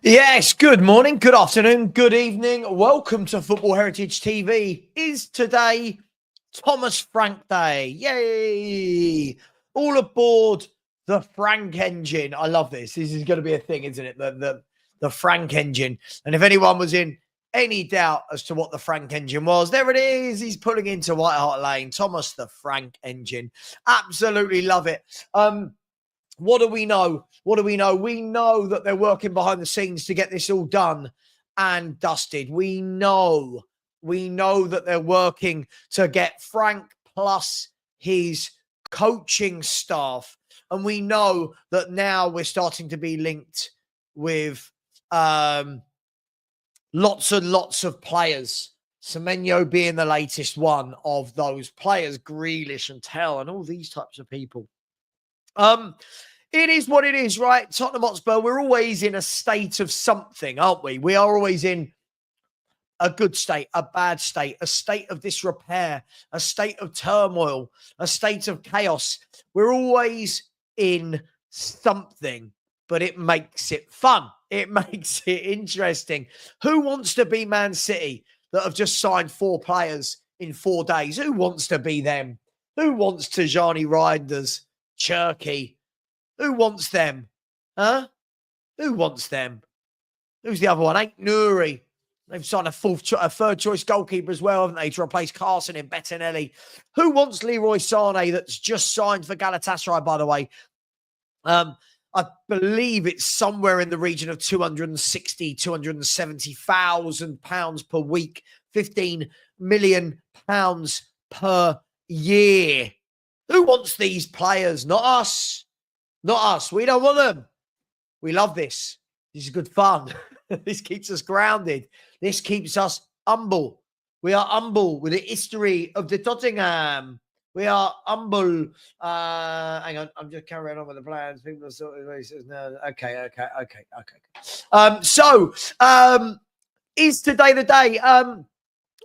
Yes, good morning, good afternoon, good evening. Welcome to Football Heritage TV. Is today Thomas Frank Day? Yay! All aboard the Frank engine. I love this. This is going to be a thing, isn't it? The Frank engine. And if anyone was in any doubt as to what the Frank engine was, there it is. He's pulling into White Hart Lane. Thomas the Frank engine. Absolutely love it. What do we know? What do we know? We know that they're working behind the scenes to get this all done and dusted. We know that they're working to get Frank plus his coaching staff. And we know that now we're starting to be linked with lots and lots of players. Semenyo being the latest one of those players, Grealish and Tell and all these types of people. It is what it is, right? Tottenham Hotspur, we're always in a state of something, aren't we? We are always in a good state, a bad state, a state of disrepair, a state of turmoil, a state of chaos. We're always in something, but it makes it fun. It makes it interesting. Who wants to be Man City that have just signed 4 players in 4 days? Who wants to be them? Who wants Tijani Reinders, Cherky? Who wants them? Huh? Who wants them? Who's the other one? Ain't Nuri. They've signed a third choice goalkeeper as well, haven't they, to replace Carson and Bettinelli. Who wants Leroy Sané that's just signed for Galatasaray, by the way? I believe it's somewhere in the region of 260, 270,000 pounds per week, 15 million pounds per year. Who wants these players? Not us. Not us. We don't want them. We love this. This is good fun. This keeps us grounded. This keeps us humble. We are humble with the history of the Tottenham. We are humble. Hang on. I'm just carrying on with the plans. People are sort of no. Okay. Is today the day?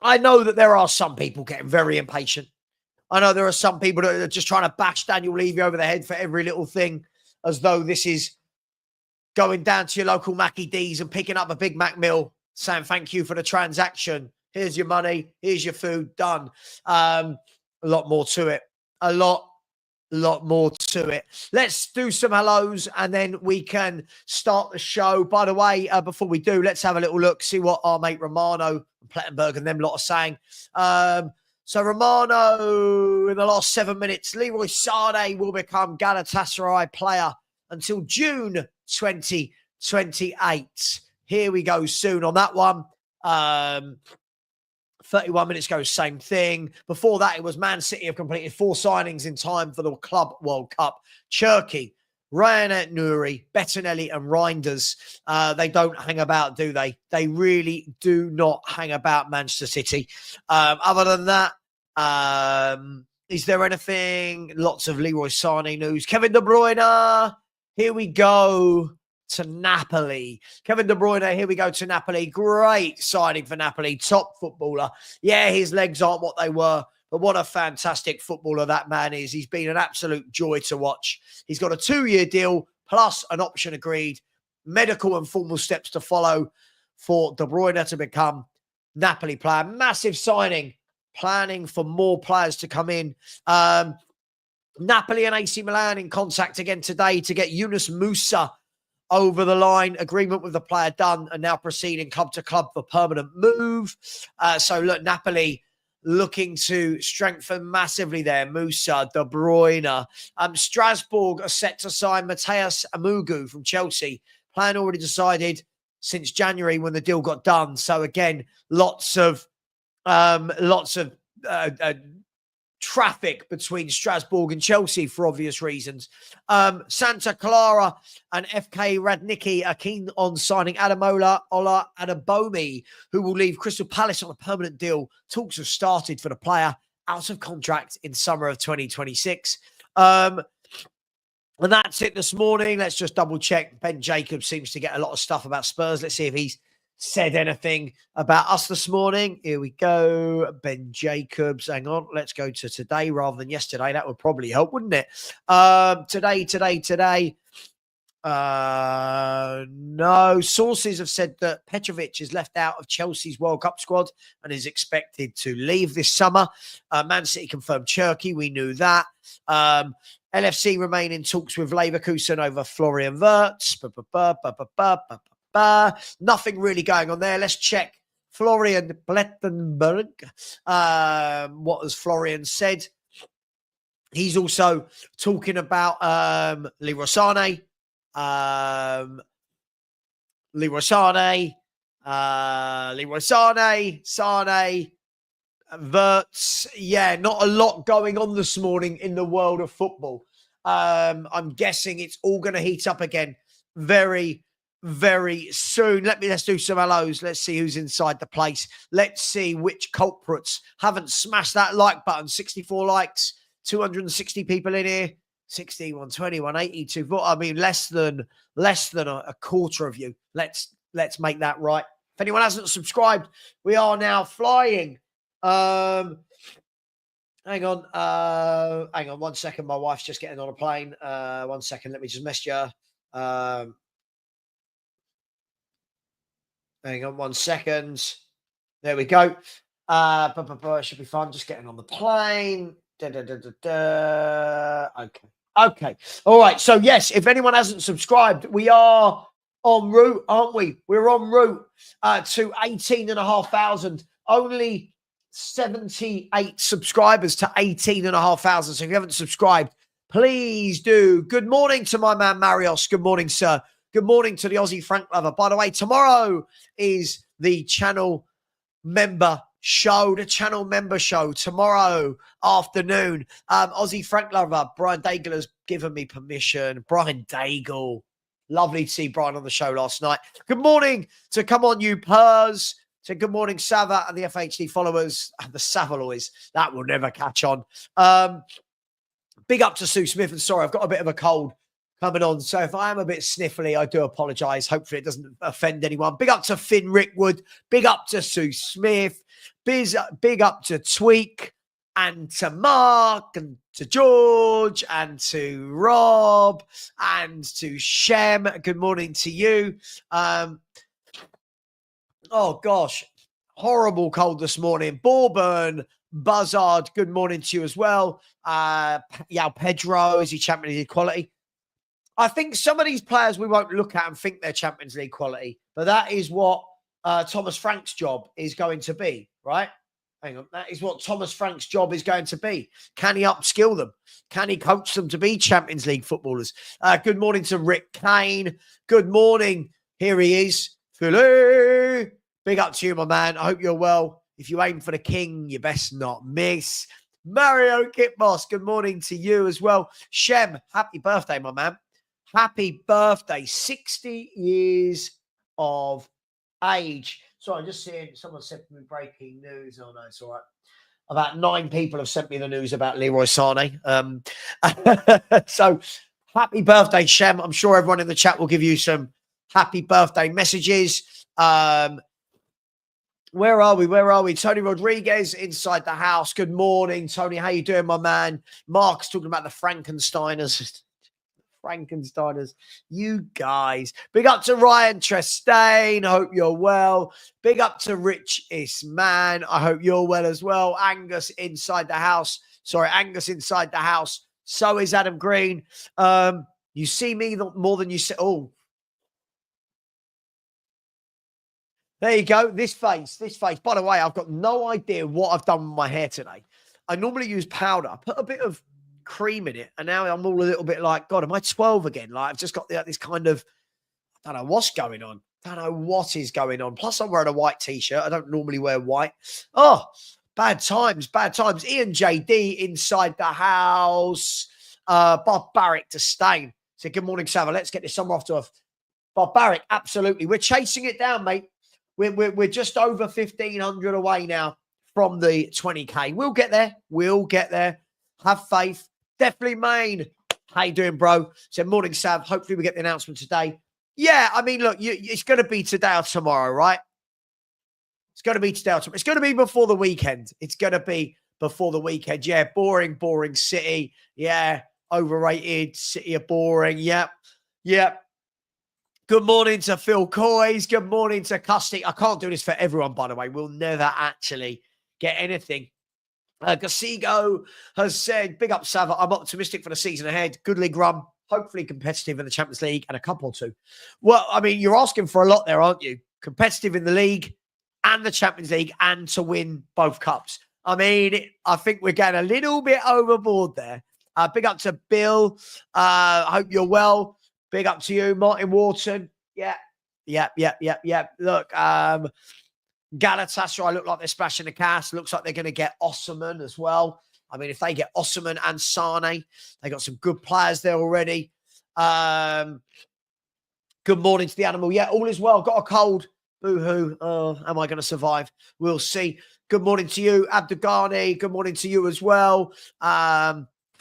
I know that there are some people getting very impatient. I know there are some people that are just trying to bash Daniel Levy over the head for every little thing, as though this is going down to your local Mackie D's and picking up a Big Mac meal, saying thank you for the transaction. Here's your money. Here's your food. Done. A lot more to it. A lot more to it. Let's do some hellos and then we can start the show. By the way, before we do, let's have a little look, see what our mate Romano and Plettenberg and them lot are saying. So Romano, in the last 7 minutes, Leroy Sané will become Galatasaray player until June 2028. Here we go soon on that one. 31 minutes ago, same thing. Before that, it was Man City have completed 4 signings in time for the Club World Cup. Cherky, Ryan Nuri, Bettinelli and Reinders. They don't hang about, do they? They really do not hang about Manchester City. Other than that, is there anything? Lots of Leroy Sané news. Kevin De Bruyne, here we go to Napoli. Kevin De Bruyne, here we go to Napoli. Great signing for Napoli. Top footballer. Yeah, his legs aren't what they were, but what a fantastic footballer that man is. He's been an absolute joy to watch. He's got a 2-year deal plus an option agreed. Medical and formal steps to follow for De Bruyne to become Napoli player. Massive signing. Planning for more players to come in. Napoli and AC Milan in contact again today to get Yunus Musa over the line. Agreement with the player done and now proceeding club to club for permanent move. So look, Napoli looking to strengthen massively there. Musa, De Bruyne. Strasbourg are set to sign Mateus Amugu from Chelsea. Plan already decided since January when the deal got done. So again, lots of traffic between Strasbourg and Chelsea for obvious reasons. Santa Clara and FK Radnicki are keen on signing Adamola Ola Adabomi, who will leave Crystal Palace on a permanent deal. Talks have started for the player out of contract in summer of 2026. And that's it this morning. Let's just double check. Ben Jacobs seems to get a lot of stuff about Spurs. Let's see if he's said anything about us this morning. Here we go. Ben Jacobs. Hang on. Let's go to today rather than yesterday. That would probably help, wouldn't it? Today. No. Sources have said that Petrovic is left out of Chelsea's World Cup squad and is expected to leave this summer. Man City confirmed Turkey. We knew that. LFC remain in talks with Leverkusen over Florian Wirtz. Nothing really going on there. Let's check Florian Plettenberg. What has Florian said? He's also talking about Leroy Sané. Leroy Sané, Wirtz. Yeah, not a lot going on this morning in the world of football. I'm guessing it's all going to heat up again very, very soon. Let's do some hellos. Let's see who's inside the place. Let's see which culprits haven't smashed that like button. 64 likes, 260 people in here. 60, 120, 180, 240. I mean, less than a quarter of you. Let's make that right. If anyone hasn't subscribed, we are now flying. Hang on 1 second. My wife's just getting on a plane. 1 second. Let me just message her. Hang on 1 second. There we go. It should be fun. Just getting on the plane. Okay. All right. So, yes, if anyone hasn't subscribed, we are en route, aren't we? We're en route to 18,500. Only 78 subscribers to 18,500. So if you haven't subscribed, please do. Good morning to my man, Marios. Good morning, sir. Good morning to the Aussie Frank Lover. By the way, tomorrow is the channel member show, tomorrow afternoon. Aussie Frank Lover, Brian Daigle has given me permission. Brian Daigle. Lovely to see Brian on the show last night. Good morning to Come On You Purrs. So good morning, Savva and the FHD followers. The Savaloys. That will never catch on. Big up to Sue Smith. And sorry, I've got a bit of a cold coming on. So if I am a bit sniffly, I do apologise. Hopefully it doesn't offend anyone. Big up to Finn Rickwood. Big up to Sue Smith. Big up to Tweak and to Mark and to George and to Rob and to Shem. Good morning to you. Oh, gosh. Horrible cold this morning. Bourbon, Buzzard, good morning to you as well. Pedro, is he Champions League quality? I think some of these players we won't look at and think they're Champions League quality, but that is what Thomas Frank's job is going to be, right? Hang on. That is what Thomas Frank's job is going to be. Can he upskill them? Can he coach them to be Champions League footballers? Good morning to Rick Kane. Good morning. Here he is. Philly. Big up to you, my man. I hope you're well. If you aim for the king, you best not miss. Mario Kitboss, good morning to you as well. Shem, happy birthday, my man. Happy birthday. 60 years of age. So I'm just seeing someone sent me breaking news. Oh, no, it's all right. About 9 people have sent me the news about Leroy Sané. So happy birthday, Shem. I'm sure everyone in the chat will give you some happy birthday messages. Where are we? Tony Rodriguez inside the house. Good morning, Tony. How you doing, my man? Mark's talking about the Frankensteiners. You guys. Big up to Ryan Trestane. I hope you're well. Big up to Rich Isman. I hope you're well as well. Angus inside the house. So is Adam Green. You see me more than you see. Oh, there you go. This face. By the way, I've got no idea what I've done with my hair today. I normally use powder. I put a bit of cream in it, and now I'm all a little bit like, God, am I 12 again? Like, I've just got this kind of, I don't know what's going on. Don't know what is going on. Plus, I'm wearing a white T-shirt. I don't normally wear white. Oh, bad times. Ian JD inside the house. Barbaric to Stain. So good morning, Savva. Let's get this summer off to a barbaric. Absolutely. We're chasing it down, mate. We're just over 1,500 away now from the 20K. We'll get there. Have faith. Definitely, Maine. How you doing, bro? So morning, Sav. Hopefully we get the announcement today. Yeah, I mean, look, it's going to be today or tomorrow, right? It's going to be today or tomorrow. It's going to be before the weekend. Yeah, boring City. Yeah, overrated. City are boring. Yep. Good morning to Phil Coys. Good morning to Custy. I can't do this for everyone, by the way. We'll never actually get anything. Gasigo has said, big up Savva. I'm optimistic for the season ahead. Good league run. Hopefully competitive in the Champions League and a cup or two. Well, I mean, you're asking for a lot there, aren't you? Competitive in the league and the Champions League and to win both cups. I mean, I think we're getting a little bit overboard there. Big up to Bill. Hope you're well. Big up to you, Martin Wharton. Yeah. Look, Galatasaray look like they're splashing the cash. Looks like they're going to get Osman as well. I mean, if they get Osman and Sane, they got some good players there already. Good morning to the animal. Yeah, all is well. Got a cold. Boo-hoo. Oh, am I going to survive? We'll see. Good morning to you, Abdugani. Good morning to you as well.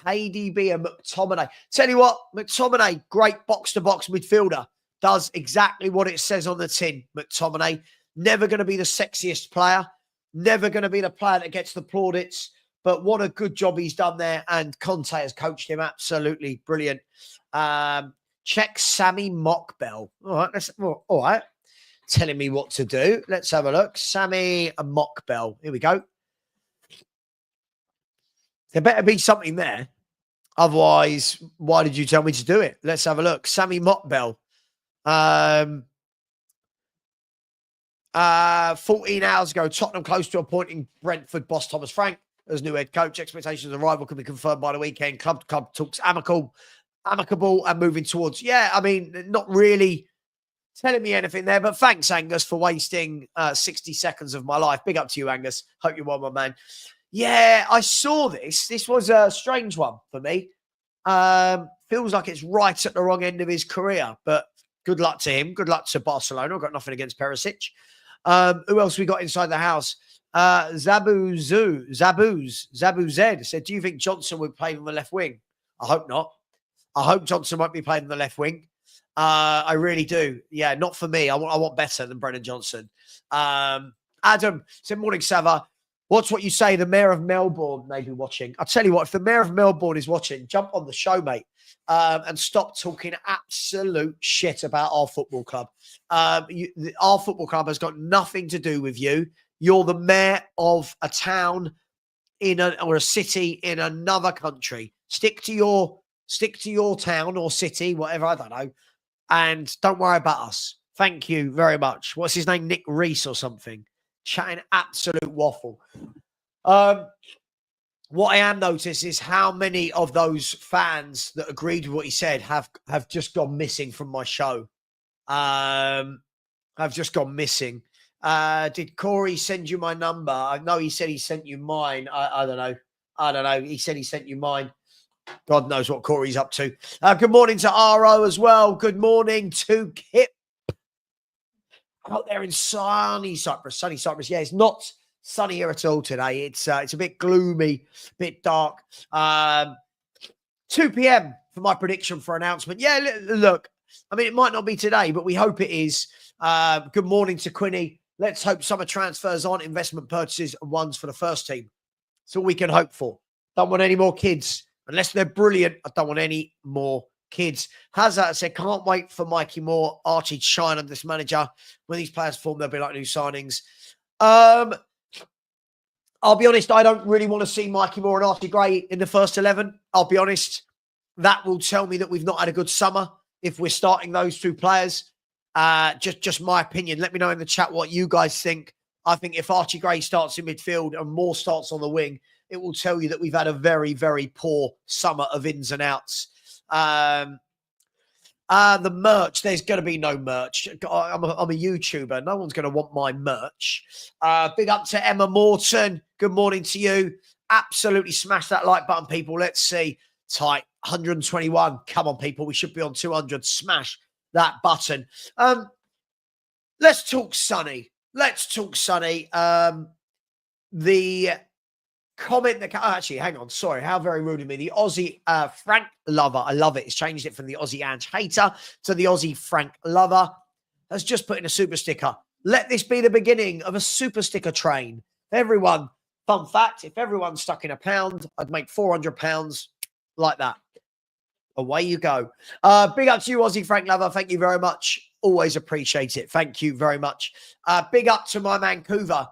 KDB and McTominay. Tell you what, McTominay, great box-to-box midfielder. Does exactly what it says on the tin, McTominay. Never going to be the sexiest player. Never going to be the player that gets the plaudits. But what a good job he's done there. And Conte has coached him absolutely brilliant. Check Sammy Mockbell. All right. Telling me what to do. Let's have a look. Sammy Mockbell. Here we go. There better be something there. Otherwise, why did you tell me to do it? Let's have a look. Sammy Mockbell. 14 hours ago, Tottenham close to appointing Brentford boss Thomas Frank as new head coach. Expectations of arrival can be confirmed by the weekend. Club to club talks amicable and moving towards. Yeah, I mean, not really telling me anything there, but thanks, Angus, for wasting 60 seconds of my life. Big up to you, Angus. Hope you're well, my man. Yeah, I saw this. This was a strange one for me. Feels like it's right at the wrong end of his career, but good luck to him. Good luck to Barcelona. I've got nothing against Perisic. Who else we got inside the house? Zabu Z said, do you think Johnson would play on the left wing? I hope not. I hope Johnson won't be playing on the left wing. I really do. Yeah, not for me. I want better than Brennan Johnson. Adam said, morning, Savva. Watch what you say. The Mayor of Melbourne may be watching. I'll tell you what, if the Mayor of Melbourne is watching, jump on the show, mate, and stop talking absolute shit about our football club. Our football club has got nothing to do with you. You're the mayor of a town or a city in another country. Stick to your town or city, whatever, I don't know, and don't worry about us. Thank you very much. What's his name? Nick Reese or something. Chatting absolute waffle. What I am noticed is how many of those fans that agreed with what he said have just gone missing from my show. Have just gone missing. Did Corey send you my number? I know he said he sent you mine. I don't know. He said he sent you mine. God knows what Corey's up to. Good morning to RO as well. Good morning to Kip. Out there in sunny Cyprus. Yeah, it's not sunny here at all today. It's a bit gloomy, a bit dark. 2 p.m. for my prediction for announcement. Yeah, look, I mean, it might not be today, but we hope it is. Good morning to Quinny. Let's hope summer transfers aren't investment purchases and ones for the first team. That's all we can hope for. Don't want any more kids. Unless they're brilliant, I don't want any more kids. Hazard said, can't wait for Mikey Moore, Archie to shine under this manager. When these players form, they'll be like new signings. I'll be honest, I don't really want to see Mikey Moore and Archie Gray in the first 11. I'll be honest. That will tell me that we've not had a good summer if we're starting those two players. Just my opinion. Let me know in the chat what you guys think. I think if Archie Gray starts in midfield and Moore starts on the wing, it will tell you that we've had a very, very poor summer of ins and outs. The merch, there's going to be no merch. I'm a YouTuber. No one's going to want my merch. Big up to Emma Morton. Good morning to you. Absolutely smash that like button, people. Let's see. Tight. 121. Come on, people. We should be on 200. Smash that button. Let's talk Sonny. The comment that actually, hang on, sorry, how very rude of me. The Aussie Frank Lover, I love it. It's changed it from the Aussie Ange Hater to the Aussie Frank Lover. Has just put in a super sticker. Let this be the beginning of a super sticker train. Everyone, fun fact, if everyone stuck in £1, I'd make £400 like that. Away you go. Big up to you, Aussie Frank Lover. Thank you very much. Always appreciate it. Thank you very much. Big up to my man, Kuva.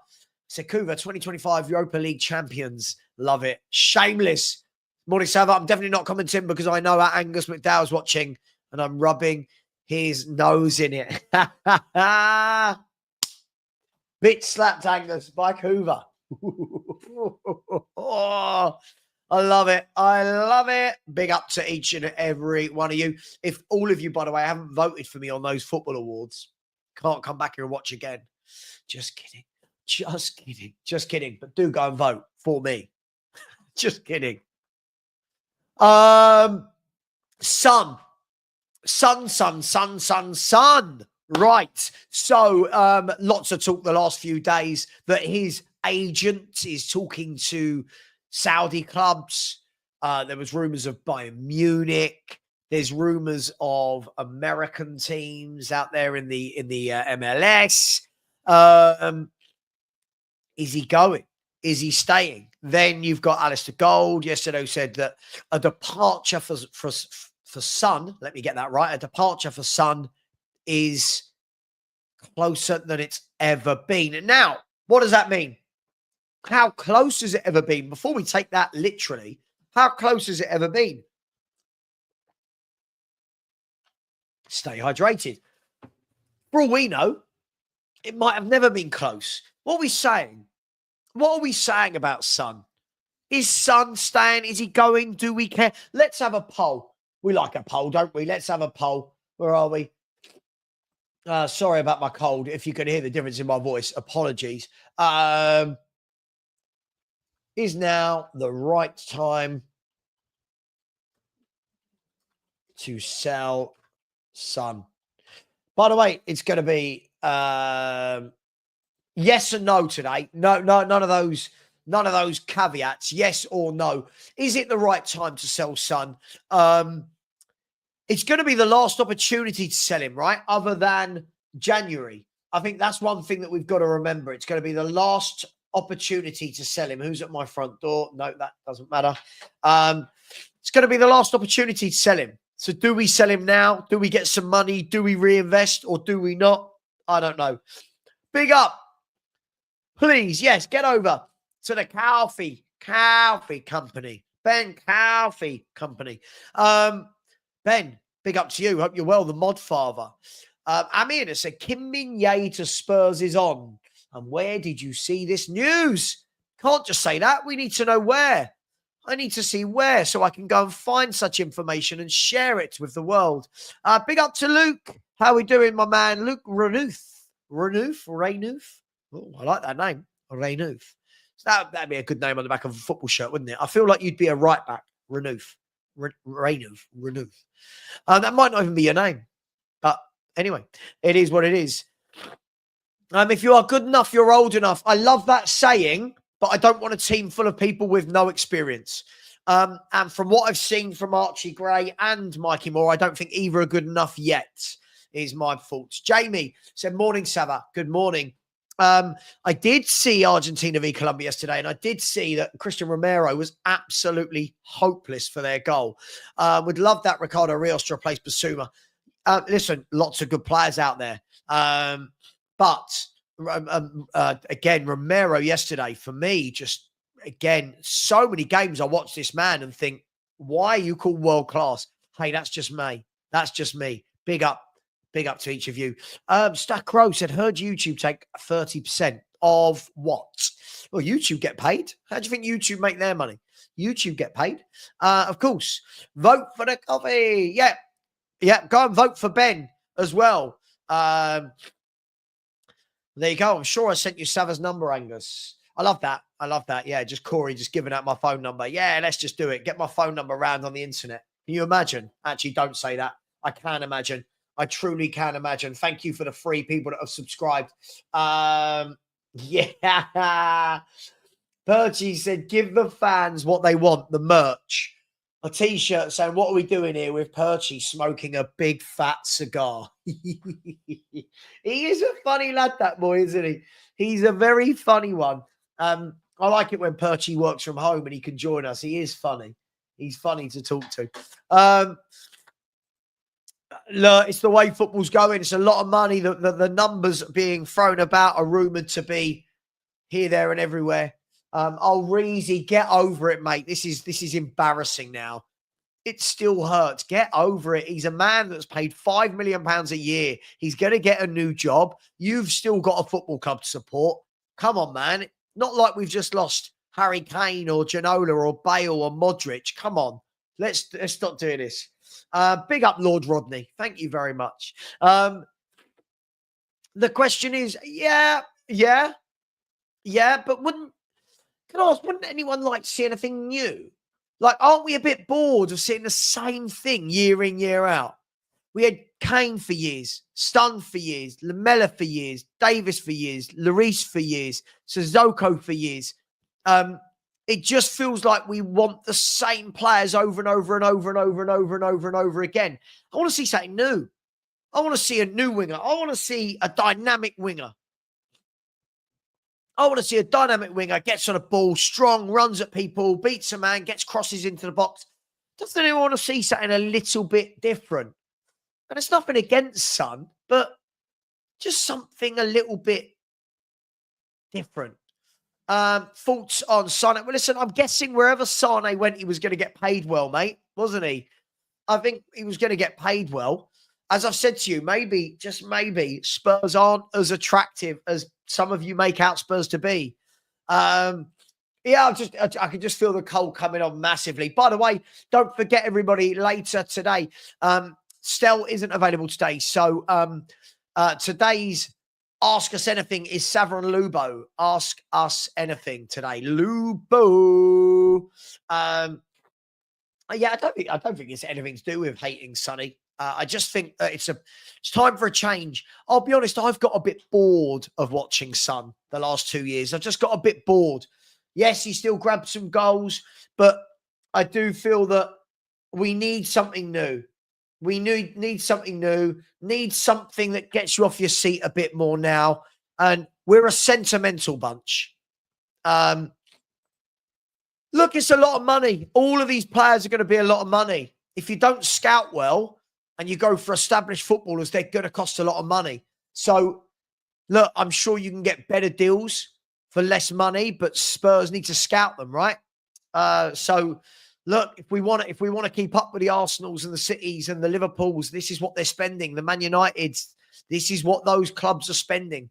Kuva, 2025 Europa League champions. Love it. Shameless. Morning, Savva. I'm definitely not commenting because I know that Angus McDowell's watching and I'm rubbing his nose in it. Bit slapped, Angus, by Kuva. Oh, I love it. I love it. Big up to each and every one of you. If all of you, by the way, haven't voted for me on those football awards, can't come back here and watch again. Just kidding. Just kidding. Just kidding. But do go and vote for me. Just kidding. Son. Right. So lots of talk the last few days that his agent is talking to Saudi clubs. There was rumors of Bayern Munich. There's rumors of American teams out there in the MLS. Is he going? Is he staying? Then you've got Alistair Gold yesterday who said that a departure for Son, let me get that right, a departure for Son is closer than it's ever been. Now, what does that mean? How close has it ever been? Before we take that literally, how close has it ever been? Stay hydrated. For all we know, it might have never been close. What are we saying? What are we saying about Son? Is Son staying? Is he going? Do we care? Let's have a poll. We like a poll, don't we? Let's have a poll. Where are we? Sorry about my cold. If you can hear the difference in my voice, apologies. Is now the right time to sell Son? By the way, it's going to be yes and no today. No, none of those caveats. Yes or no. Is it the right time to sell Son? It's going to be the last opportunity to sell him, right? Other than January. I think that's one thing that we've got to remember. It's going to be the last opportunity to sell him. Who's at my front door? No, that doesn't matter. It's going to be the last opportunity to sell him. So do we sell him now? Do we get some money? Do we reinvest or do we not? I don't know. Big up. Please, yes, get over to the Calfee Company. Ben Calfee Company. Ben, big up to you. Hope you're well, the mod father. Amir said, Kim Min-Jae to Spurs is on. And where did you see this news? Can't just say that. We need to know where. I need to see where so I can go and find such information and share it with the world. Big up to Luke. How are we doing, my man? Luke Reynuth. Oh, I like that name. Reynuth. So that'd be a good name on the back of a football shirt, wouldn't it? I feel like you'd be a right back. Reynuth. That might not even be your name. But anyway, it is what it is. If you are good enough, you're old enough. I love that saying, but I don't want a team full of people with no experience. And from what I've seen from Archie Gray and Mikey Moore, I don't think either are good enough yet, is my thoughts. Jamie said, morning, Savva. Good morning. I did see Argentina v Colombia yesterday, and I did see that Christian Romero was absolutely hopeless for their goal. Would love that Ricardo Rios to replace Basuma. Listen, lots of good players out there. But again, Romero yesterday, for me, just, again, so many games I watch this man and think, why are you called world class? Hey, that's just me. That's just me. Big up to each of you. Stack Crow said, heard YouTube take 30% of what? Well, YouTube get paid. How do you think YouTube make their money? YouTube get paid. Of course. Vote for the coffee. Yeah. Go and vote for Ben as well. There you go. I'm sure I sent you Savva's number, Angus. I love that. Yeah, just Corey just giving out my phone number. Yeah, let's just do it. Get my phone number around on the internet. Can you imagine? Actually, don't say that. I can imagine. I truly can imagine. Thank you for the 3 people that have subscribed. Yeah. Perchy said, give the fans what they want, the merch. A T-shirt saying, what are we doing here with Perchy smoking a big fat cigar? He is a funny lad, that boy, isn't he? He's a very funny one. I like it when Perchy works from home and he can join us. He is funny. He's funny to talk to. Look, it's the way football's going. It's a lot of money. The numbers being thrown about are rumoured to be here, there, and everywhere. Oh, Reezy, get over it, mate. This is embarrassing now. It still hurts. Get over it. He's a man that's paid £5 million a year. He's going to get a new job. You've still got a football club to support. Come on, man. Not like we've just lost Harry Kane or Ginola or Bale or Modric. Come on. Let's stop doing this. Big up Lord Rodney. Thank you very much. The question is, yeah, but wouldn't anyone like to see anything new? Like, aren't we a bit bored of seeing the same thing year in, year out? We had Kane for years, Stun for years, Lamella for years, Davis for years, Lloris for years, Sissoko for years. It just feels like we want the same players over and over and over and over and over and over and over again. I want to see something new. I want to see a new winger. I want to see a dynamic winger. I want to see a dynamic winger, gets on a ball, strong, runs at people, beats a man, gets crosses into the box. Doesn't anyone want to see something a little bit different? And it's nothing against Son, but just something a little bit different. Thoughts on Sane? Well, listen, I'm guessing wherever Sane went, he was going to get paid well, mate, wasn't he? I think he was going to get paid well. As I've said to you, maybe, just maybe, Spurs aren't as attractive as some of you make out Spurs to be. Yeah, I can just feel the cold coming on massively. By the way, don't forget, everybody, later today, Stel isn't available today. So today's Ask Us Anything is Savva and Lubo. Ask Us Anything today. Lubo. Yeah, I don't think it's anything to do with hating Sonny. I just think it's time for a change. I'll be honest, I've got a bit bored of watching Son the last 2 years. I've just got a bit bored. Yes, he still grabbed some goals, but I do feel that we need something new. We need something new, need something that gets you off your seat a bit more now. And we're a sentimental bunch. Look, it's a lot of money. All of these players are going to be a lot of money. If you don't scout well and you go for established footballers, they're going to cost a lot of money. So, look, I'm sure you can get better deals for less money, but Spurs need to scout them, right? So, look, if we want to keep up with the Arsenals and the Cities and the Liverpools, this is what they're spending. The Man Uniteds, this is what those clubs are spending.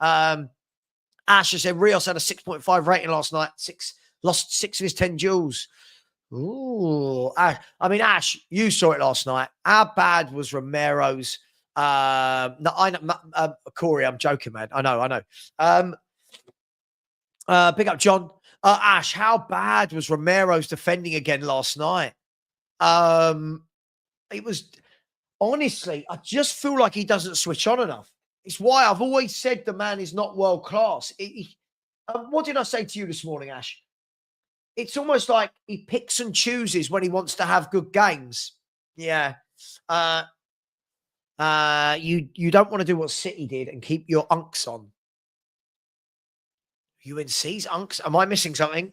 Ash has said Rios had a 6.5 rating last night. Lost 6 of his 10 duels. Ooh, I mean, Ash, you saw it last night. How bad was Romero's? Corey, I'm joking, man. I know. Pick up John. Ash, how bad was Romero's defending again last night? It was, honestly, I just feel like he doesn't switch on enough. It's why I've always said the man is not world class. What did I say to you this morning, Ash? It's almost like he picks and chooses when he wants to have good games. Yeah. You don't want to do what City did and keep your unks on. UNC's unks? Am I missing something?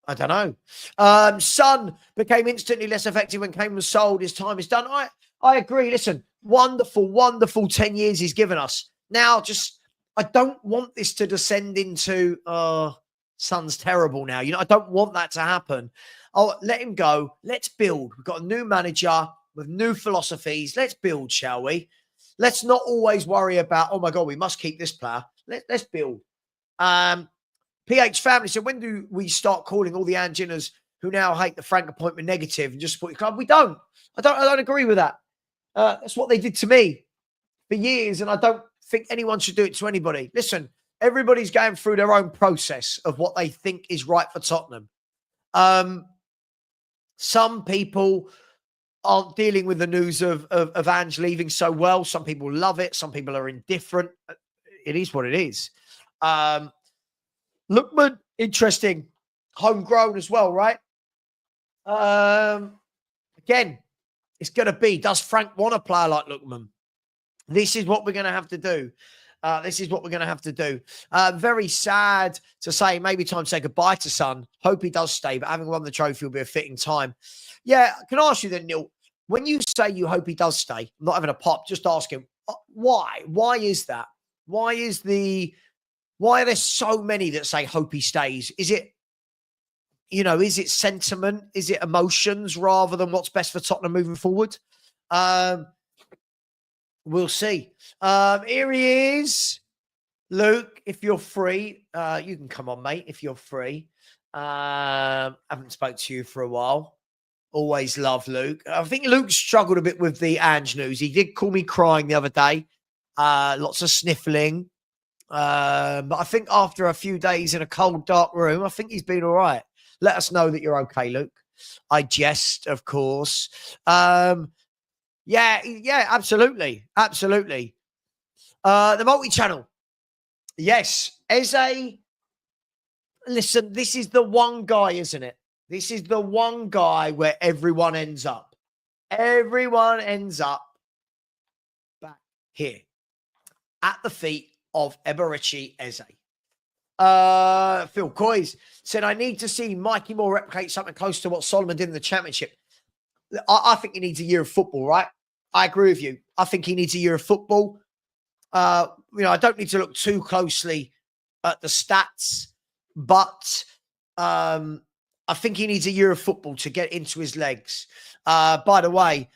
I don't know. Son became instantly less effective when Kane was sold. His time is done. I agree. Listen, wonderful 10 years he's given us. Now, I don't want this to descend into... Son's terrible now. I don't want that to happen. Oh, let him go. Let's build. We've got a new manager with new philosophies. Let's build, shall we? Let's not always worry about, oh my God, we must keep this player. Let's build. PH family said, when do we start calling all the Anginas who now hate the Frank appointment negative and just support your club? We don't. I don't agree with that. That's what they did to me for years, and I don't think anyone should do it to anybody. Listen, everybody's going through their own process of what they think is right for Tottenham. Some people aren't dealing with the news of Ange leaving so well. Some people love it. Some people are indifferent. It is what it is. Lookman, interesting. Homegrown as well, right? Again, it's going to be, does Frank want a player like Lookman? This is what we're going to have to do. Very sad to say, maybe time to say goodbye to Son. Hope he does stay, but having won the trophy will be a fitting time. Yeah, can I ask you then, Neil, when you say you hope he does stay, I'm not having a pop, just ask him, why? Why is that? Why are there so many that say hope he stays? Is it, is it sentiment? Is it emotions rather than what's best for Tottenham moving forward? We'll see. Here he is. Luke, if you're free, you can come on, mate, if you're free. Haven't spoke to you for a while. Always love Luke. I think Luke struggled a bit with the Ange news. He did call me crying the other day. Lots of sniffling. But I think after a few days in a cold, dark room, I think he's been all right. Let us know that you're okay, Luke. I jest, of course. Yeah, absolutely. Absolutely. The multi-channel. Yes. Eze, listen, this is the one guy, isn't it? This is the one guy where everyone ends up. Everyone ends up back here at the feet of Eberici Eze. Phil Coys said, I need to see Mikey Moore replicate something close to what Solomon did in the championship. I think he needs a year of football, right? I agree with you. I think he needs a year of football. I don't need to look too closely at the stats, but I think he needs a year of football to get into his legs. By the way,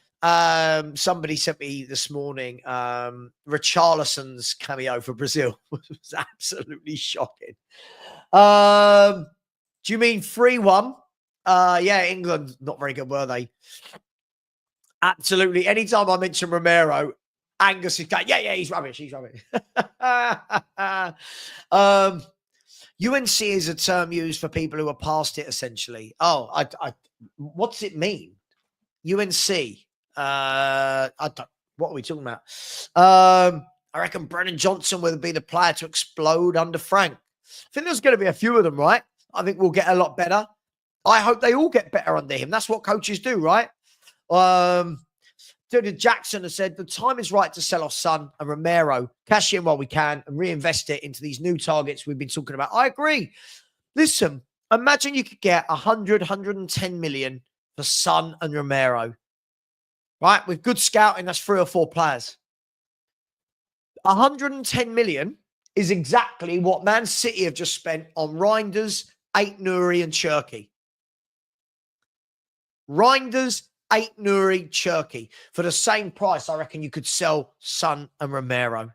somebody sent me this morning Richarlison's cameo for Brazil. It was absolutely shocking. Do you mean 3-1? Yeah, England, not very good, were they? Absolutely. Anytime I mention Romero, Angus is going, yeah, he's rubbish. He's rubbish. UNC is a term used for people who are past it, essentially. Oh, what's it mean? UNC. I don't. What are we talking about? I reckon Brennan Johnson will be the player to explode under Frank. I think there's going to be a few of them, right? I think we'll get a lot better. I hope they all get better under him. That's what coaches do, right? Jackson has said, the time is right to sell off Son and Romero, cash in while we can and reinvest it into these new targets we've been talking about. I agree. Listen, imagine you could get 100, 110 million for Son and Romero, right? With good scouting, that's 3 or 4 players. 110 million is exactly what Man City have just spent on Reinders, Ait-Nouri and Cherki. Reinders, Ait-Nouri, Cherki. For the same price, I reckon you could sell Son and Romero.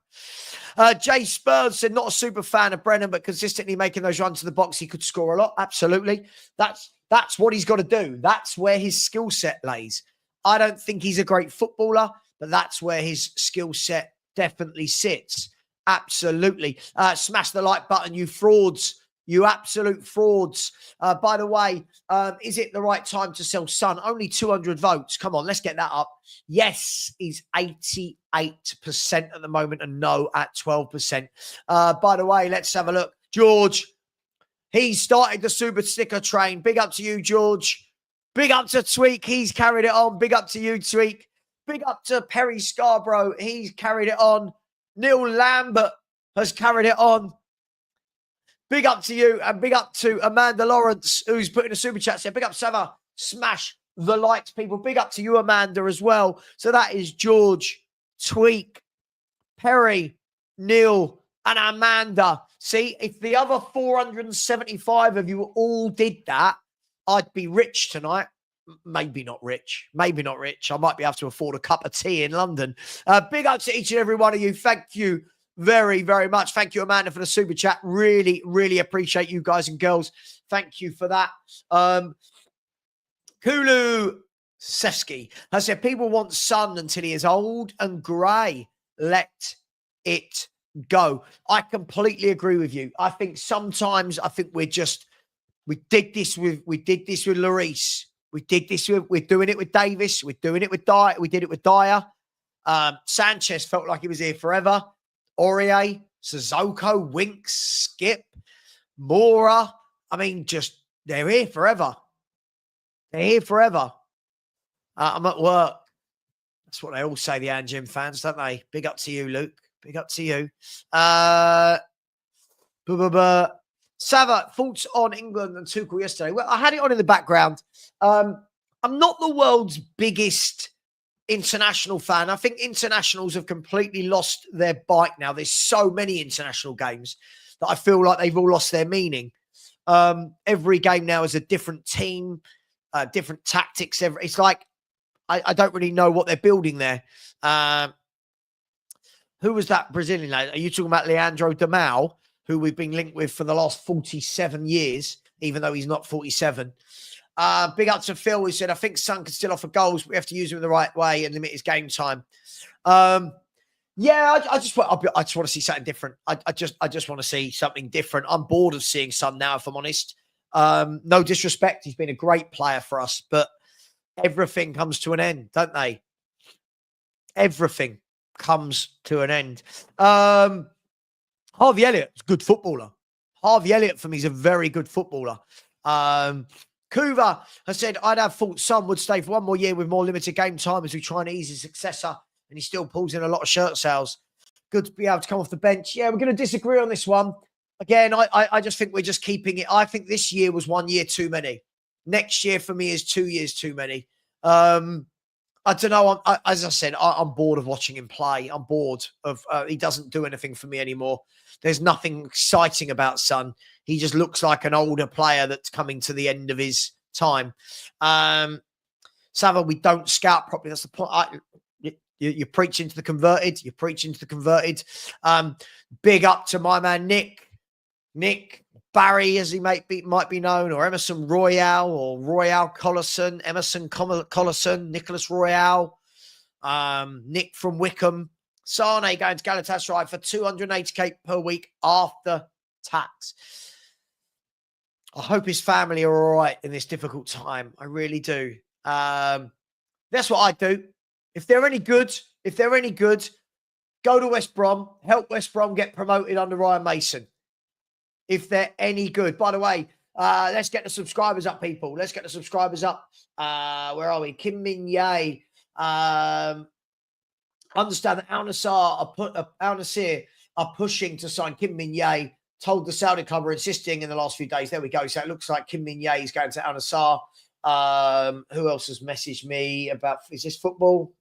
Jay Spurs said, not a super fan of Brennan, but consistently making those runs to the box, he could score a lot. Absolutely. That's what he's got to do. That's where his skill set lays. I don't think he's a great footballer, but that's where his skill set definitely sits. Absolutely. Smash the like button, you frauds. You absolute frauds. By the way, is it the right time to sell Son? Only 200 votes. Come on, let's get that up. Yes, he's 88% at the moment and no at 12%. By the way, let's have a look. George, he started the super sticker train. Big up to you, George. Big up to Tweak. He's carried it on. Big up to you, Tweak. Big up to Perry Scarborough. He's carried it on. Neil Lambert has carried it on. Big up to you and big up to Amanda Lawrence, who's putting a super chat. Said, big up, Savva. Smash the likes, people. Big up to you, Amanda, as well. So that is George, Tweak, Perry, Neil, and Amanda. See, if the other 475 of you all did that, I'd be rich tonight. Maybe not rich. Maybe not rich. I might be able to afford a cup of tea in London. Big up to each and every one of you. Thank you very, very much. Thank you, Amanda, for the super chat. Really, really appreciate you guys and girls. Thank you for that. Kulu Seski has said, people want Son until he is old and grey. Let it go. I completely agree with you. I think sometimes we did this with Lloris. We're doing it with Davis. We're doing it with Dyer. We did it with Dyer. Sanchez felt like he was here forever. Aurier, Sissoko, Winks, Skip, Mora. I mean, they're here forever. They're here forever. I'm at work. That's what they all say, the Angem fans, don't they? Big up to you, Luke. Big up to you. Savva, thoughts on England and Tuchel yesterday? Well, I had it on in the background. I'm not the world's biggest international fan. I think internationals have completely lost their bite now. There's so many international games that I feel like they've all lost their meaning. Every game now is a different team, different tactics. It's like I don't really know what they're building there. Who was that Brazilian lad? Are you talking about Leandro Damau, who we've been linked with for the last 47 years, even though he's not 47? Big up to Phil, who said, I think Son can still offer goals, but we have to use him in the right way and limit his game time. Yeah, I just want to see something different. I just want to see something different. I'm bored of seeing Son now, if I'm honest. No disrespect. He's been a great player for us, but everything comes to an end, don't they? Everything comes to an end. Harvey Elliott's a good footballer. Harvey Elliott, for me, is a very good footballer. Kuva has said, I'd have thought Son would stay for one more year with more limited game time as we try and ease his successor, and he still pulls in a lot of shirt sales. Good to be able to come off the bench. Yeah, we're going to disagree on this one. Again, I just think we're just keeping it. I think this year was 1 year too many. Next year for me is 2 years too many. I don't know. As I said, I'm bored of watching him play. I'm bored of he doesn't do anything for me anymore. There's nothing exciting about Son. He just looks like an older player that's coming to the end of his time. Savva, we don't scout properly. That's the point. You're preaching to the converted. You're preaching to the converted. Big up to my man Nick Barry, as he might be known, or Emerson Royale, or Royale Collison, Emerson Collison, Nicholas Royale, Nick from Wickham, Sane going to Galatasaray for 280k per week after tax. I hope his family are all right in this difficult time. I really do. That's what I do. If they're any good, go to West Brom, help West Brom get promoted under Ryan Mason. If they're any good. By the way, let's get the subscribers up, people. Let's get the subscribers up. Where are we? Kim Min Ye. Understand that Al Nassr are pushing to sign Kim Min Ye. Told the Saudi club are insisting in the last few days. There we go. So it looks like Kim Min Ye is going to Al Nassr. Who else has messaged me about, is this football?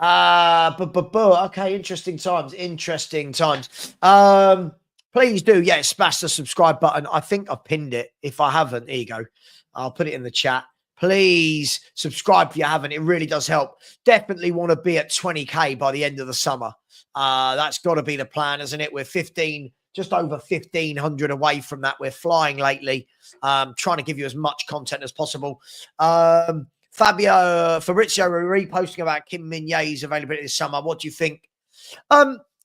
Okay, interesting times. Please do, smash the subscribe button. I think I've pinned it. If I haven't, here you go. I'll put it in the chat. Please subscribe if you haven't. It really does help. Definitely want to be at 20k by the end of the summer. That's got to be the plan, isn't it? We're just over 1,500 away from that. We're flying lately. Trying to give you as much content as possible. Fabrizio reposting about Kim Min Ye's availability this summer. What do you think?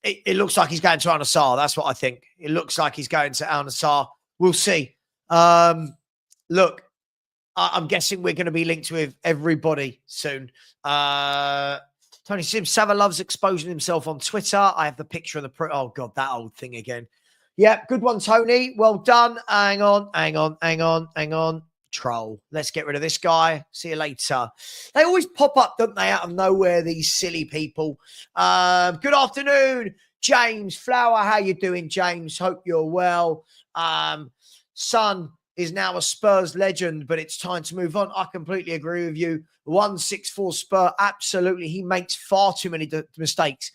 It looks like he's going to Al Nassr. That's what I think. It looks like he's going to Al Nassr. We'll see. Look, I'm guessing we're going to be linked with everybody soon. Tony Sims, Savva loves exposing himself on Twitter. I have the picture of the... Oh, God, that old thing again. Yeah, good one, Tony. Well done. Hang on. Troll. Let's get rid of this guy. See you later. They always pop up, don't they, out of nowhere, these silly people. Good afternoon, James Flower. How you doing, James? Hope you're well. Son is now a Spurs legend, but it's time to move on. I completely agree with you. 164 Spur, absolutely. He makes far too many mistakes.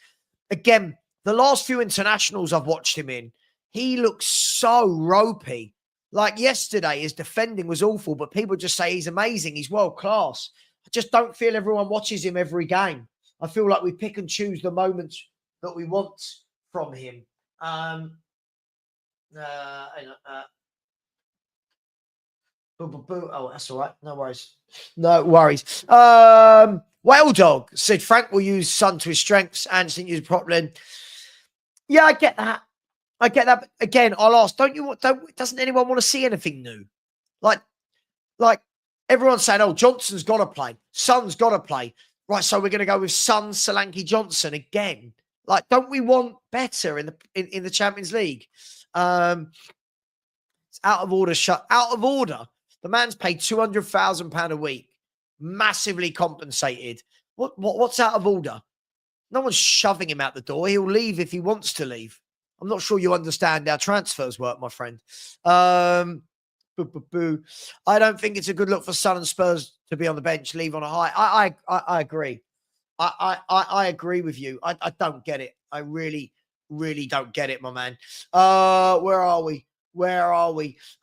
Again, the last few internationals I've watched him in, he looks so ropey. Like yesterday, his defending was awful, but people just say he's amazing. He's world class. I just don't feel everyone watches him every game. I feel like we pick and choose the moments that we want from him. Oh, that's all right. No worries. Whale Dog said Frank will use Son to his strengths. Anderson use Propland. Yeah, I get that. But again, I'll ask, doesn't anyone want to see anything new? Like everyone's saying, oh, Johnson's got to play. Son's got to play. Right, so we're going to go with Son, Solanke, Johnson again. Like, don't we want better in the Champions League? It's out of order. Out of order. The man's paid £200,000 a week. Massively compensated. What's out of order? No one's shoving him out the door. He'll leave if he wants to leave. I'm not sure you understand how transfers work, my friend. Boo. I don't think it's a good look for Son and Spurs to be on the bench, leave on a high. I agree. I agree with you. I don't get it. I really don't get it, my man. Where are we?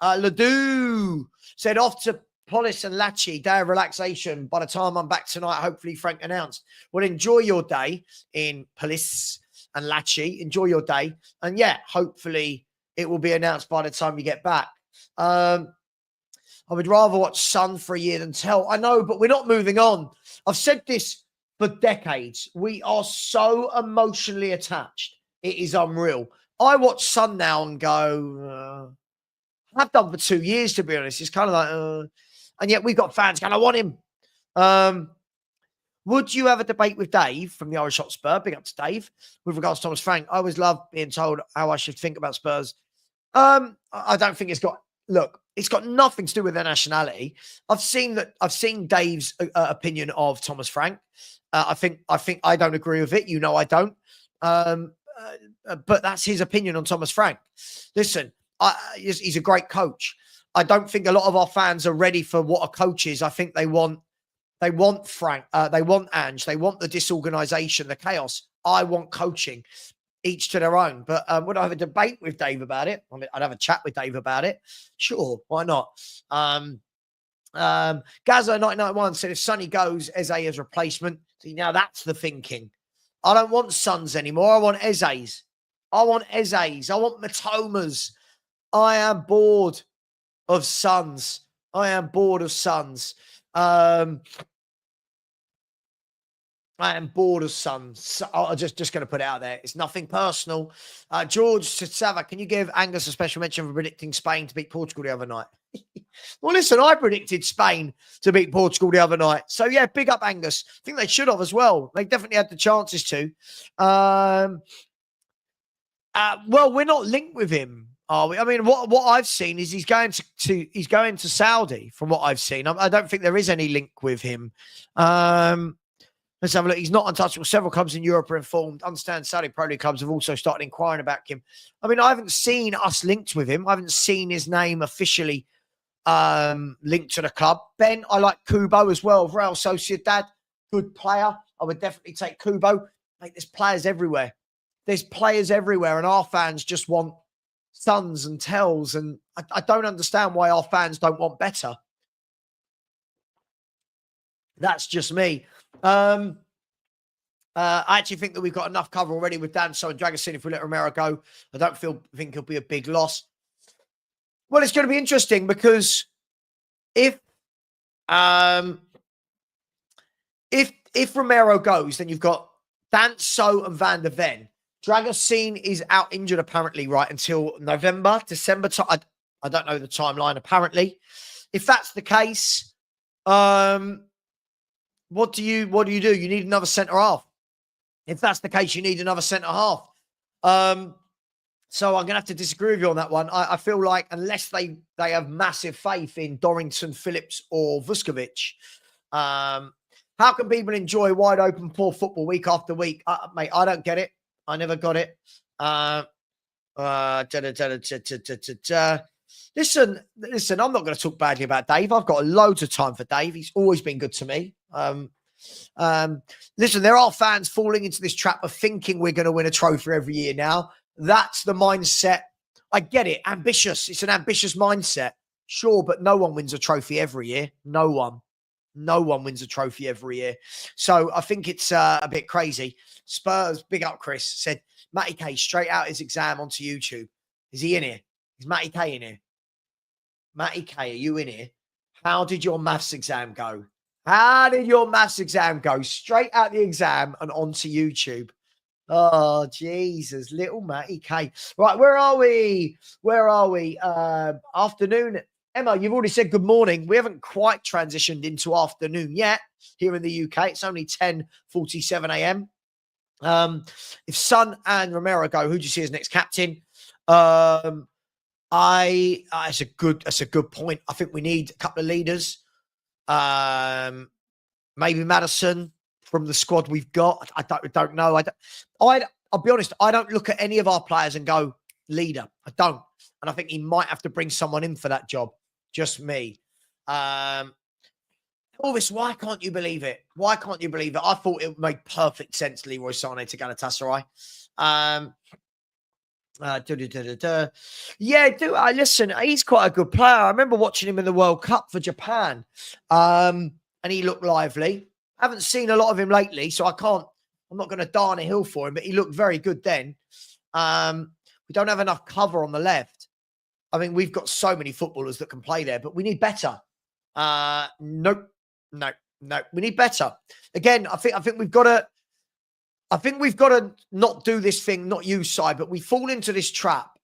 Ledoux said off to Polis and Lachi, day of relaxation. By the time I'm back tonight, hopefully Frank announced. Well, enjoy your day in Polis and Lachi. Enjoy your day. And yeah, hopefully it will be announced by the time you get back. I would rather watch Sun for a year than Tell. I know, but we're not moving on. I've said this for decades. We are so emotionally attached. It is unreal. I watch Sun now and go, I've done for 2 years, to be honest. It's kind of like, and yet we've got fans going, I want him. Would you have a debate with Dave from the Irish Hot Spur? Big up to Dave. With regards to Thomas Frank, I always love being told how I should think about Spurs. I don't think it's got nothing to do with their nationality. I've seen Dave's opinion of Thomas Frank. I think I don't agree with it. You know, I don't. But that's his opinion on Thomas Frank. Listen, he's a great coach. I don't think a lot of our fans are ready for what a coach is. I think they want Frank. They want Ange. They want the disorganization, the chaos. I want coaching. Each to their own. But would I have a debate with Dave about it? I mean, I'd have a chat with Dave about it. Sure, why not? Gaza991 said if Sonny goes, Eze as replacement. See, now that's the thinking. I don't want Sons anymore. I want Eze's. I want Matomas. I am bored of Sons. I am bored of Sons. So I'm just going to put it out there. It's nothing personal. George Savva, can you give Angus a special mention for predicting Spain to beat Portugal the other night? Well, listen, I predicted Spain to beat Portugal the other night. So, yeah, big up Angus. I think they should have as well. They definitely had the chances to. Well, we're not linked with him, are we? I mean, what I've seen is he's going to Saudi, from what I've seen. I don't think there is any link with him. Let's have a look. He's not untouchable. Several clubs in Europe are informed. Understand Saudi Pro League clubs have also started inquiring about him. I mean, I haven't seen us linked with him. I haven't seen his name officially linked to the club. Ben, I like Kubo as well. Real Sociedad, good player. I would definitely take Kubo. Mate, there's players everywhere. And our fans just want Sons and Tells. And I don't understand why our fans don't want better. That's just me. I actually think that we've got enough cover already with Danso and Dragosin. If we let Romero go, I don't think it'll be a big loss. Well, it's going to be interesting because if Romero goes, then you've got Danso and Van der Ven. Dragosin is out injured apparently, right, until November, December. I don't know the timeline. Apparently, if that's the case, what do you do? You need another centre half. If that's the case, you need another centre half. So I'm going to have to disagree with you on that one. I feel like unless they have massive faith in Dorrington, Phillips or Vuskovic, how can people enjoy wide open, poor football week after week? Mate, I don't get it. I never got it. Listen, I'm not going to talk badly about Dave. I've got loads of time for Dave. He's always been good to me. Listen, there are fans falling into this trap of thinking we're going to win a trophy every year now. That's the mindset. I get it. Ambitious. It's an ambitious mindset. Sure, but no one wins a trophy every year. No one wins a trophy every year. So I think it's a bit crazy. Spurs, big up Chris, said, Matty K straight out his exam onto YouTube. Is he in here? Is Matty K in here? Matty K, are you in here? How did your maths exam go? Straight out the exam and onto YouTube. Oh, Jesus, little Matty K. Right, where are we? Afternoon. Emma, you've already said good morning. We haven't quite transitioned into afternoon yet here in the UK. It's only 10:47 a.m. If Son and Romero go, who do you see as next captain? That's a good point. I think we need a couple of leaders. Maybe Madison from the squad we've got. I don't know. I'll be honest, I don't look at any of our players and go, leader. I don't. And I think he might have to bring someone in for that job. Just me. Elvis, why can't you believe it? Why can't you believe it? I thought it would make perfect sense, Leroy Sané to Galatasaray. Yeah, listen, he's quite a good player. I remember watching him in the World Cup for Japan. And he looked lively. I haven't seen a lot of him lately, so I'm not going to die on a hill for him, but he looked very good then. We don't have enough cover on the left. I mean, we've got so many footballers that can play there, but we need better. Nope. No. We need better. Again, I think we've got to not do this thing, not you, Si, but we fall into this trap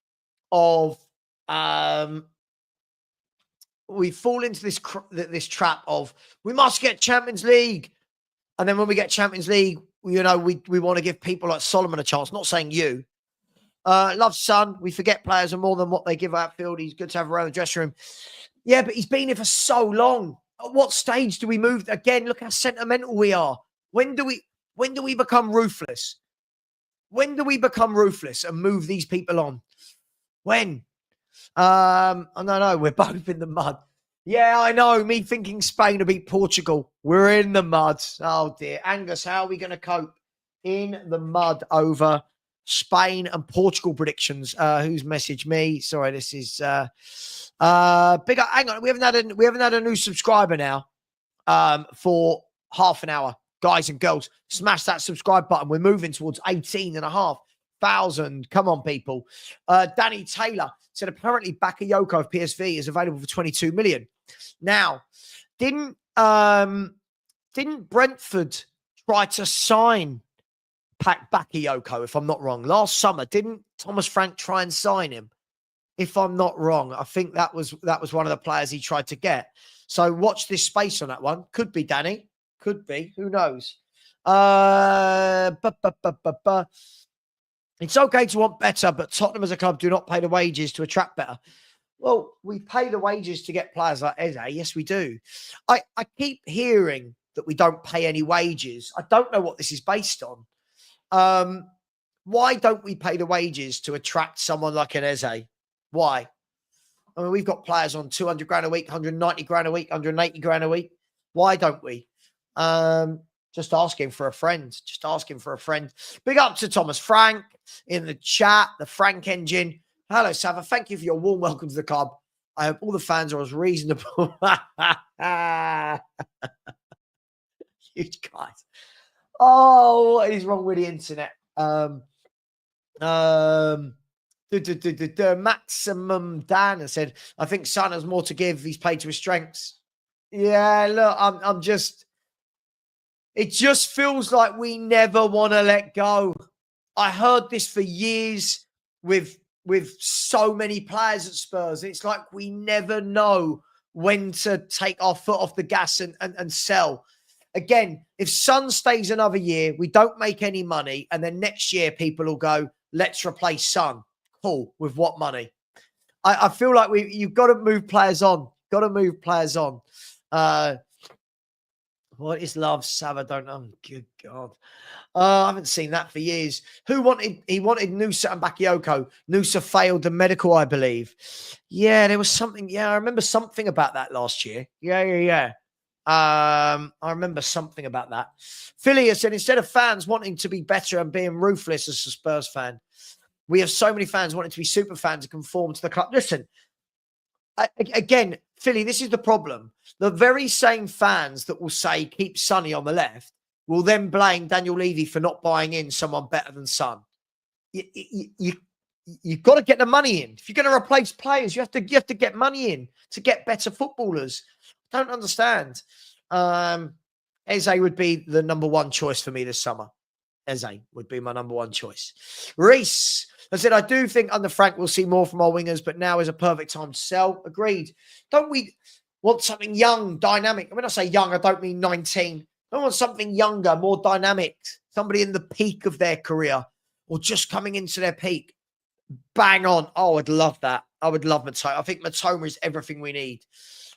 of this trap of we must get Champions League. And then when we get Champions League, we want to give people like Solomon a chance. Not saying you. Love Son. We forget players are more than what they give outfield. He's good to have around the dressing room. Yeah, but he's been here for so long. At what stage do we move? Again, look how sentimental we are. When do we become ruthless? When do we become ruthless and move these people on? When? No, we're both in the mud. Yeah, I know. Me thinking Spain to beat Portugal. We're in the mud. Oh, dear. Angus, how are we going to cope? In the mud over Spain and Portugal predictions. Who's messaged me? Sorry, this is big up. Hang on. We haven't had a new subscriber now for half an hour. Guys and girls, smash that subscribe button. We're moving towards 18,500. Come on, people. Danny Taylor said apparently Bakayoko of PSV is available for 22 million. Now, didn't Brentford try to sign Bakayoko, if I'm not wrong, last summer? Didn't Thomas Frank try and sign him? If I'm not wrong, I think that was one of the players he tried to get. So watch this space on that one. Could be Danny. Could be. Who knows? It's okay to want better, but Tottenham as a club do not pay the wages to attract better. Well, we pay the wages to get players like Eze. Yes, we do. I keep hearing that we don't pay any wages. I don't know what this is based on. Why don't we pay the wages to attract someone like an Eze? Why? I mean, we've got players on 200 grand a week, 190 grand a week, 180 grand a week. Why don't we? Just asking for a friend. Big up to Thomas Frank in the chat, the Frank engine. Hello, Savva. Thank you for your warm welcome to the club. I hope all the fans are as reasonable. Huge guys. Oh, what is wrong with the internet? Maximum Dan said, I think Son has more to give. He's played to his strengths. Yeah, look, I'm just... It just feels like we never want to let go. I heard this for years with so many players at Spurs. It's like we never know when to take our foot off the gas and sell. Again, if Son stays another year, we don't make any money, and then next year people will go, let's replace Son. Cool. With what money? I feel like you've got to move players on. What is love? Savva, don't know. Good God. I haven't seen that for years. He wanted Nusa and Bakayoko. Nusa failed the medical, I believe. Yeah, there was something. Yeah, I remember something about that last year. Yeah. I remember something about that. Philly has said, instead of fans wanting to be better and being ruthless as a Spurs fan, we have so many fans wanting to be super fans and conform to the club. Listen, again, Philly, this is the problem. The very same fans that will say keep Sonny on the left will then blame Daniel Levy for not buying in someone better than Son. You've got to get the money in. If you're going to replace players, you have to get money in to get better footballers. I don't understand. Eze would be the number one choice for me this summer. Eze would be my number one choice. Reese, I said, I do think under Frank we'll see more from our wingers, but now is a perfect time to sell. Agreed. Don't we want something young, dynamic? And when I say young, I don't mean 19. I want something younger, more dynamic, somebody in the peak of their career or just coming into their peak. Bang on. Oh, I'd love that. I would love Matoma. I think Matoma is everything we need.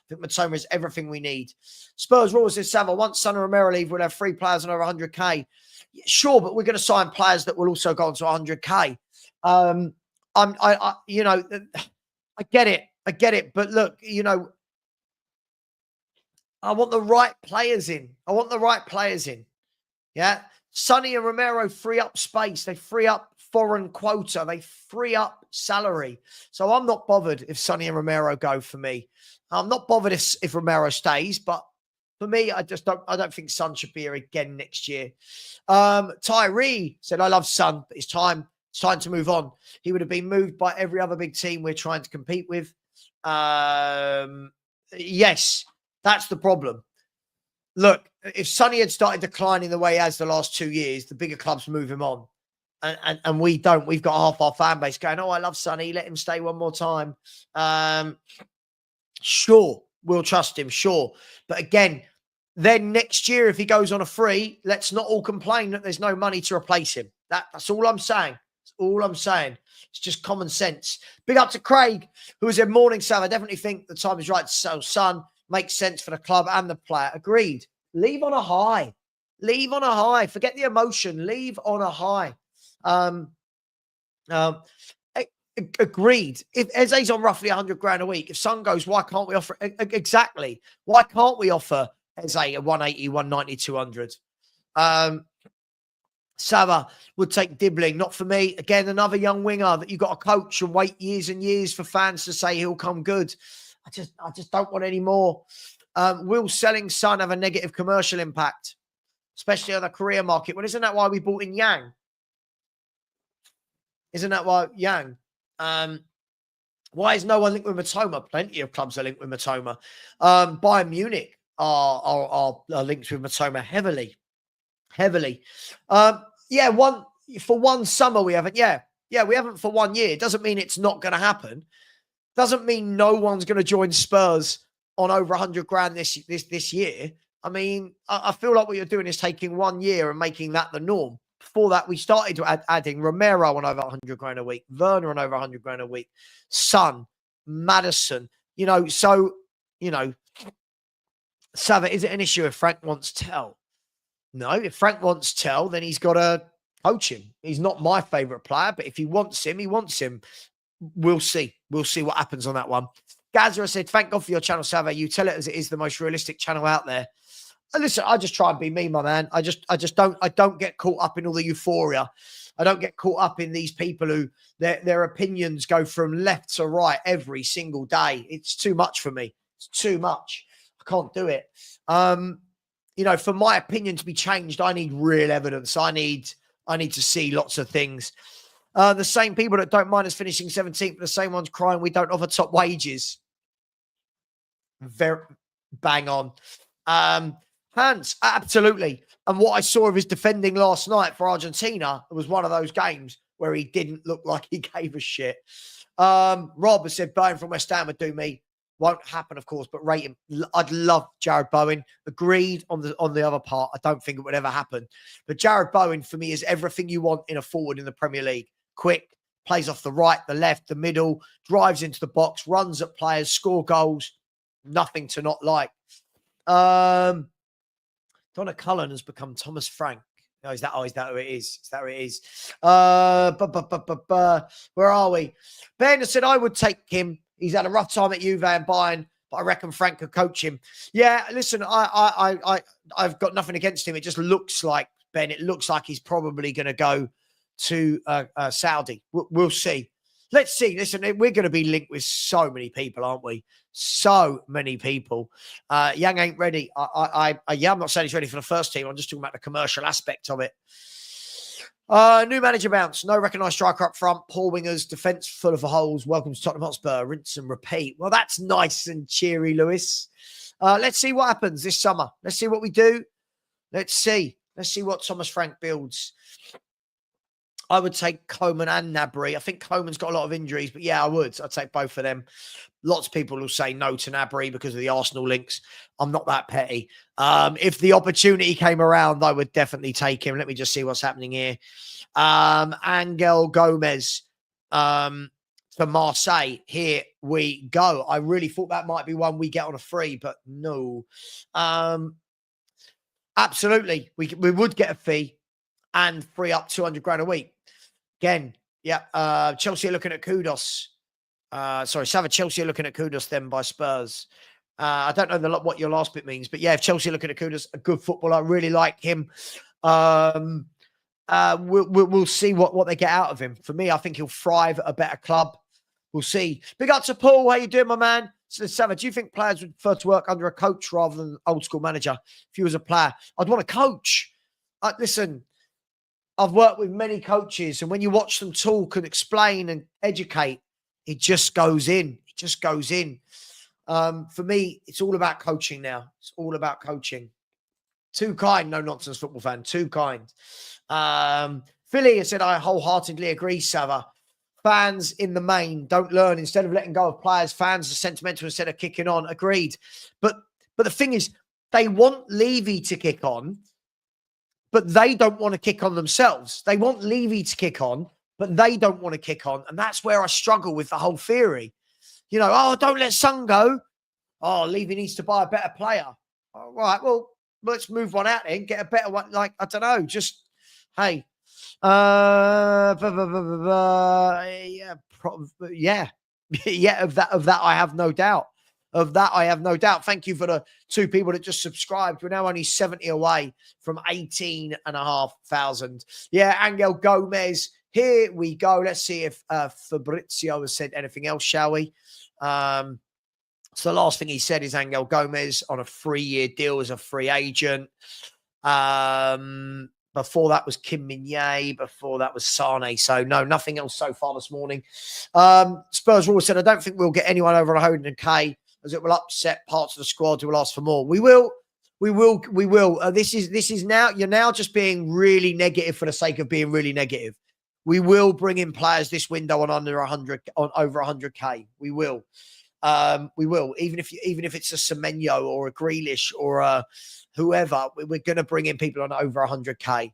think Matoma is everything we need. Spurs rules says, Savva, once Son and Romero leave, we'll have 3 players on over 100k. Yeah, sure, but we're going to sign players that will also go on to 100k. You know, I get it. But look, you know, I want the right players in. Yeah. Sonny and Romero free up space. They free up foreign quota. They free up salary. So I'm not bothered if Sonny and Romero go for me. I'm not bothered if Romero stays, but for me, I don't think Son should be here again next year. Tyree said, I love Son, but it's time to move on. He would have been moved by every other big team we're trying to compete with. Yes, that's the problem. Look, if Sonny had started declining the way he has the last 2 years, the bigger clubs move him on. And we don't. We've got half our fan base going, oh, I love Sonny. Let him stay one more time. Sure, we'll trust him. Sure. But again, then next year, if he goes on a free, let's not all complain that there's no money to replace him. That's all I'm saying. That's all I'm saying. It's just common sense. Big up to Craig, who was in morning, Sam. I definitely think the time is right to sell Son. Makes sense for the club and the player. Agreed. Leave on a high. Leave on a high. Forget the emotion. Leave on a high. Agreed. If Eze's on roughly 100 grand a week, if Son goes, why can't we offer exactly? Why can't we offer Eze a 180, 190, 200? Savva would take Dibbling. Not for me. Again, another young winger that you've got to coach and wait years and years for fans to say he'll come good. I just don't want any more. Will selling Son have a negative commercial impact, especially on the career market? Well, isn't that why we bought in Yang? Isn't that why Yang? Why is no one linked with Matoma? Plenty of clubs are linked with Matoma. Bayern Munich are linked with Matoma heavily. For one summer we haven't. Yeah, we haven't for 1 year. It doesn't mean it's not going to happen. Doesn't mean no one's going to join Spurs on over 100 grand this year. I mean, I feel like what you're doing is taking 1 year and making that the norm. Before that, we started adding Romero on over 100 grand a week, Werner on over 100 grand a week, Son, Maddison. Savva, is it an issue if Frank wants Tell? No, if Frank wants Tell, then he's got to coach him. He's not my favourite player, but if he wants him, he wants him. We'll see. We'll see what happens on that one. Gazza said, thank God for your channel, Savva. You tell it as it is, the most realistic channel out there. And listen, I just try and be me, my man. I don't get caught up in all the euphoria. I don't get caught up in these people who their opinions go from left to right every single day. It's too much for me. It's too much. I can't do it. For my opinion to be changed, I need real evidence. I need to see lots of things. The same people that don't mind us finishing 17th, the same ones crying we don't offer top wages. Very bang on. Hans, absolutely. And what I saw of his defending last night for Argentina, it was one of those games where he didn't look like he gave a shit. Rob has said buying from West Ham would do me. Won't happen, of course, but rate him. I'd love Jared Bowen. Agreed on the other part. I don't think it would ever happen. But Jared Bowen, for me, is everything you want in a forward in the Premier League. Quick, plays off the right, the left, the middle, drives into the box, runs at players, score goals. Nothing to not like. Donna Cullen has become Thomas Frank. Oh, is that who it is? Is that who it is? Where are we? Ben said, I would take him. He's had a rough time at Juve and Bayern, but I reckon Frank could coach him. Yeah, listen, I've got nothing against him. It just looks like, Ben, it looks like he's probably going to go to Saudi. We'll see. Let's see. Listen, we're going to be linked with so many people, aren't we? So many people. Young ain't ready. I'm not saying he's ready for the first team. I'm just talking about the commercial aspect of it. New manager bounce. No recognised striker up front. Poor wingers. Defence full of holes. Welcome to Tottenham Hotspur. Rinse and repeat. Well, that's nice and cheery, Lewis. Let's see what happens this summer. Let's see what we do. Let's see. Let's see what Thomas Frank builds. I would take Coleman and Gnabry. I think Coleman's got a lot of injuries, but yeah, I would. I'd take both of them. Lots of people will say no to Gnabry because of the Arsenal links. I'm not that petty. If the opportunity came around, I would definitely take him. Let me just see what's happening here. Angel Gomez. to Marseille. Here we go. I really thought that might be one we get on a free, but no. Absolutely. We would get a fee and free up 200 grand a week. Again, yeah. Chelsea are looking at kudos. Savva, Chelsea are looking at kudos then by Spurs. I don't know what your last bit means, but yeah, if Chelsea are looking at kudos, a good footballer, I really like him. We'll see what they get out of him. For me, I think he'll thrive at a better club. We'll see. Big up to Paul. How you doing, my man? So, Savva, do you think players would prefer to work under a coach rather than an old school manager? If you was a player, I'd want a coach. Listen, I've worked with many coaches, and when you watch them talk and explain and educate, it just goes in. It just goes in. For me, it's all about coaching now. It's all about coaching. Too kind, no nonsense football fan. Too kind. Philly has said, I wholeheartedly agree, Savva. Fans in the main don't learn. Instead of letting go of players, fans are sentimental instead of kicking on. Agreed. But the thing is, they want Levy to kick on, but they don't want to kick on themselves. They want Levy to kick on, but they don't want to kick on. And that's where I struggle with the whole theory. You know, oh, don't let Son go. Oh, Levy needs to buy a better player. All right, well, let's move one out then, get a better one. Like, I don't know, just, hey. Yeah, of that, I have no doubt. Of that, I have no doubt. Thank you for the 2 people that just subscribed. We're now only 70 away from 18,500. Yeah, Angel Gomez. Here we go. Let's see if Fabrizio has said anything else, shall we? So the last thing he said is Angel Gomez on a 3-year deal as a free agent. Before that was Kim Min-jae. Before that was Sane. So, no, nothing else so far this morning. Spurs Raw said, I don't think we'll get anyone over 100K as it will upset parts of the squad who will ask for more. We will. This is now, you're now just being really negative for the sake of being really negative. We will bring in players this window on over 100K. We will. Even if it's a Semenyo or a Grealish or a whoever, we're going to bring in people on over 100K.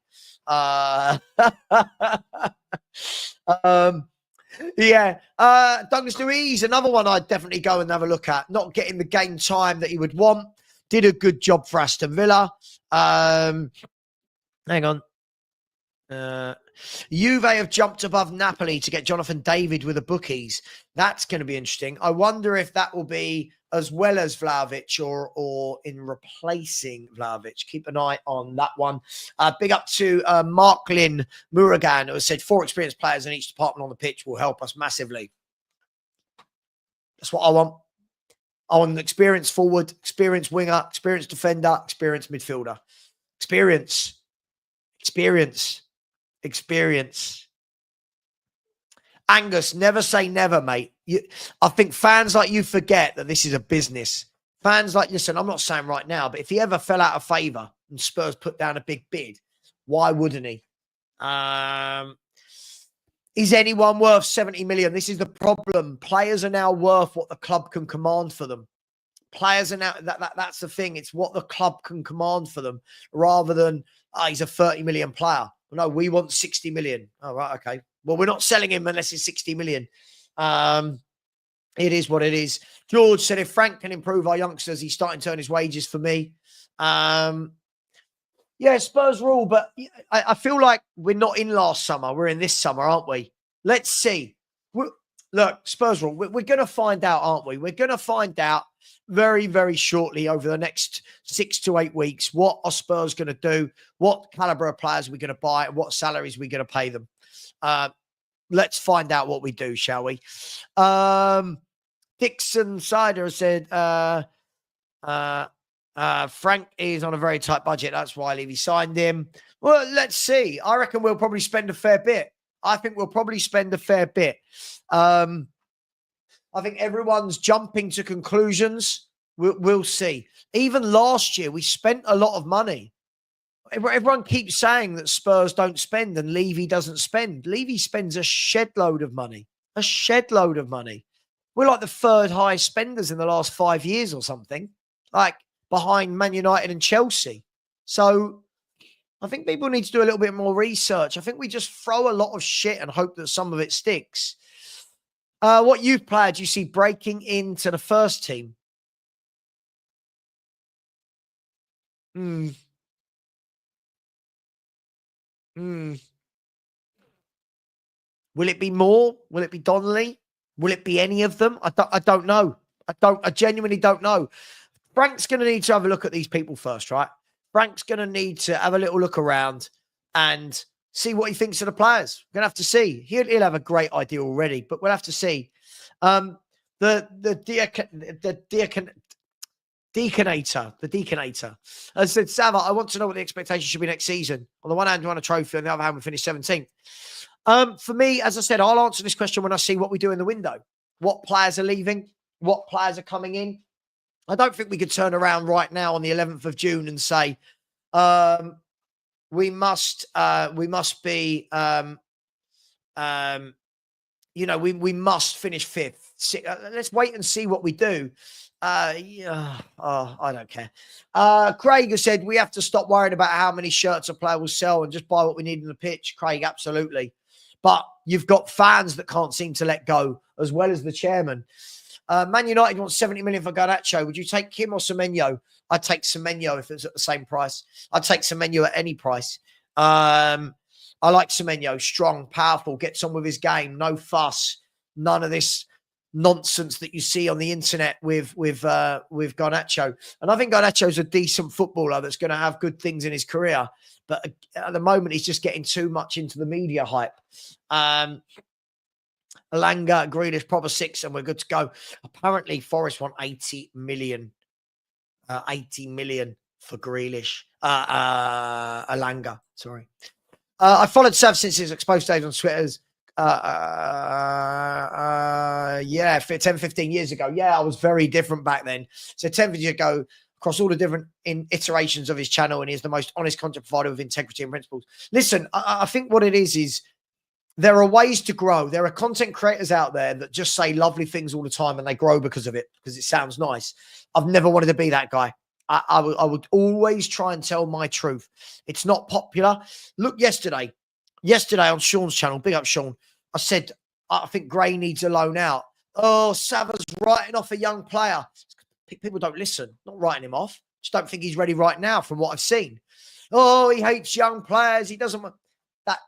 Douglas Luiz, another one I'd definitely go and have a look at. Not getting the game time that he would want. Did a good job for Aston Villa. Hang on. Juve have jumped above Napoli to get Jonathan David with the bookies. That's going to be interesting. I wonder if that will be as well as Vlahovic or in replacing Vlahovic. Keep an eye on that one. Big up to Marklin Muragan, who has said 4 experienced players in each department on the pitch will help us massively. That's what I want. I want an experienced forward, experienced winger, experienced defender, experienced midfielder. Experience. Angus, never say never, mate. I think fans like you forget that this is a business. Fans like, listen, I'm not saying right now, but if he ever fell out of favour and Spurs put down a big bid, why wouldn't he? Is anyone worth 70 million? This is the problem. Players are now worth what the club can command for them. Players are now, that's the thing. It's what the club can command for them rather than, he's a 30 million player. No, we want 60 million. Oh, right, okay. Well, we're not selling him unless it's 60 million. It is what it is. George said, if Frank can improve our youngsters, he's starting to earn his wages for me. Yeah, Spurs rule, but I feel like we're not in last summer. We're in this summer, aren't we? Let's see. Look, Spurs rule, we're going to find out, aren't we? We're going to find out very, very shortly over the next 6 to 8 weeks. What are Spurs going to do? What caliber of players are we going to buy? And what salaries are we going to pay them? Let's find out what we do, shall we? Dixon Sider said, Frank is on a very tight budget. That's why Levy signed him. Well, let's see. I reckon we'll probably spend a fair bit. I think we'll probably spend a fair bit. I think everyone's jumping to conclusions. We'll see. Even last year, we spent a lot of money. Everyone keeps saying that Spurs don't spend and Levy doesn't spend. Levy spends a shed load of money. A shed load of money. We're like the 3rd highest spenders in the last 5 years or something. Like behind Man United and Chelsea. So I think people need to do a little bit more research. I think we just throw a lot of shit and hope that some of it sticks. What youth player do you see breaking into the first team? Hmm. Hmm. Will it be Moore? Will it be Donnelly? Will it be any of them? I don't know. I genuinely don't know. Frank's going to need to have a look at these people first, right? Frank's going to need to have a little look around and see what he thinks of the players. We're going to have to see. He'll have a great idea already, but we'll have to see. The deaconator has said, Savva, I want to know what the expectation should be next season. On the one hand, we want a trophy. On the other hand, we finished 17th. For me, as I said, I'll answer this question when I see what we do in the window. What players are leaving? What players are coming in? I don't think we could turn around right now on the 11th of June and say, we must be, we must finish fifth. Let's wait and see what we do. I don't care. Craig has said we have to stop worrying about how many shirts a player will sell and just buy what we need in the pitch. Craig, absolutely. But you've got fans that can't seem to let go, as well as the chairman. Man United wants 70 million for Garnacho. Would you take him or Semenyo? I'd take Semenyo if it's at the same price. I'd take Semenyo at any price. I like Semenyo. Strong, powerful, gets on with his game. No fuss. None of this nonsense that you see on the internet with Garnacho. And I think Garnacho's a decent footballer that's going to have good things in his career. But at the moment, he's just getting too much into the media hype. Alanga, Grealish, proper six, and we're good to go. Apparently, Forest want 80 million. 80 million for Grealish. Alanga, sorry. I followed Sav since his exposed days on Twitter's. 10, 15 years ago. Yeah, I was very different back then. So 10 years ago, across all the different iterations of his channel, and he's the most honest content provider with integrity and principles. Listen, I think what it is there are ways to grow. There are content creators out there that just say lovely things all the time and they grow because of it, because it sounds nice. I've never wanted to be that guy. I would always try and tell my truth. It's not popular. Look, yesterday on Sean's channel, big up Sean, I said, I think Gray needs a loan out. Oh, Savva's writing off a young player. People don't listen. Not writing him off. Just don't think he's ready right now from what I've seen. Oh, he hates young players. He doesn't want that.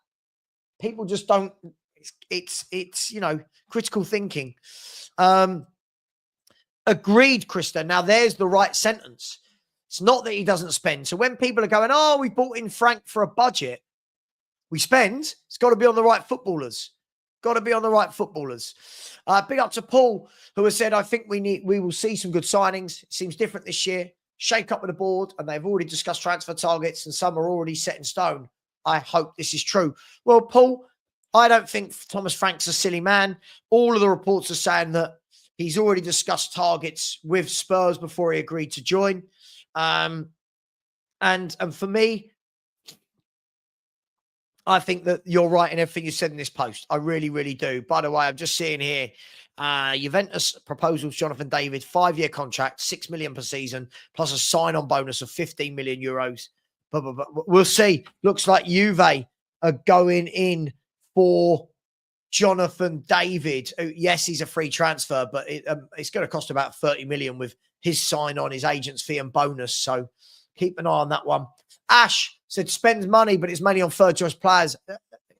People just don't. It's critical thinking. Agreed, Krista. Now there's the right sentence. It's not that he doesn't spend. So when people are going, oh, we bought in Frank for a budget, we spend. It's got to be on the right footballers. Got to be on the right footballers. Big up to Paul, who has said, I think we will see some good signings. It seems different this year. Shake up with the board, and they've already discussed transfer targets, and some are already set in stone. I hope this is true. Well, Paul, I don't think Thomas Frank's a silly man. All of the reports are saying that he's already discussed targets with Spurs before he agreed to join. And for me, I think that you're right in everything you said in this post. I really, really do. By the way, I'm just seeing here, Juventus proposals, Jonathan David, 5-year contract, 6 million per season, plus a sign-on bonus of 15 million euros. But we'll see. Looks like Juve are going in for Jonathan David. Yes, he's a free transfer, but it's going to cost about 30 million with his sign-on, his agent's fee and bonus. So keep an eye on that one. Ash said spends money, but it's mainly on third choice players.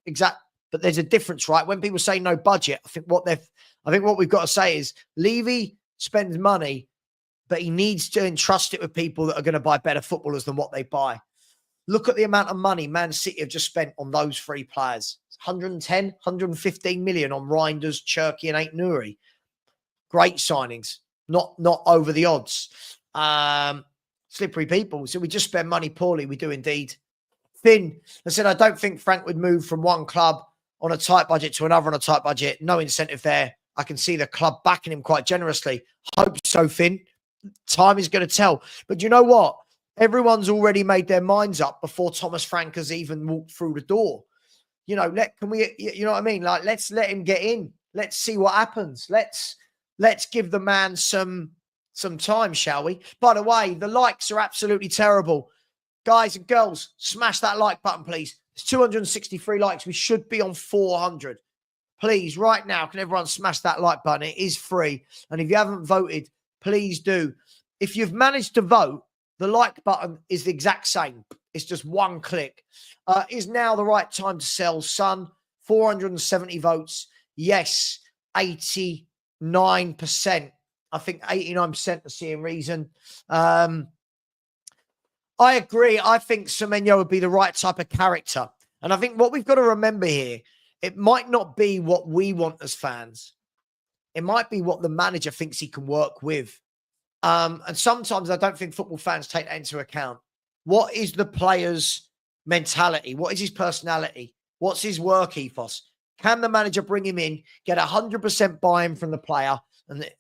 Exact. But there's a difference, right? When people say no budget, I think what we've got to say is Levy spends money, but he needs to entrust it with people that are going to buy better footballers than what they buy. Look at the amount of money Man City have just spent on those three players. 110, 115 million on Reinders, Cherky and Ait Nouri. Great signings. Not over the odds. Slippery people. So we just spend money poorly. We do indeed. Finn, I said, I don't think Frank would move from one club on a tight budget to another on a tight budget. No incentive there. I can see the club backing him quite generously. Hope so, Finn. Time is going to tell. But you know what? Everyone's already made their minds up before Thomas Frank has even walked through the door. You know, you know what I mean? Like, let's let him get in. Let's see what happens. Let's give the man some time, shall we? By the way, the likes are absolutely terrible. Guys and girls, smash that like button, please. It's 263 likes. We should be on 400. please, right now, can everyone smash that like button? It is free. And if you haven't voted, please do. If you've managed to vote, the like button is the exact same. It's just one click. Is now the right time to sell, son? 470 votes. Yes, 89%. I think 89% are seeing reason. I agree. I think Semenyo would be the right type of character. And I think what we've got to remember here, it might not be what we want as fans. It might be what the manager thinks he can work with. And sometimes I don't think football fans take that into account. What is the player's mentality? What is his personality? What's his work ethos? Can the manager bring him in, get 100% buy-in from the player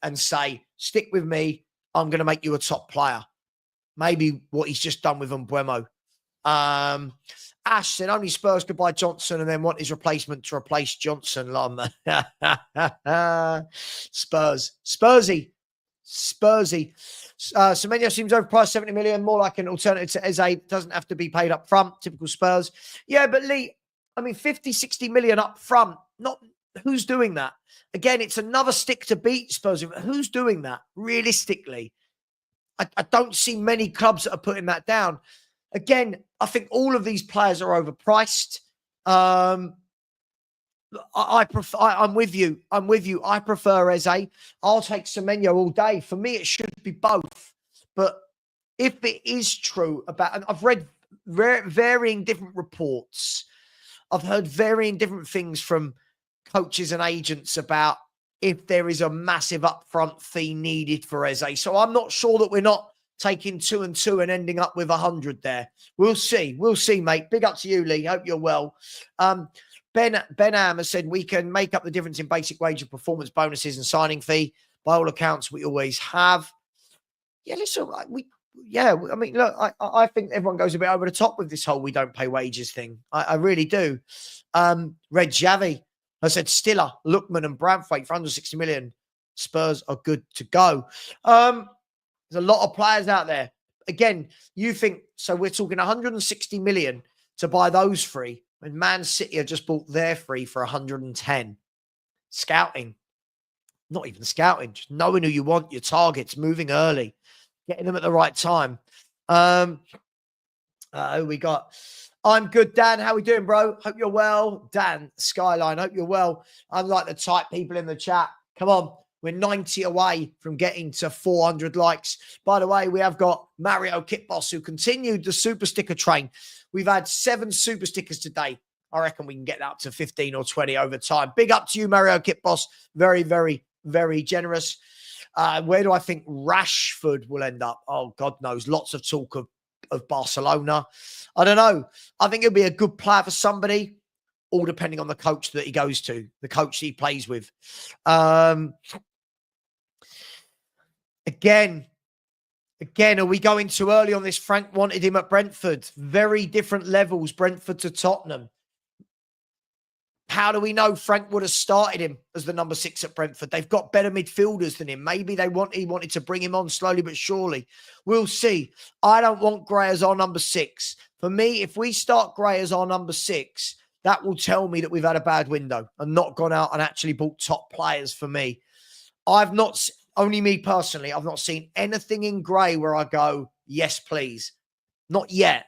and say, stick with me, I'm going to make you a top player? Maybe what he's just done with Mbeumo. Ash said only Spurs could buy Johnson and then want his replacement to replace Johnson. Spursy. Semenyo seems overpriced, 70 million, more like an alternative to Eze. Doesn't have to be paid up front. Typical Spurs. Yeah, but Lee, I mean, 50, 60 million up front. Who's doing that? Again, it's another stick to beat Spurs. Who's doing that? Realistically, I don't see many clubs that are putting that down. Again, I think all of these players are overpriced. I'm with you. I prefer Eze. I'll take Semenyo all day. For me, it should be both. But if it is true about, and I've read varying different reports. I've heard varying different things from coaches and agents about if there is a massive upfront fee needed for Eze. So I'm not sure that we're not taking 2 and 2 and ending up with 100 there. We'll see. We'll see, mate. Big up to you, Lee. Hope you're well. Ben Am has said we can make up the difference in basic wage and performance bonuses and signing fee. By all accounts, we always have. Yeah, listen, I mean, look, I think everyone goes a bit over the top with this whole we don't pay wages thing. I really do. Red Javi, I said Stiller, Lookman and Branthwaite for 160 million. Spurs are good to go. There's a lot of players out there. Again, you think, so we're talking 160 million to buy those three when Man City have just bought their three for 110. Scouting. Not even scouting, just knowing who you want, your targets, moving early, getting them at the right time. Who we got? I'm good, Dan. How we doing, bro? Hope you're well. Dan, Skyline, hope you're well. I'm like the type people in the chat. Come on. We're 90 away from getting to 400 likes. By the way, we have got Mario Kitboss, who continued the super sticker train. We've had 7 super stickers today. I reckon we can get that to 15 or 20 over time. Big up to you, Mario Kitboss. Very, very, very generous. Where do I think Rashford will end up? Oh, God knows. Lots of talk of Barcelona. I don't know. I think it'll be a good player for somebody, all depending on the coach that he goes to, the coach he plays with. Again, are we going too early on this? Frank wanted him at Brentford. Very different levels, Brentford to Tottenham. How do we know Frank would have started him as the number 6 at Brentford? They've got better midfielders than him. Maybe he wanted to bring him on slowly but surely. We'll see. I don't want Gray as our number 6. For me, if we start Gray as our number 6, that will tell me that we've had a bad window and not gone out and actually bought top players for me. Only me personally, I've not seen anything in Gray where I go, yes, please. Not yet.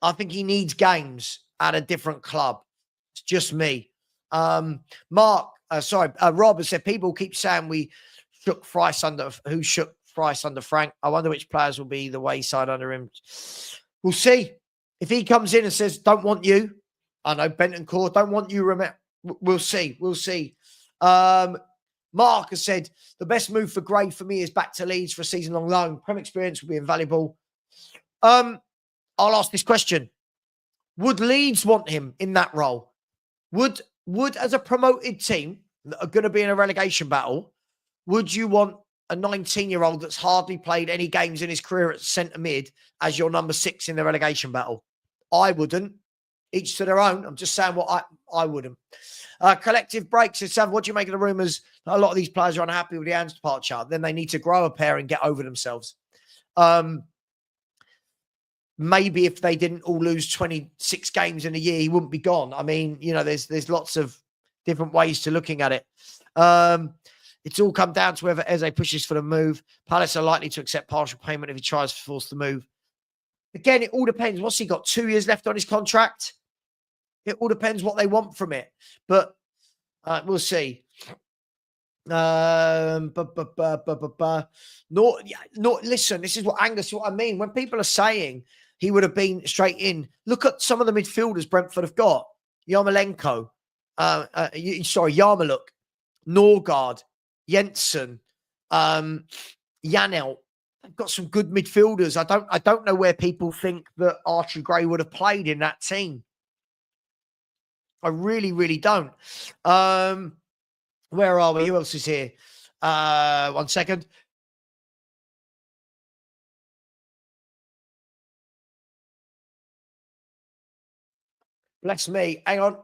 I think he needs games at a different club. It's just me. Rob has said, people keep saying we shook Price under Frank. I wonder which players will be the wayside under him. We'll see. If he comes in and says, don't want you, I know Bentancur, don't want you, we'll see. We'll see. Mark has said, the best move for Gray for me is back to Leeds for a season-long loan. Prem experience will be invaluable. I'll ask this question. Would Leeds want him in that role? Would as a promoted team that are going to be in a relegation battle, would you want a 19-year-old that's hardly played any games in his career at centre mid as your number 6 in the relegation battle? I wouldn't. Each to their own. I'm just saying what I wouldn't. Collective Breaks says, Savva, what do you make of the rumours that a lot of these players are unhappy with the Ange departure? Then they need to grow a pair and get over themselves. Maybe if they didn't all lose 26 games in a year, he wouldn't be gone. I mean, there's lots of different ways to looking at it. It's all come down to whether Eze pushes for the move. Palace are likely to accept partial payment if he tries to force the move. Again, it all depends. What's he got? 2 years left on his contract? It all depends what they want from it. But we'll see. Listen, this is what Angus, what I mean. When people are saying he would have been straight in, look at some of the midfielders Brentford have got. Yarmolenko, Yarmolenko, Norgard, Jensen, Janelt. They've got some good midfielders. I don't know where people think that Archie Gray would have played in that team. I really, really don't. Where are we? Who else is here? 1 second. Bless me. Hang on.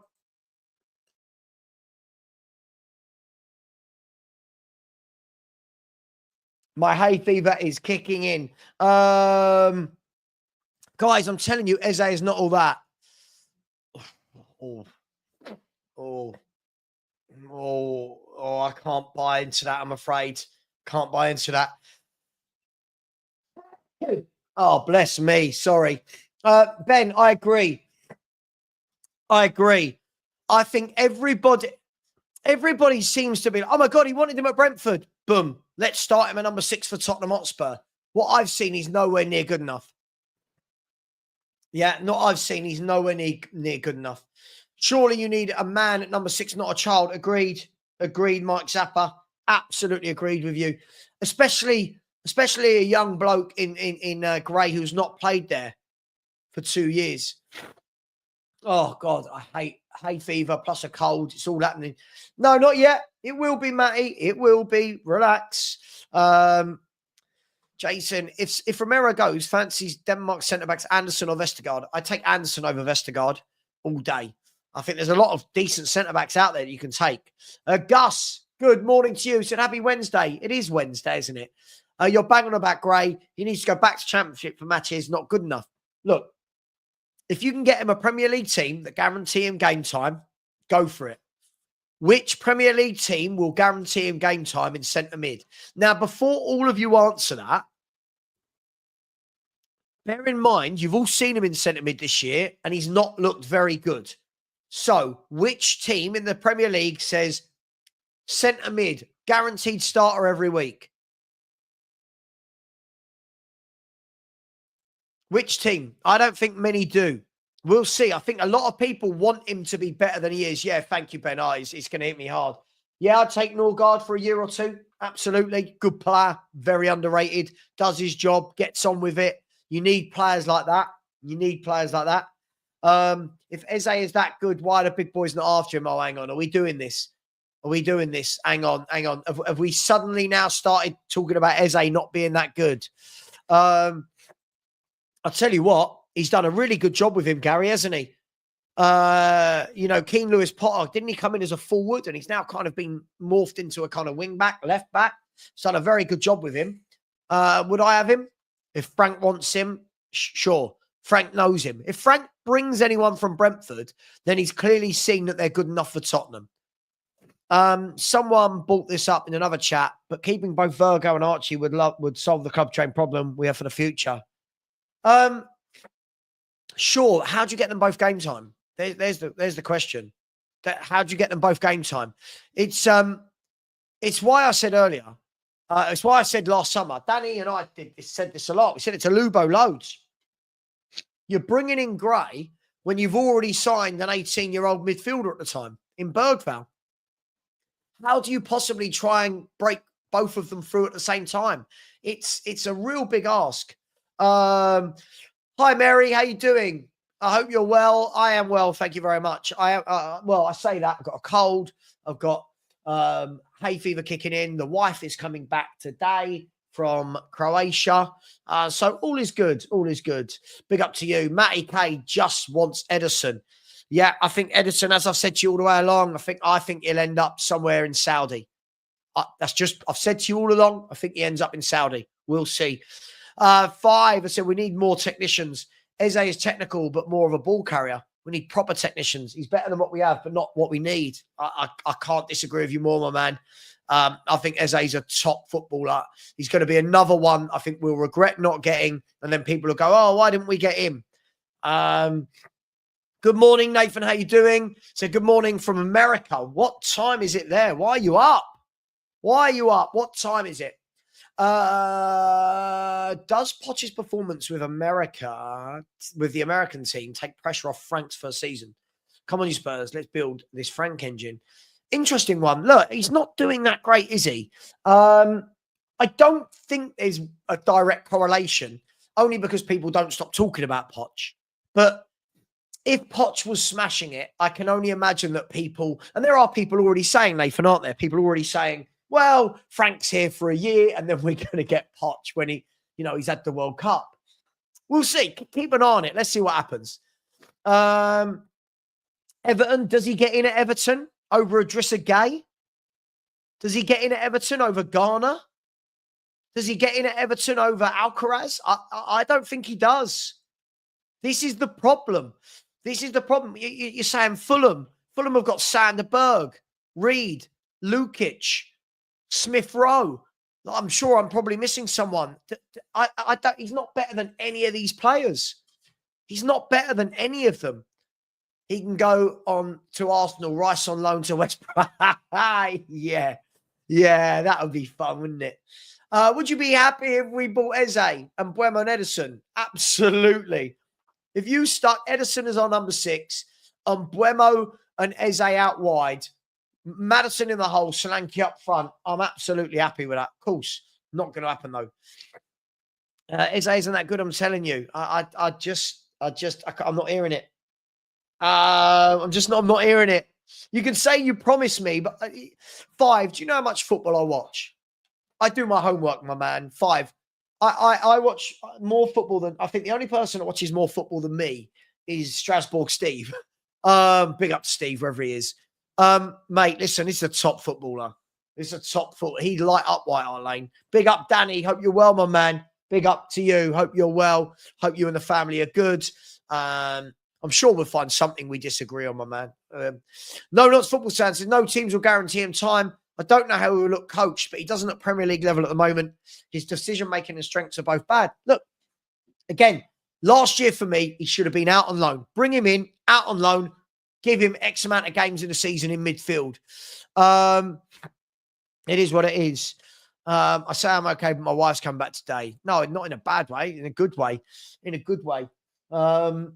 My hay fever is kicking in. Guys, I'm telling you, Eze is not all that. I can't buy into that, I'm afraid. Can't buy into that. Oh, bless me. Sorry. Ben, I agree. I think everybody seems to be, oh my God, he wanted him at Brentford. Boom. Let's start him at number 6 for Tottenham Hotspur. What I've seen, he's nowhere near good enough. Yeah, he's nowhere near good enough. Surely you need a man at number 6, not a child. Agreed, Mike Zappa. Absolutely agreed with you. Especially a young bloke in Gray who's not played there for 2 years. Oh, God, I hate hay fever plus a cold. It's all happening. No, not yet. It will be, Matty. It will be. Relax. Jason, if Romero goes, fancies Denmark centre-backs Anderson or Vestergaard? I take Anderson over Vestergaard all day. I think there's a lot of decent centre-backs out there that you can take. Gus, good morning to you. Said happy Wednesday. It is Wednesday, isn't it? You're banging about Gray. He needs to go back to Championship for matches. Not good enough. Look, if you can get him a Premier League team that guarantee him game time, go for it. Which Premier League team will guarantee him game time in centre mid? Now, before all of you answer that, bear in mind, you've all seen him in centre mid this year, and he's not looked very good. So, which team in the Premier League says centre mid, guaranteed starter every week? Which team? I don't think many do. We'll see. I think a lot of people want him to be better than he is. Yeah, thank you, Ben. It's going to hit me hard. Yeah, I'd take Norgard for a year or two. Absolutely. Good player. Very underrated. Does his job. Gets on with it. You need players like that. If Eze is that good, why are the big boys not after him? Oh, hang on. Are we doing this? Hang on. Have we suddenly now started talking about Eze not being that good? I'll tell you what. He's done a really good job with him, Gary, hasn't he? Keane Lewis Potter, didn't he come in as a forward and he's now kind of been morphed into a kind of wing back, left back? He's done a very good job with him. Would I have him? If Frank wants him, sure. Frank knows him. If Frank brings anyone from Brentford, then he's clearly seen that they're good enough for Tottenham. Someone brought this up in another chat, but keeping both Virgo and Archie would solve the club train problem we have for the future. Sure. How do you get them both game time? There's the question. How do you get them both game time? It's why I said earlier. It's why I said last summer. Danny and I said this a lot. We said it to Lubo loads. You're bringing in Gray when you've already signed an 18-year-old midfielder at the time in Bergvall. How do you possibly try and break both of them through at the same time? It's a real big ask. Hi, Mary. How you doing? I hope you're well. I am well. Thank you very much. I say that. I've got a cold. I've got hay fever kicking in. The wife is coming back today from Croatia. So all is good. All is good. Big up to you. Matty K just wants Edison. Yeah, I think Edison, as I've said to you all the way along, I think he'll end up somewhere in Saudi. I've said to you all along, I think he ends up in Saudi. We'll see. 5, I said we need more technicians. Eze is technical, but more of a ball carrier. We need proper technicians. He's better than what we have, but not what we need. I can't disagree with you more, my man. I think Eze's a top footballer. He's going to be another one I think we'll regret not getting, and then people will go, oh, why didn't we get him? Good morning, Nathan. How you doing? So good morning from America. What time is it there? Why are you up? Why are you up? What time is it? Does Poch's performance with the American team, take pressure off Frank's first season? Come on, you Spurs. Let's build this Frank engine. Interesting one. Look, he's not doing that great, is he? I don't think there's a direct correlation, only because people don't stop talking about Poch. But if Poch was smashing it, I can only imagine that people, and there are people already saying, Nathan, aren't there? People already saying, well, Frank's here for a year and then we're going to get Poch when he's had the World Cup. We'll see. Keep an eye on it. Let's see what happens. Everton, does he get in at Everton over Idrissa Gueye? Does he get in at Everton over Ghana? Does he get in at Everton over Alcaraz? I don't think he does. This is the problem. You're saying Fulham. Fulham have got Sander Berg, Reed, Lukic, Smith Rowe. I'm sure I'm probably missing someone. He's not better than any of these players. He's not better than any of them. He can go on to Arsenal, Rice on loan to West Brom. Yeah, that would be fun, wouldn't it? Would you be happy if we bought Eze and Buemo and Edison? Absolutely. If you stuck Edison as our number 6 and Buemo and Eze out wide, Maddison in the hole, Solanke up front, I'm absolutely happy with that. Of course, not going to happen though. Eze isn't that good, I'm telling you. I'm not hearing it. I'm not hearing it. You can say you promised me, but 5, do you know how much football I watch? I do my homework, my man. 5. I watch more football than, I think the only person that watches more football than me is Strasbourg Steve. Big up to Steve, wherever he is. Mate, listen, this is a top footballer. He'd light up White Hart Lane. Big up, Danny. Hope you're well, my man. Big up to you. Hope you're well. Hope you and the family are good. I'm sure we'll find something we disagree on, my man. No, not football stands. No teams will guarantee him time. I don't know how he will look coached, but he doesn't at Premier League level at the moment. His decision-making and strengths are both bad. Look, again, last year for me, he should have been out on loan. Bring him in, out on loan, give him X amount of games in a season in midfield. It is what it is. I say I'm okay, but my wife's come back today. No, not in a bad way, in a good way. In a good way. Do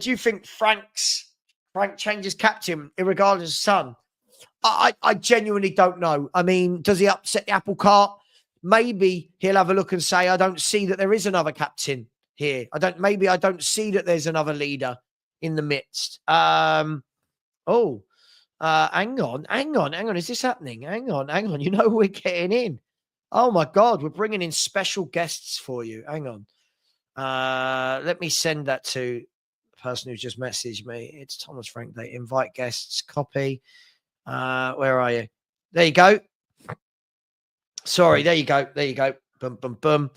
you think Frank changes captain irregardless of son? I genuinely don't know. I mean, does he upset the apple cart? Maybe he'll have a look and say, I don't see that there is another captain here. I don't see that there's another leader in the midst. Hang on. Is this happening? Hang on. You know we're getting in. Oh my God, we're bringing in special guests for you. Hang on. Let me send that to the person who just messaged me. It's Thomas Frank. They invite guests. Copy. Where are you? There you go. Sorry, there you go. Boom, boom, boom.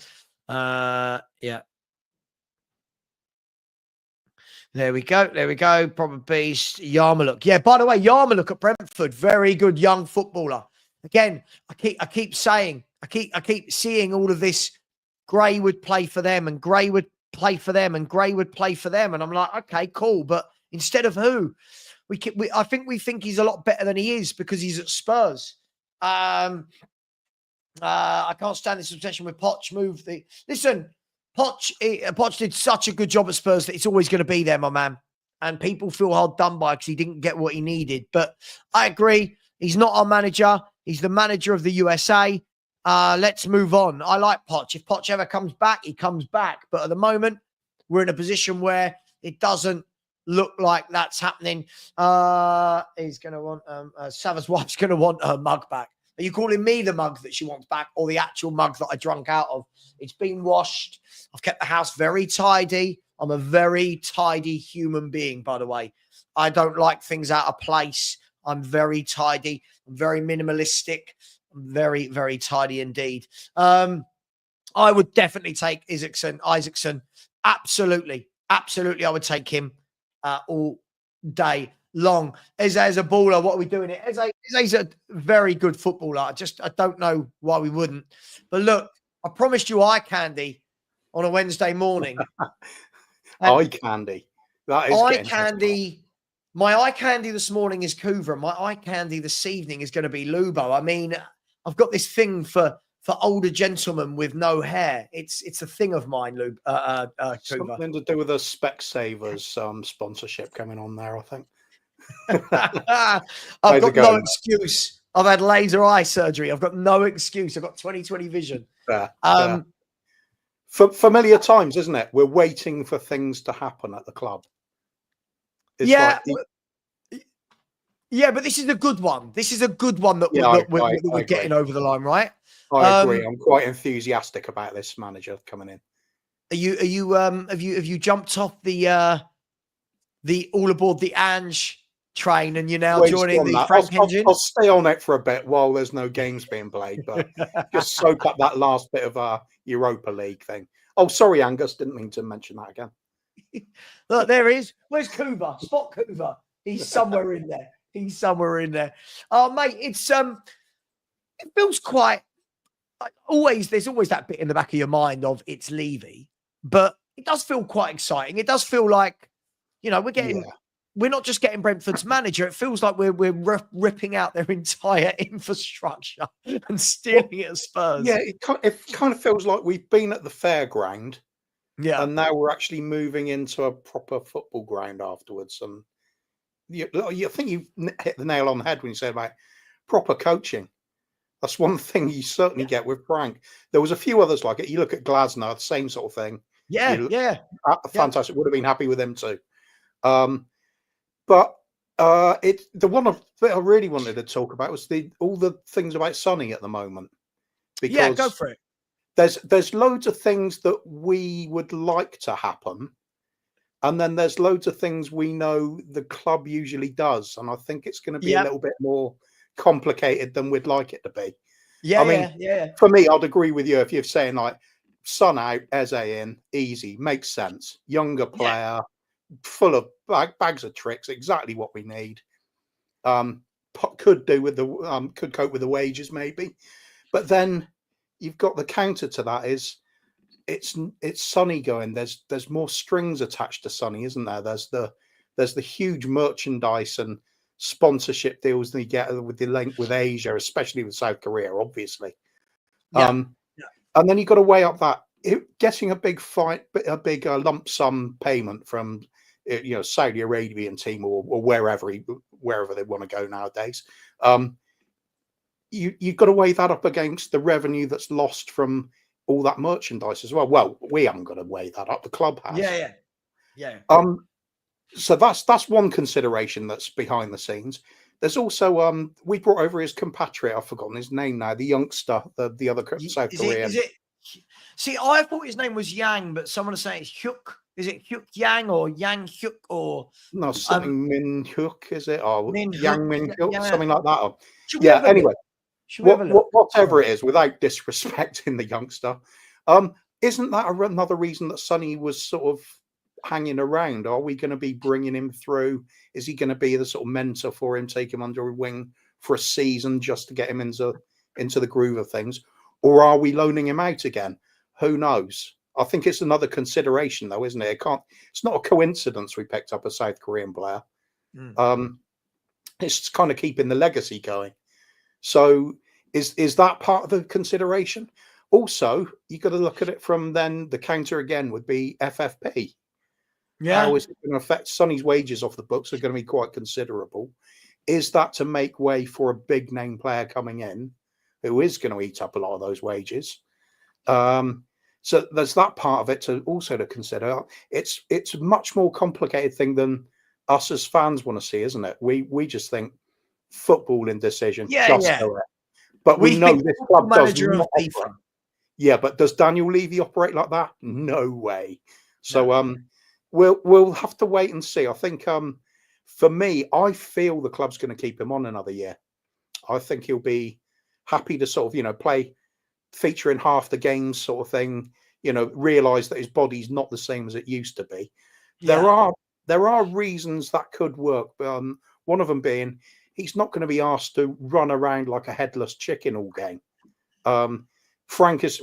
Yeah. There we go. Proper beast. Yarmouk. Yeah, by the way, Yarmouk at Brentford, very good young footballer. Again, I keep saying, I keep seeing all of this. Gray would play for them, and Gray would play for them, and Gray would play for them, and I'm like, okay, cool, but instead of who? I think we think he's a lot better than he is because he's at Spurs. I can't stand this obsession with Poch. Listen. Poch did such a good job at Spurs that it's always going to be there, my man. And people feel hard done by because he didn't get what he needed. But I agree. He's not our manager. He's the manager of the USA. Let's move on. I like Poch. If Poch ever comes back, he comes back. But at the moment, we're in a position where it doesn't look like that's happening. He's going to want, Savva's wife's going to want her mug back. Are you calling me the mug that she wants back or the actual mug that I drunk out of? It's been washed. I've kept the house very tidy. I'm a very tidy human being, by the way. I don't like things out of place. I'm very tidy. I'm very minimalistic. I'm very, very tidy indeed. I would definitely take Isaacson Absolutely. Absolutely. I would take him all day long. Eze's a baller. What are we doing here? Eze's a very good footballer. I don't know why we wouldn't. But look, I promised you eye candy on a Wednesday morning. Eye candy. That is eye candy. My eye candy this morning is Kuva. My eye candy this evening is going to be Lubo. I mean, I've got this thing for older gentlemen with no hair. It's a thing of mine, Kuva. Something to do with the Specsavers sponsorship coming on there, I think. I've got no excuse. I've had laser eye surgery. I've got no excuse. I've got 20/20 vision. Fair. For familiar times, isn't it? We're waiting for things to happen at the club. It's yeah. Yeah, but this is a good one. This is a good one that we're getting over the line, right? I agree. I'm quite enthusiastic about this manager coming in. Have you jumped off the all aboard the Ange train and you're now joining the Frank engine? I'll stay on it for a bit while there's no games being played, but just soak up that last bit of Europa League thing. Oh, sorry, Angus, didn't mean to mention that again. Look, there he is. Where's Kuva? Spot Kuva. He's somewhere in there. He's somewhere in there. Oh, mate, it feels quite there's always that bit in the back of your mind of it's Levy, but it does feel quite exciting. It does feel like, we're not just getting Brentford's manager. It feels like we're ripping out their entire infrastructure and stealing it at Spurs. Yeah, it kind of feels like we've been at the fairground, yeah, and now we're actually moving into a proper football ground afterwards. And I think you hit the nail on the head when you say about proper coaching. That's one thing you certainly get with Frank. There was a few others like it. You look at Glasner, the same sort of thing. Fantastic. Would have been happy with him too. But the one that I really wanted to talk about was all the things about Sonny at the moment. Because go for it. There's loads of things that we would like to happen, and then there's loads of things we know the club usually does, and I think it's going to be a little bit more complicated than we'd like it to be. For me, I'd agree with you if you're saying like Son out, Eze in, easy, makes sense. Younger player, full of bags of tricks, exactly what we need. Could cope with the wages maybe, but then you've got the counter to that is it's Sonny going. There's more strings attached to Sonny, isn't there? There's the huge merchandise and sponsorship deals that you get with the link with Asia, especially with South Korea, obviously. And then you've got to weigh up that getting a big lump sum payment from Saudi Arabian team or wherever they want to go nowadays. You've got to weigh that up against the revenue that's lost from all that merchandise as well. Well, we haven't got to weigh that up. The club has. Yeah. So that's one consideration that's behind the scenes. There's also we brought over his compatriot. I've forgotten his name now. The youngster, the other South Korean. See, I thought his name was Yang, but someone is saying it's Hyuk. Is it Hyuk Yang or Yang Hyuk or no something Min Hyuk? Is it or Yang Min Hyuk? Something like that. Anyway, whatever it is, without disrespecting the youngster, isn't that another reason that Sonny was sort of hanging around? Are we going to be bringing him through? Is he going to be the sort of mentor for him, take him under a wing for a season just to get him into the groove of things? Or are we loaning him out again? Who knows? I think it's another consideration though, isn't it? It's not a coincidence we picked up a South Korean player. It's kind of keeping the legacy going. So is that part of the consideration? Also, you've got to look at it from then the counter again would be FFP. How is it going to affect Sonny's wages off the books are going to be quite considerable. Is that to make way for a big name player coming in who is going to eat up a lot of those wages? So there's that part of it to consider. It's a much more complicated thing than us as fans want to see, isn't it? We just think footballing decision. But we know this club does not operate. Yeah, but does Daniel Levy operate like that? No way. So we'll have to wait and see. I think for me, I feel the club's going to keep him on another year. I think he'll be happy to sort of, play, feature in half the games sort of thing, realise that his body's not the same as it used to be. Yeah. There are reasons that could work. One of them being he's not going to be asked to run around like a headless chicken all game.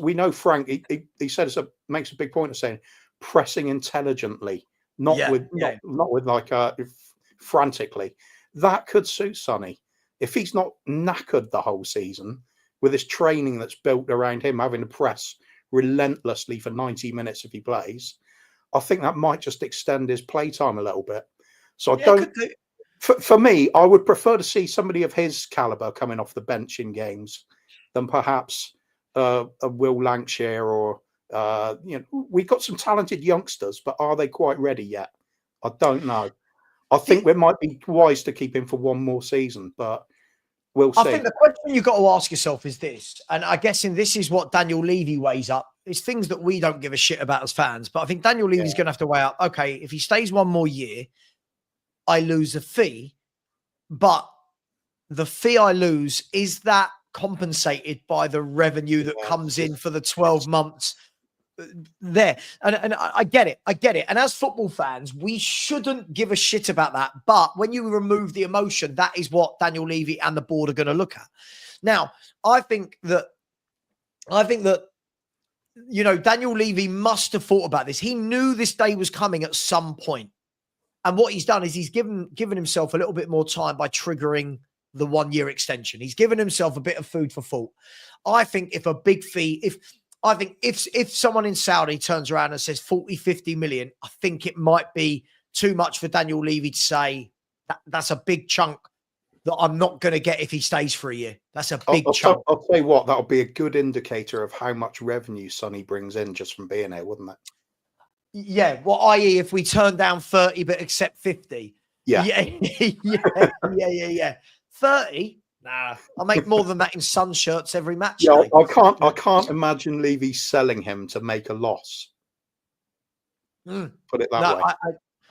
We know Frank. He said makes a big point of saying pressing intelligently, not with like frantically. That could suit Sonny if he's not knackered the whole season with his training that's built around him having to press relentlessly for 90 minutes if he plays. I think that might just extend his playtime a little bit. So I don't. For me, I would prefer to see somebody of his caliber coming off the bench in games than perhaps a Will Lancashire or we've got some talented youngsters, but are they quite ready yet? I don't know. I think it might be wise to keep him for one more season, but we'll see. I think the question you've got to ask yourself is this, and I guess this is what Daniel Levy weighs up. It's things that we don't give a shit about as fans, but I think Daniel Levy's going to have to weigh up, okay, if he stays one more year, I lose a fee, but the fee I lose, is that compensated by the revenue that comes in for the 12 months there? And I get it. And as football fans, we shouldn't give a shit about that. But when you remove the emotion, that is what Daniel Levy and the board are going to look at. Now, I think that Daniel Levy must have thought about this. He knew this day was coming at some point. And what he's done is he's given himself a little bit more time by triggering the 1-year extension. He's given himself a bit of food for thought. I think if a big fee, if someone in Saudi turns around and says 40, 50 million, I think it might be too much for Daniel Levy to say that's a big chunk that I'm not going to get if he stays for a year. That's a big chunk. I'll tell you what, that'll be a good indicator of how much revenue Sonny brings in just from being here, wouldn't it? Yeah. Well, i.e. if we turn down 30 but accept 50. Yeah. 30? Nah, I'll make more than that in Sun shirts every match. Yeah, I can't imagine Levy selling him to make a loss. Put it that way.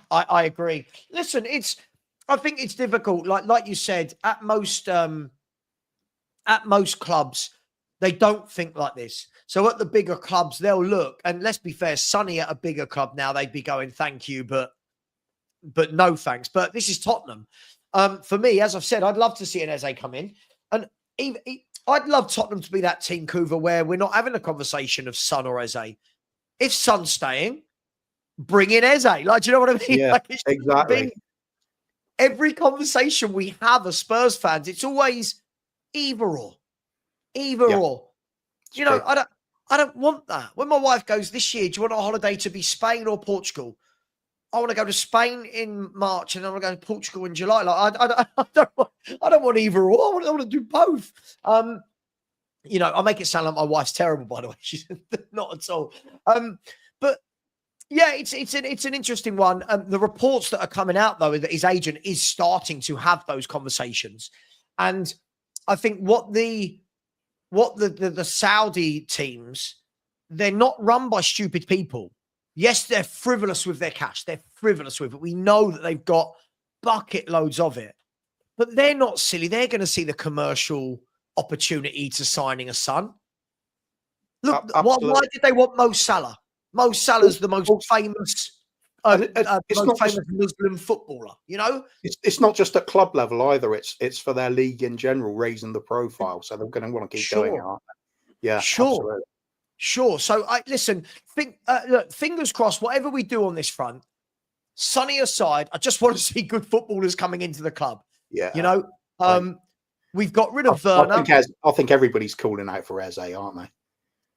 I agree. Listen, I think it's difficult. Like you said, at most clubs, they don't think like this. So at the bigger clubs, they'll look, and let's be fair, Sonny at a bigger club now, they'd be going, thank you, but no thanks. But this is Tottenham. For me, as I've said, I'd love to see an Eze come in. And I'd love Tottenham to be that team, Kuva, where we're not having a conversation of Son or Eze. If Son's staying, bring in Eze. Like, do you know what I mean? Yeah, exactly. Every conversation we have as Spurs fans, it's always either or. Either or. You know, I don't want that. When my wife goes, this year, do you want a holiday to be Spain or Portugal? I want to go to Spain in March and I want to go to Portugal in July. Like I don't want either or. I want to do both. I make it sound like my wife's terrible, by the way. She's not at all. But yeah, it's an interesting one. The reports that are coming out though, that his agent is starting to have those conversations, and I think what the Saudi teams, they're not run by stupid people. Yes, they're frivolous with their cash. They're frivolous with it. We know that they've got bucket loads of it. But they're not silly. They're going to see the commercial opportunity to signing a son. Look, why did they want Mo Salah? Mo Salah's the most famous Muslim footballer, you know? It's not just at club level either. It's for their league in general, raising the profile. So they're going to want to keep going, aren't they? Yeah, sure. Absolutely. Sure. So look, fingers crossed, whatever we do on this front, Sonny aside, I just want to see good footballers coming into the club. Yeah. You know, we've got rid of Werner. I think everybody's calling out for Eze, aren't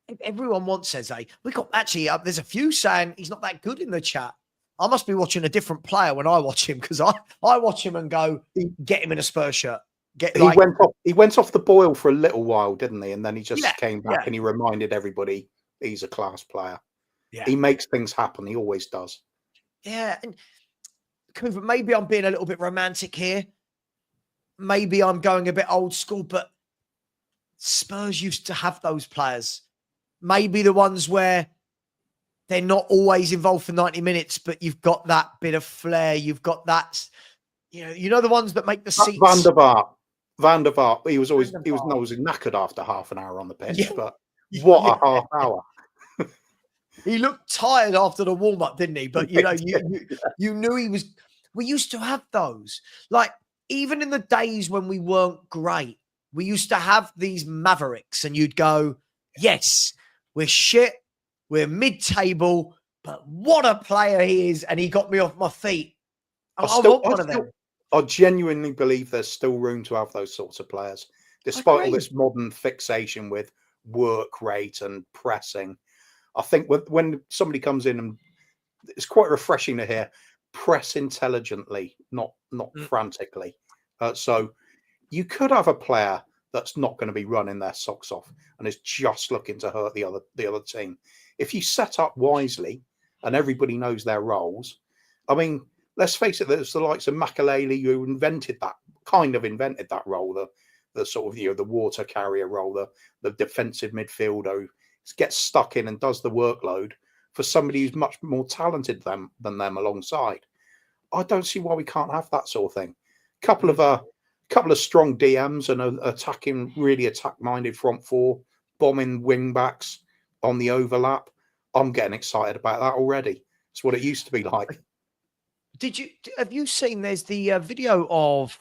they? Everyone wants Eze. We got there's a few saying he's not that good in the chat. I must be watching a different player when I watch him, because I watch him and go, get him in a Spurs shirt. He went off the boil for a little while, didn't he? And then he just came back and he reminded everybody he's a class player. Yeah. He makes things happen. He always does. Yeah. And maybe I'm being a little bit romantic here. Maybe I'm going a bit old school, but Spurs used to have those players. Maybe the ones where they're not always involved for 90 minutes, but you've got that bit of flair. You've got that, you know the ones that make the seats. Van der Vaart, he was always knackered after half an hour on the pitch, but what a half hour. He looked tired after the warm up, didn't he? But you knew he was. We used to have those, like even in the days when we weren't great, we used to have these mavericks, and you'd go, "Yes, we're shit, we're mid-table, but what a player he is!" And he got me off my feet. I want one of them. I genuinely believe there's still room to have those sorts of players, despite all this modern fixation with work rate and pressing. I think when somebody comes in, and it's quite refreshing to hear, press intelligently, not frantically. So you could have a player that's not going to be running their socks off and is just looking to hurt the other team. If you set up wisely and everybody knows their roles, I mean, let's face it, there's the likes of Makaleli who invented that role, the sort of the water carrier role, the defensive midfielder who gets stuck in and does the workload for somebody who's much more talented than them alongside. I don't see why we can't have that sort of thing. Couple of strong DMs and really attack-minded front four, bombing wing backs on the overlap. I'm getting excited about that already. It's what it used to be like. Have you seen? There's the video of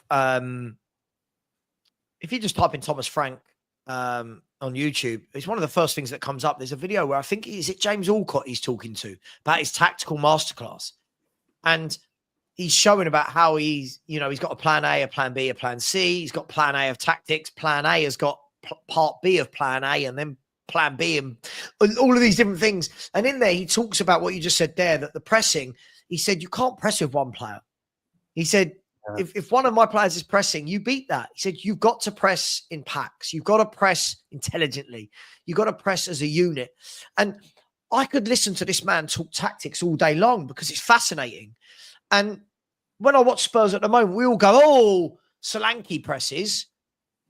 if you just type in Thomas Frank on YouTube, it's one of the first things that comes up. There's a video where I think is it James Alcott he's talking to about his tactical masterclass, and he's showing about how he's got a plan A, a plan B, a plan C. He's got plan A of tactics. Plan A has got part B of plan A, and then plan B, and all of these different things. And in there, he talks about what you just said there, that the pressing, he said, you can't press with one player. He said, if one of my players is pressing, you beat that. He said, you've got to press in packs. You've got to press intelligently. You've got to press as a unit. And I could listen to this man talk tactics all day long because it's fascinating. And when I watch Spurs at the moment, we all go, oh, Solanke presses.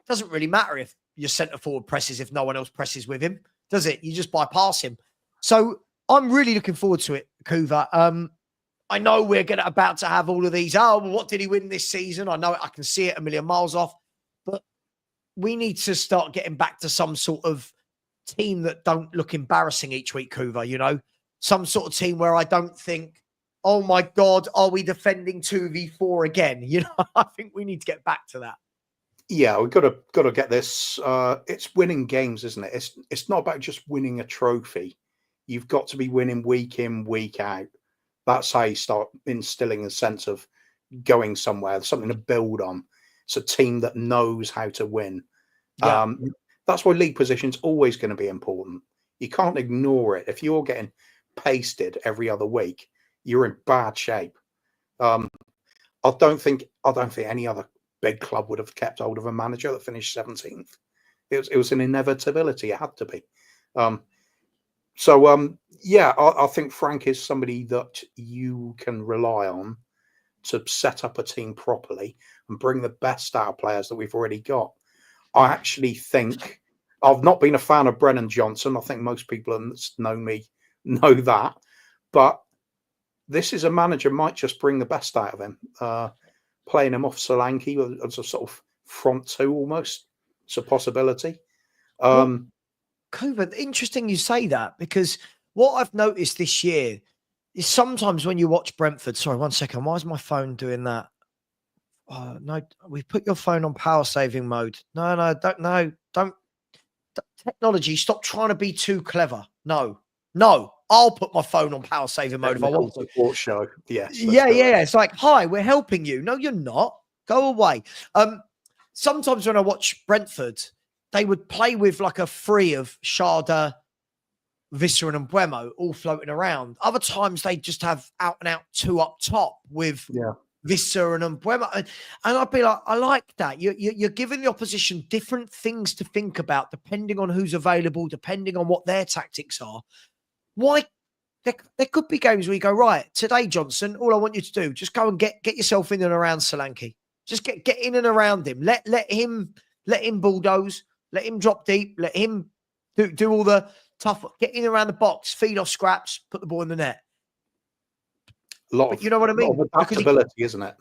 Doesn't really matter if your centre forward presses if no one else presses with him, does it? You just bypass him. So I'm really looking forward to it, Kuva. I know we're about to have all of these. Oh, well, what did he win this season? I know it. I can see it a million miles off. But we need to start getting back to some sort of team that don't look embarrassing each week, Kuva, some sort of team where I don't think, oh my God, are we defending 2v4 again? I think we need to get back to that. Yeah, we've got to get this. It's winning games, isn't it? It's not about just winning a trophy. You've got to be winning week in, week out. That's how you start instilling a sense of going somewhere, something to build on. It's a team that knows how to win. Yeah. That's why league position's always going to be important. You can't ignore it. If you're getting pasted every other week, you're in bad shape. I don't think any other big club would have kept hold of a manager that finished 17th. It was an inevitability. It had to be. I think Frank is somebody that you can rely on to set up a team properly and bring the best out of players that we've already got. I actually think I've not been a fan of Brennan Johnson. I think most people that know me know that. But this is a manager might just bring the best out of him. Playing him off Solanke as a sort of front two almost. It's a possibility. Kuva, interesting you say that, because what I've noticed this year is sometimes when you watch Brentford, sorry, 1 second, why is my phone doing that? No, we've put your phone on power saving mode. No, don't. Technology, stop trying to be too clever. No, I'll put my phone on power saving mode if I want to. Support show. Yes. Yeah. It's like, hi, we're helping you. No, you're not. Go away. Sometimes when I watch Brentford, they would play with like a free of Sharda, Visser and Mbeumo all floating around. Other times they just have out and out two up top with Visser and Mbeumo. And I'd be like, I like that. You're giving the opposition different things to think about depending on who's available, depending on what their tactics are. Why? There could be games where you go, right, today, Johnson, all I want you to do, just go and get yourself in and around Solanke. Just get in and around him. Let him bulldoze. Let him drop deep. Let him do all the tough, get in around the box, feed off scraps, put the ball in the net. You know what I mean? A lot of adaptability, isn't it?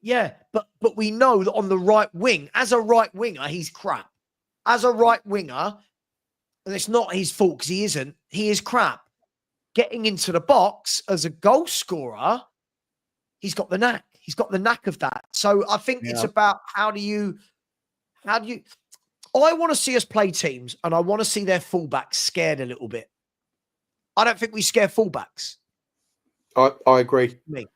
Yeah, but we know that on the right wing, as a right winger, he's crap. As a right winger, and it's not his fault because he isn't, he is crap. getting into the box as a goal scorer, he's got the knack. He's got the knack of that. So I think it's about how do you, I want to see us play teams and I want to see their fullbacks scared a little bit. I don't think we scare fullbacks. I agree. Me.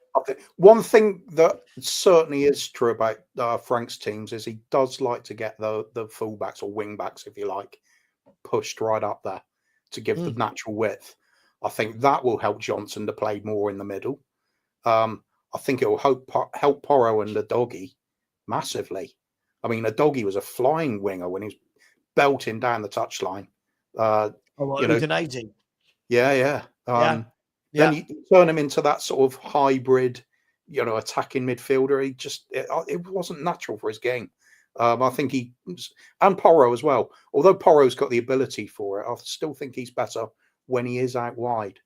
One thing that certainly is true about Frank's teams is he does like to get the fullbacks or wingbacks, if you like, pushed right up there to give the natural width. I think that will help Johnson to play more in the middle. I think it will help Porro and the doggy massively. I mean, the doggy was a flying winger when he was belting down the touchline. Udinese. Yeah. Then you turn him into that sort of hybrid, attacking midfielder. It wasn't natural for his game. I think and Porro as well. Although Porro's got the ability for it, I still think he's better when he is out wide.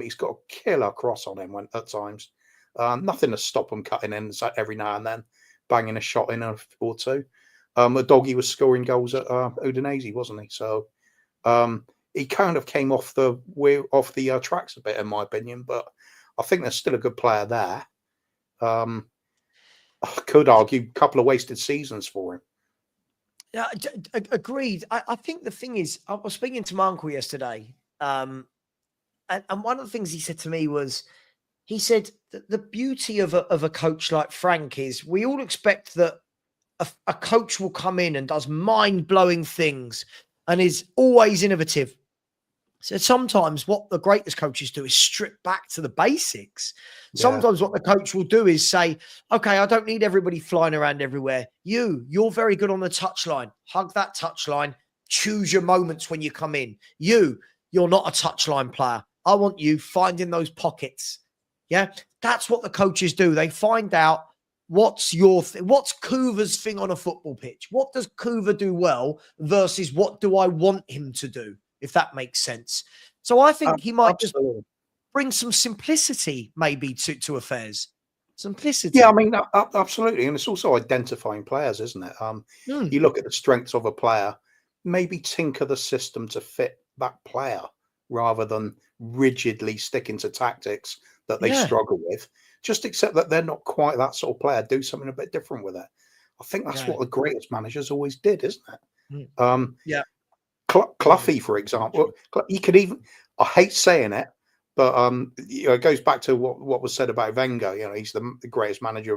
He's got a killer cross on him at times. Nothing to stop him cutting in every now and then, banging a shot in or two. The doggy was scoring goals at Udinese, wasn't he? So he kind of came off the tracks a bit, in my opinion. But I think there's still a good player there. I could argue a couple of wasted seasons for him. Yeah, agreed. I think the thing is, I was speaking to my uncle yesterday, and one of the things he said to me was, he said that the beauty of a coach like Frank is we all expect that a coach will come in and does mind-blowing things and is always innovative. So sometimes what the greatest coaches do is strip back to the basics. Yeah. Sometimes what the coach will do is say, okay, I don't need everybody flying around everywhere. You're very good on the touchline. Hug that touchline. Choose your moments when you come in. You're not a touchline player. I want you finding those pockets. Yeah, that's what the coaches do. They find out what's Kuva's thing on a football pitch. What does Kuva do well versus what do I want him to do, if that makes sense. So I think he might just bring some simplicity maybe to affairs. Simplicity. Yeah, I mean, absolutely. And it's also identifying players, isn't it? You look at the strengths of a player, maybe tinker the system to fit that player rather than rigidly sticking to tactics that they struggle with. Just accept that they're not quite that sort of player. Do something a bit different with it. I think that's what the greatest managers always did, isn't it? Cloughy, for example, he could even, I hate saying it, but it goes back to what was said about Wenger. He's the greatest manager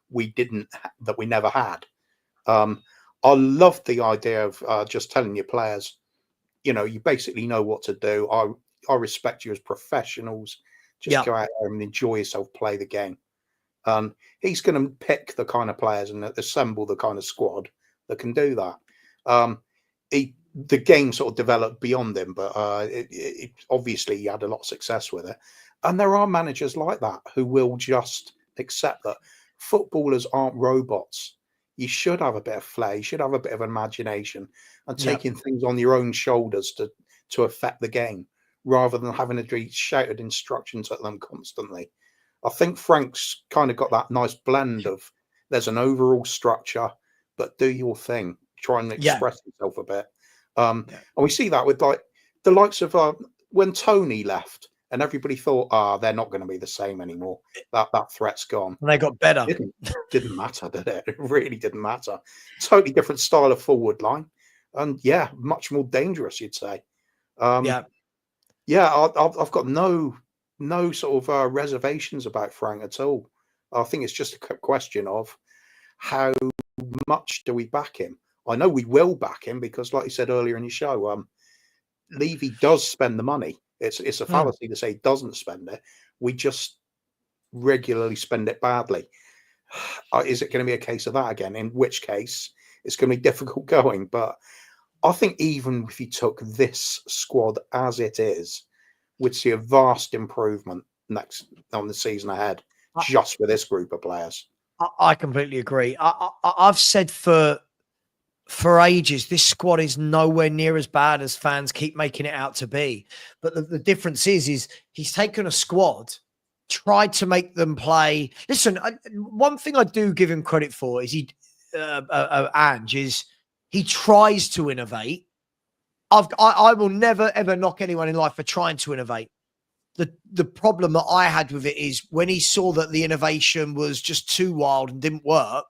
we never had. I love the idea of just telling your players, you basically know what to do. I respect you as professionals. Just go out there and enjoy yourself, play the game. He's going to pick the kind of players and assemble the kind of squad that can do that. The game sort of developed beyond him, but obviously he had a lot of success with it. And there are managers like that who will just accept that footballers aren't robots. You should have a bit of flair, you should have a bit of imagination and taking things on your own shoulders to affect the game, rather than having to do shouted instructions at them constantly. I think Frank's kind of got that nice blend of there's an overall structure, but do your thing, try and express yourself a bit. And we see that with like the likes of when Tony left and everybody thought, they're not going to be the same anymore. That threat's gone. And they got better. Didn't matter, did it? It really didn't matter. Totally different style of forward line. And much more dangerous, you'd say. I've got no sort of reservations about Frank at all. I think it's just a question of how much do we back him? I know we will back him because, like you said earlier in your show, Levy does spend the money. It's a fallacy to say he doesn't spend it. We just regularly spend it badly. Is it going to be a case of that again? In which case, it's going to be difficult going. But I think even if you took this squad as it is, we'd see a vast improvement on the season ahead, just with this group of players. I completely agree. I've said for ages, this squad is nowhere near as bad as fans keep making it out to be. But the difference is he's taken a squad, tried to make them play. Listen, one thing I do give him credit for is he tries to innovate. I will never, ever knock anyone in life for trying to innovate. the problem that I had with it is when he saw that the innovation was just too wild and didn't work,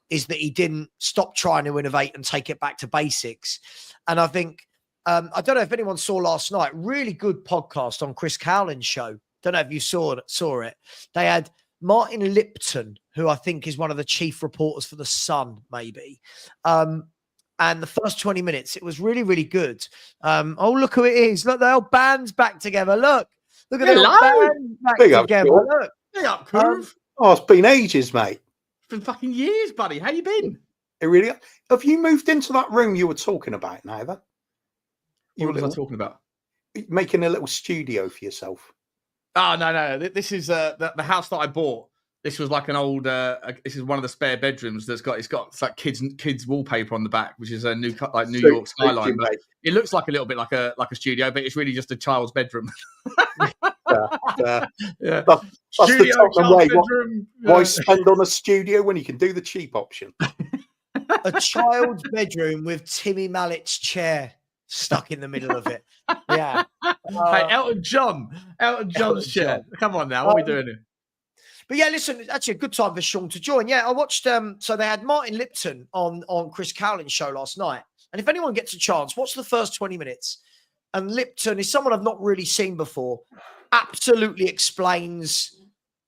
is that he didn't stop trying to innovate and take it back to basics. And I think, I don't know if anyone saw last night, really good podcast on Chris Cowlin's show. Don't know if you saw it. They had Martin Lipton, who I think is one of the chief reporters for The Sun, maybe. And the first 20 minutes, it was really, really good. Oh, look who it is. Look, the old band's back together. Look at the old band back together. Look. Hey up, Groove. Oh, it's been ages, mate. It's been fucking years, buddy. How you been? It really. Have you moved into that room you were talking about now, then? What was I talking about? Making a little studio for yourself. Oh, no. This is the house that I bought. This was like an old. This is one of the spare bedrooms it's got like kids wallpaper on the back, which is a New York skyline. But it looks like a little bit like a studio, but it's really just a child's bedroom. Yeah. That's studio, the Tottenham way. Why spend on a studio when you can do the cheap option? A child's bedroom with Timmy Mallett's chair stuck in the middle of it. Yeah. Hey, Elton John's chair. Come on now, what are we doing here? But yeah, listen, it's actually a good time for Sean to join. Yeah, I watched, so they had Martin Lipton on Chris Cowlin's show last night. And if anyone gets a chance, watch the first 20 minutes. And Lipton is someone I've not really seen before. Absolutely explains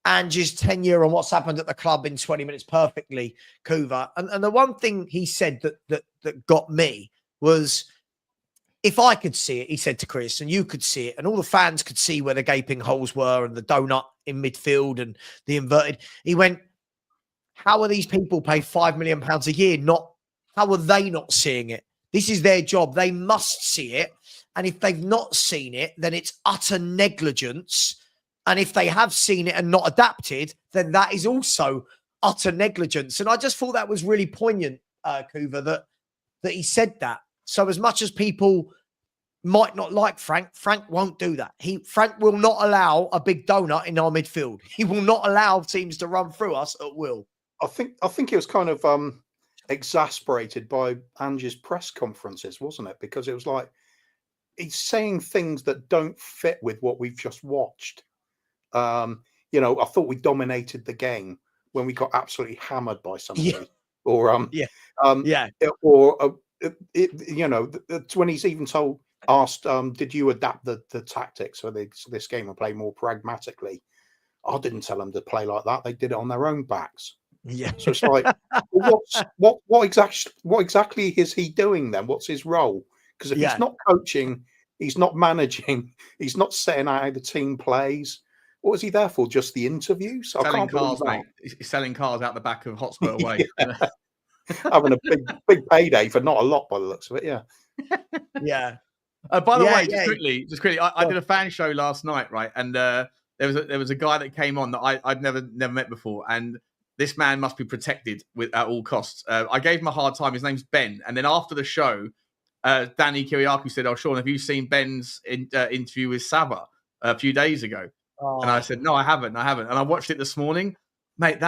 Ange's tenure and what's happened at the club in 20 minutes perfectly, Kuva. And the one thing he said that got me was, if I could see it, he said to Chris, and you could see it, and all the fans could see where the gaping holes were and the donut in midfield and the inverted. He went, how are these people paid £5 million a year? How are they not seeing it? This is their job. They must see it. And if they've not seen it, then it's utter negligence. And if they have seen it and not adapted, then that is also utter negligence. And I just thought that was really poignant, Kuva, that he said that. So as much as people might not like Frank won't do that. Frank will not allow a big donut in our midfield. He will not allow teams to run through us at will. I think he was kind of exasperated by Ange's press conferences, wasn't it? Because it was like he's saying things that don't fit with what we've just watched. I thought we dominated the game when we got absolutely hammered by somebody. Yeah. Or when he's even asked, did you adapt the tactics for this game and play more pragmatically? I didn't tell them to play like that. They did it on their own backs. Yeah. So it's like, what exactly is he doing then? What's his role? Because if he's not coaching, he's not managing, he's not setting out how the team plays. What is he there for? Just the interviews? Selling cars, mate. He's selling cars out the back of Hotspur Way. Having a big payday for not a lot by the looks of it. Yeah. Yeah. By the way, just quickly, I did a fan show last night, right? And there was a guy that came on that I'd never met before, and this man must be protected at all costs. I gave him a hard time. His name's Ben, and then after the show, Danny Kiriakou said, "Oh, Sean, have you seen Ben's interview with Savva a few days ago?" Oh. And I said, "No, I haven't. And I watched it this morning, mate.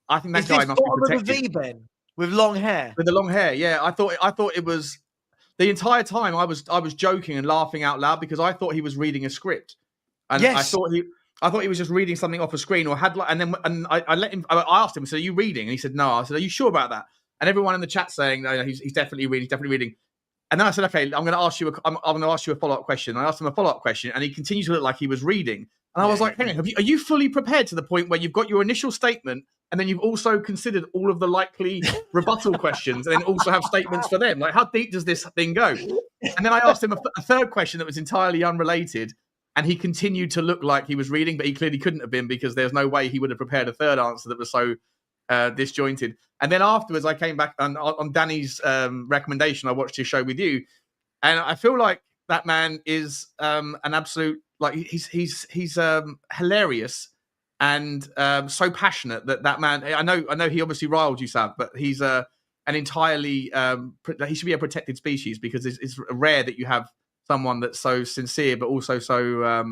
I think that guy must be protected. With the Ben with long hair, with the long hair. Yeah, I thought it was the entire time. I was joking and laughing out loud because I thought he was reading a script, and yes. I thought he was just reading something off a screen or had and I let him. I asked him, "So are you reading?" And he said, "No." I said, "Are you sure about that?" And everyone in the chat saying, "No, he's definitely reading. He's definitely reading." And then I said, "Okay, I'm going to ask you a follow-up question." I asked him a follow-up question, and he continued to look like he was reading. And I was like, "Hang on, are you fully prepared to the point where you've got your initial statement, and then you've also considered all of the likely rebuttal questions, and then also have statements for them? Like, how deep does this thing go?" And then I asked him a third question that was entirely unrelated, and he continued to look like he was reading, but he clearly couldn't have been because there's no way he would have prepared a third answer that was so disjointed. And then afterwards, I came back on Danny's recommendation. I watched his show with you, and I feel like that man is an absolute, like, he's hilarious and so passionate that man. I know he obviously riled you, Sav, but he's an entirely he should be a protected species because it's rare that you have someone that's so sincere but also so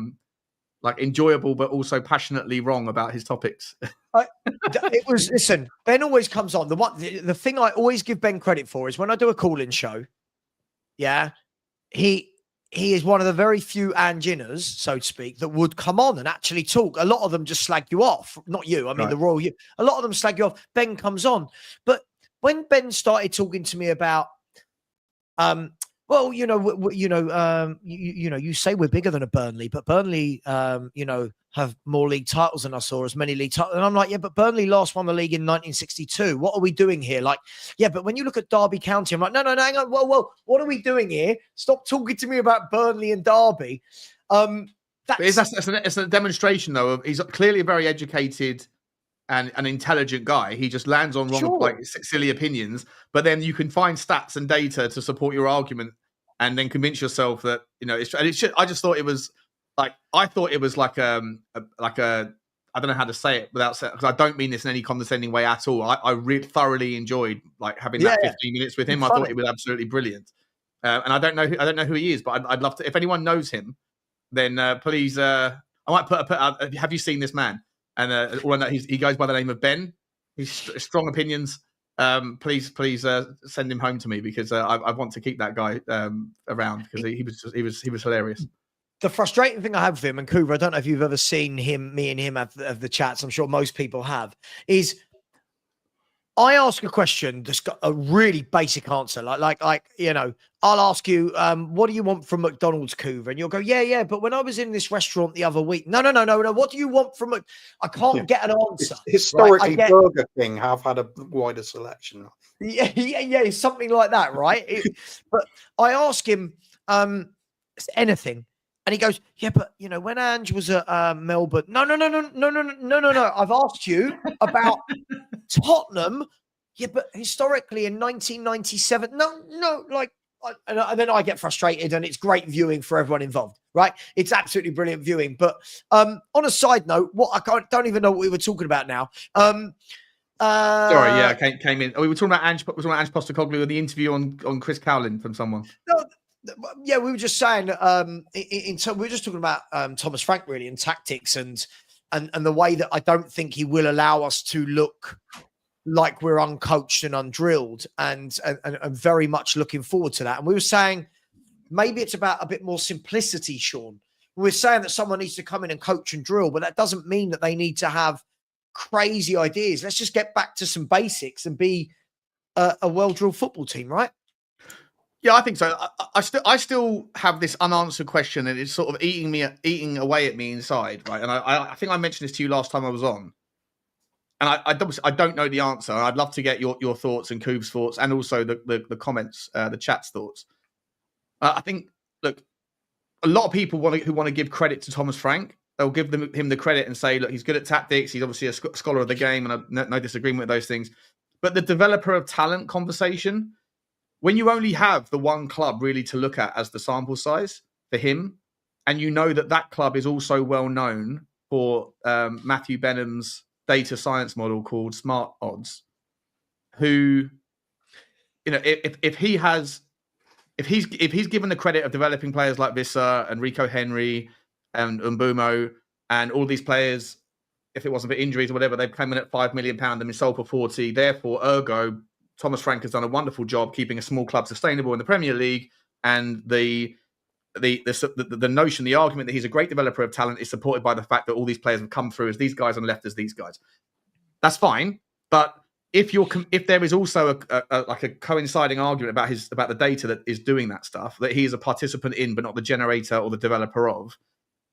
like enjoyable but also passionately wrong about his topics. Listen, Ben always comes on. The thing I always give Ben credit for is when I do a call-in show, yeah, he he is one of the very few Anginners, so to speak, that would come on and actually talk. A lot of them just slag you off. Not you. I mean, the royal you. A lot of them slag you off. Ben comes on. But when Ben started talking to me about, well, you say we're bigger than a Burnley, but Burnley, have more league titles than us, or as many league titles. And I'm like, yeah, but Burnley last won the league in 1962. What are we doing here? Like, yeah, but when you look at Derby County, I'm like, no, hang on. Whoa, what are we doing here? Stop talking to me about Burnley and Derby. It's a demonstration, though, of he's clearly a very educated and an intelligent guy. He just lands on silly opinions, but then you can find stats and data to support your argument, and then convince yourself that I just thought it was like I don't know how to say it without saying, because I don't mean this in any condescending way at all. I really thoroughly enjoyed having that 15 minutes with him. I thought it was absolutely brilliant, and I don't know who he is, but I'd love to. If anyone knows him, then please. I might put out. Have you seen this man? And all I know, he goes by the name of Ben. He's strong opinions. Please send him home to me, because I want to keep that guy around, because he was hilarious. The frustrating thing I have with him, and Coover, I don't know if you've ever seen me and him have the chats. I'm sure most people have. Is I ask a question that's got a really basic answer, like I'll ask you, what do you want from McDonald's, Coover? And you'll go, yeah. But when I was in this restaurant the other week, no. What do you want from it? I can't get an answer. Historically, Burger King have had a wider selection. Yeah, something like that, right? But I ask him anything. And he goes, yeah, but when Ange was at Melbourne, no. I've asked you about Tottenham. Yeah, but historically in 1997, no. And then I get frustrated, and it's great viewing for everyone involved, right? It's absolutely brilliant viewing. But on a side note, don't even know what we were talking about now. Sorry, yeah, I came in. We were talking about Ange Postecoglou and the interview on Chris Cowlin from someone. No, yeah, we were we were just talking about Thomas Frank, really, and tactics and the way that I don't think he will allow us to look like we're uncoached and undrilled, and very much looking forward to that. And we were saying maybe it's about a bit more simplicity, Sean. We're saying that someone needs to come in and coach and drill, but that doesn't mean that they need to have crazy ideas. Let's just get back to some basics and be a well-drilled football team, right? Yeah, I think so. I still have this unanswered question, and it's sort of eating away at me inside, right? And I think I mentioned this to you last time I was on, and I don't know the answer. I'd love to get your thoughts and Coob's thoughts, and also the comments, the chat's thoughts. I think, look, a lot of people who want to give credit to Thomas Frank, they'll give him the credit and say, look, he's good at tactics. He's obviously a scholar of the game, and I've no disagreement with those things. But the developer of talent conversation, when you only have the one club really to look at as the sample size for him, and you know that club is also well known for Matthew Benham's data science model called Smart Odds, who, if he's given the credit of developing players like Visser and Rico Henry and Mbumo and all these players, if it wasn't for injuries or whatever, they've come in at £5 million and been sold for 40. Therefore, ergo, Thomas Frank has done a wonderful job keeping a small club sustainable in the Premier League, and the notion, the argument that he's a great developer of talent is supported by the fact that all these players have come through as these guys and left as these guys. That's fine, but if there is also a coinciding argument about the data that is doing that stuff, that he is a participant in but not the generator or the developer of,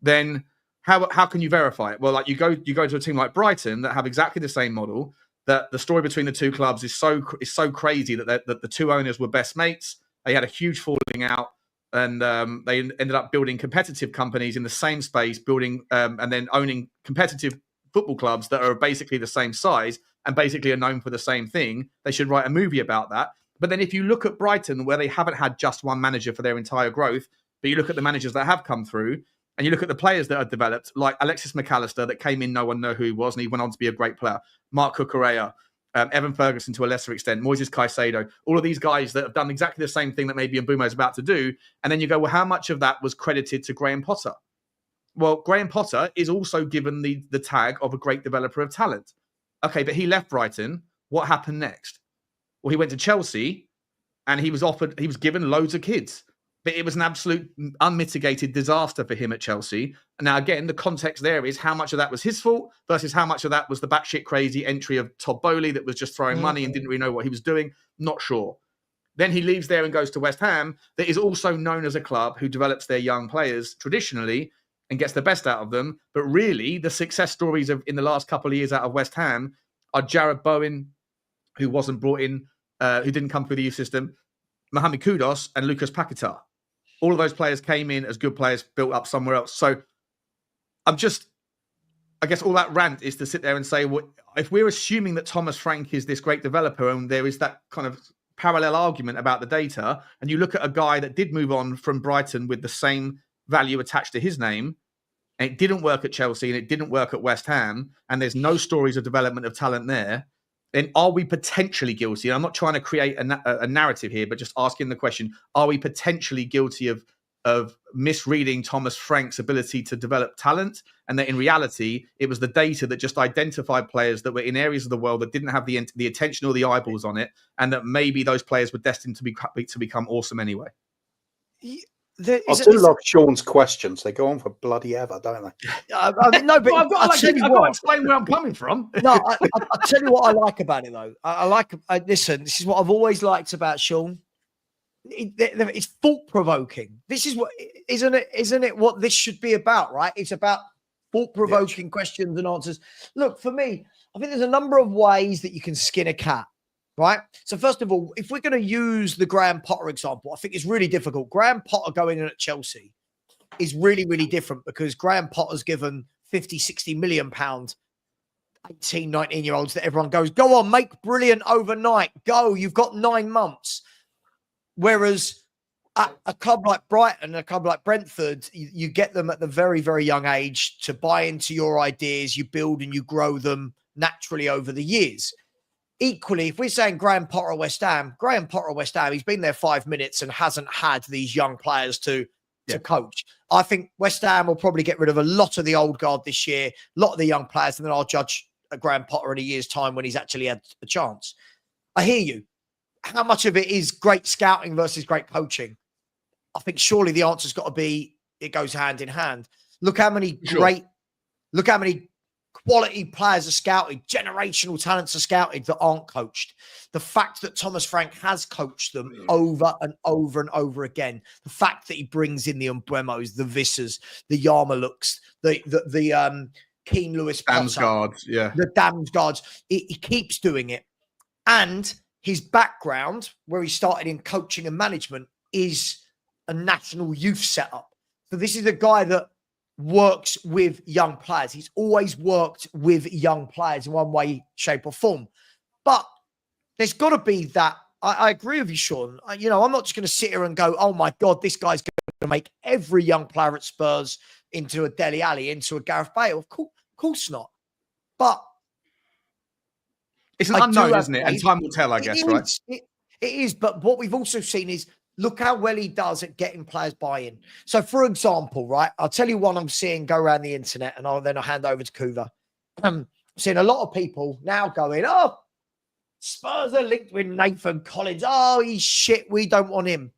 then how can you verify it? Well, like you go to a team like Brighton that have exactly the same model. That the story between the two clubs is so crazy that the two owners were best mates. They had a huge falling out, and they ended up building competitive companies in the same space, building and then owning competitive football clubs that are basically the same size and basically are known for the same thing. They should write a movie about that. But then if you look at Brighton, where they haven't had just one manager for their entire growth, but you look at the managers that have come through, and you look at the players that are developed, like Alexis McAllister that came in, no one knew who he was, and he went on to be a great player. Mark Cucurella, Evan Ferguson to a lesser extent, Moises Caicedo, all of these guys that have done exactly the same thing that maybe Mbumo is about to do. And then you go, well, how much of that was credited to Graham Potter? Well, Graham Potter is also given the tag of a great developer of talent. Okay, but he left Brighton. What happened next? Well, he went to Chelsea, and he was given loads of kids. but it was an absolute unmitigated disaster for him at Chelsea. Now, again, the context there is how much of that was his fault versus how much of that was the batshit crazy entry of Todd Boehly that was just throwing money and didn't really know what he was doing. Not sure. Then he leaves there and goes to West Ham, that is also known as a club who develops their young players traditionally and gets the best out of them. But really, the success stories in the last couple of years out of West Ham are Jared Bowen, who wasn't brought in, who didn't come through the youth system, Mohamed Kudus and Lucas Paquetá. All of those players came in as good players, built up somewhere else. So I guess all that rant is to sit there and say, well, if we're assuming that Thomas Frank is this great developer and there is that kind of parallel argument about the data, and you look at a guy that did move on from Brighton with the same value attached to his name, and it didn't work at Chelsea and it didn't work at West Ham, and there's no stories of development of talent there, then are we potentially guilty? And I'm not trying to create a narrative here, but just asking the question, are we potentially guilty of misreading Thomas Frank's ability to develop talent? And that in reality, it was the data that just identified players that were in areas of the world that didn't have the attention or the eyeballs on it, and that maybe those players were destined to become awesome anyway. I do love Sean's questions. They go on for bloody ever, don't they? I mean, no, but I've got to explain where I'm coming from. No, I'll tell you what I like about it, though. Listen, this is what I've always liked about Sean. It's thought-provoking. This is what, isn't it what this should be about, right? It's about thought-provoking questions and answers. Look, for me, I think there's a number of ways that you can skin a cat. Right. So first of all, if we're going to use the Graham Potter example, I think it's really difficult. Graham Potter going in at Chelsea is really, really different because Graham Potter's given 50, 60 million pounds, 18, 19-year-olds that everyone goes, go on, make brilliant overnight. Go. You've got 9 months. Whereas at a club like Brighton, a club like Brentford, you get them at the very, very young age to buy into your ideas. You build and you grow them naturally over the years. Equally, if we're saying Graham Potter West Ham, he's been there 5 minutes and hasn't had these young players to coach. I think West Ham will probably get rid of a lot of the old guard this year, a lot of the young players, and then I'll judge Graham Potter in a year's time when he's actually had a chance. I hear you. How much of it is great scouting versus great coaching? I think surely the answer's got to be it goes hand in hand. Look how many quality players are scouted, generational talents are scouted that aren't coached. The fact that Thomas Frank has coached them over and over and over again, the fact that he brings in the Umbremos, the Vissers, the Yarmaluks, the Keane Lewis Potter, the Damsgaards, he keeps doing it. And his background, where he started in coaching and management, is a national youth setup. So this is a guy that works with young players. He's always worked with young players in one way, shape or form. But there's got to be that. I agree with you, Sean. I'm not just going to sit here and go, oh my God, this guy's going to make every young player at Spurs into a Dele Alli, into a Gareth Bale. Of course not. But it's an unknown, isn't it? And time will tell, I guess, right? It is. But what we've also seen is, look how well he does at getting players buy-in. So, for example, right, I'll tell you one I'm seeing go around the internet, and I'll hand over to Kuva. I'm seeing a lot of people now going, oh, Spurs are linked with Nathan Collins. Oh, he's shit. We don't want him.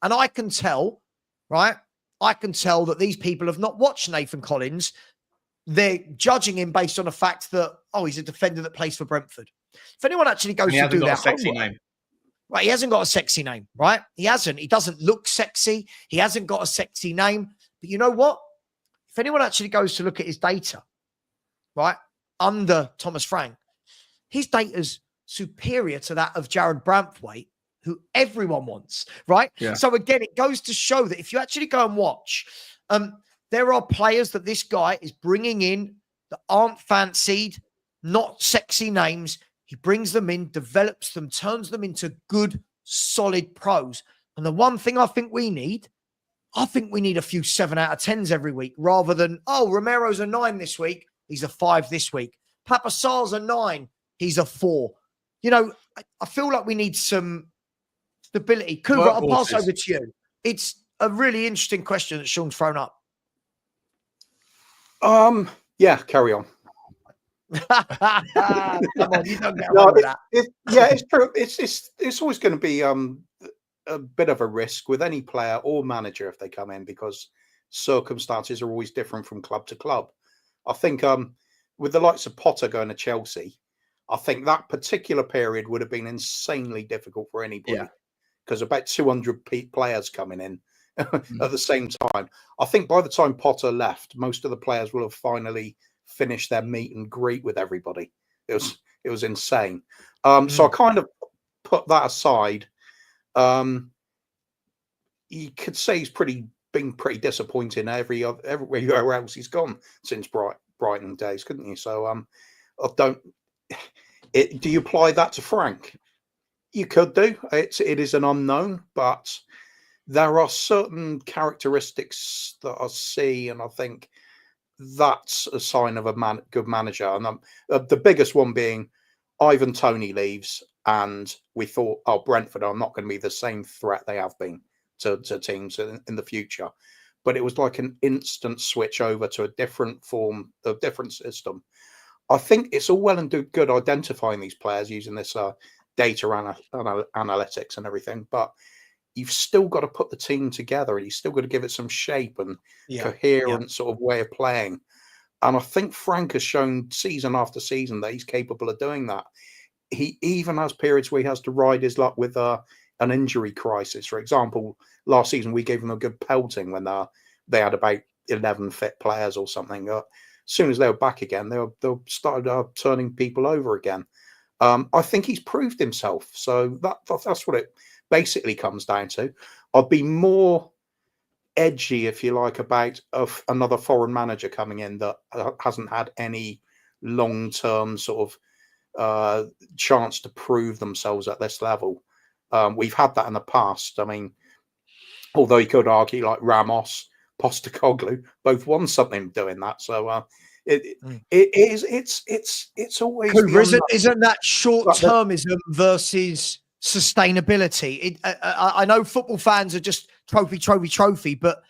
And I can tell, right, that these people have not watched Nathan Collins. They're judging him based on the fact that, oh, he's a defender that plays for Brentford. If anyone actually goes to do that, sexy name. Right, he hasn't got a sexy name, right? He hasn't. He doesn't look sexy. He hasn't got a sexy name. But you know what? If anyone actually goes to look at his data, right, under Thomas Frank, his data's superior to that of Jared Branthwaite, who everyone wants, right? Yeah. So again, it goes to show that if you actually go and watch, there are players that this guy is bringing in that aren't fancied, not sexy names. He brings them in, develops them, turns them into good, solid pros. And the one thing I think we need a few 7 out of 10s every week rather than, oh, Romero's a 9 this week. He's a 5 this week. Papa Sarr's a 9. He's a 4. I feel like we need some stability. Kuva, I'll pass over to you. It's a really interesting question that Sean's thrown up. Yeah, carry on. Come on, you don't get away with that. It's true. It's always going to be a bit of a risk with any player or manager if they come in, because circumstances are always different from club to club. I think with the likes of Potter going to Chelsea, I think that particular period would have been insanely difficult for anybody, because about 200 players coming in at the same time. I think by the time Potter left, most of the players will have finally finished their meet and greet with everybody. It was insane. So I kind of put that aside. You could say he's been pretty disappointing everywhere else he's gone since Brighton days, couldn't you? So do you apply that to Frank? You could do. It is an unknown, but there are certain characteristics that I see, and I think that's a sign of a good manager. And the biggest one being Ivan Toney leaves, and we thought, Brentford are not going to be the same threat they have been to teams in the future. But it was like an instant switch over to a different form, a different system. I think it's all well and good identifying these players using this data analytics and everything, but you've still got to put the team together, and you've still got to give it some shape and coherent sort of way of playing. And I think Frank has shown season after season that he's capable of doing that. He even has periods where he has to ride his luck with an injury crisis. For example, last season we gave them a good pelting when they had about 11 fit players or something. As soon as they were back again, they started turning people over again. I think he's proved himself. So that's what it basically comes down to. I'd be more edgy, if you like, about another foreign manager coming in that hasn't had any long-term sort of chance to prove themselves at this level. We've had that in the past. I mean, although you could argue like Ramos, Postecoglou, both won something doing that. So it's always isn't that short-termism versus sustainability? I know football fans are just trophy, but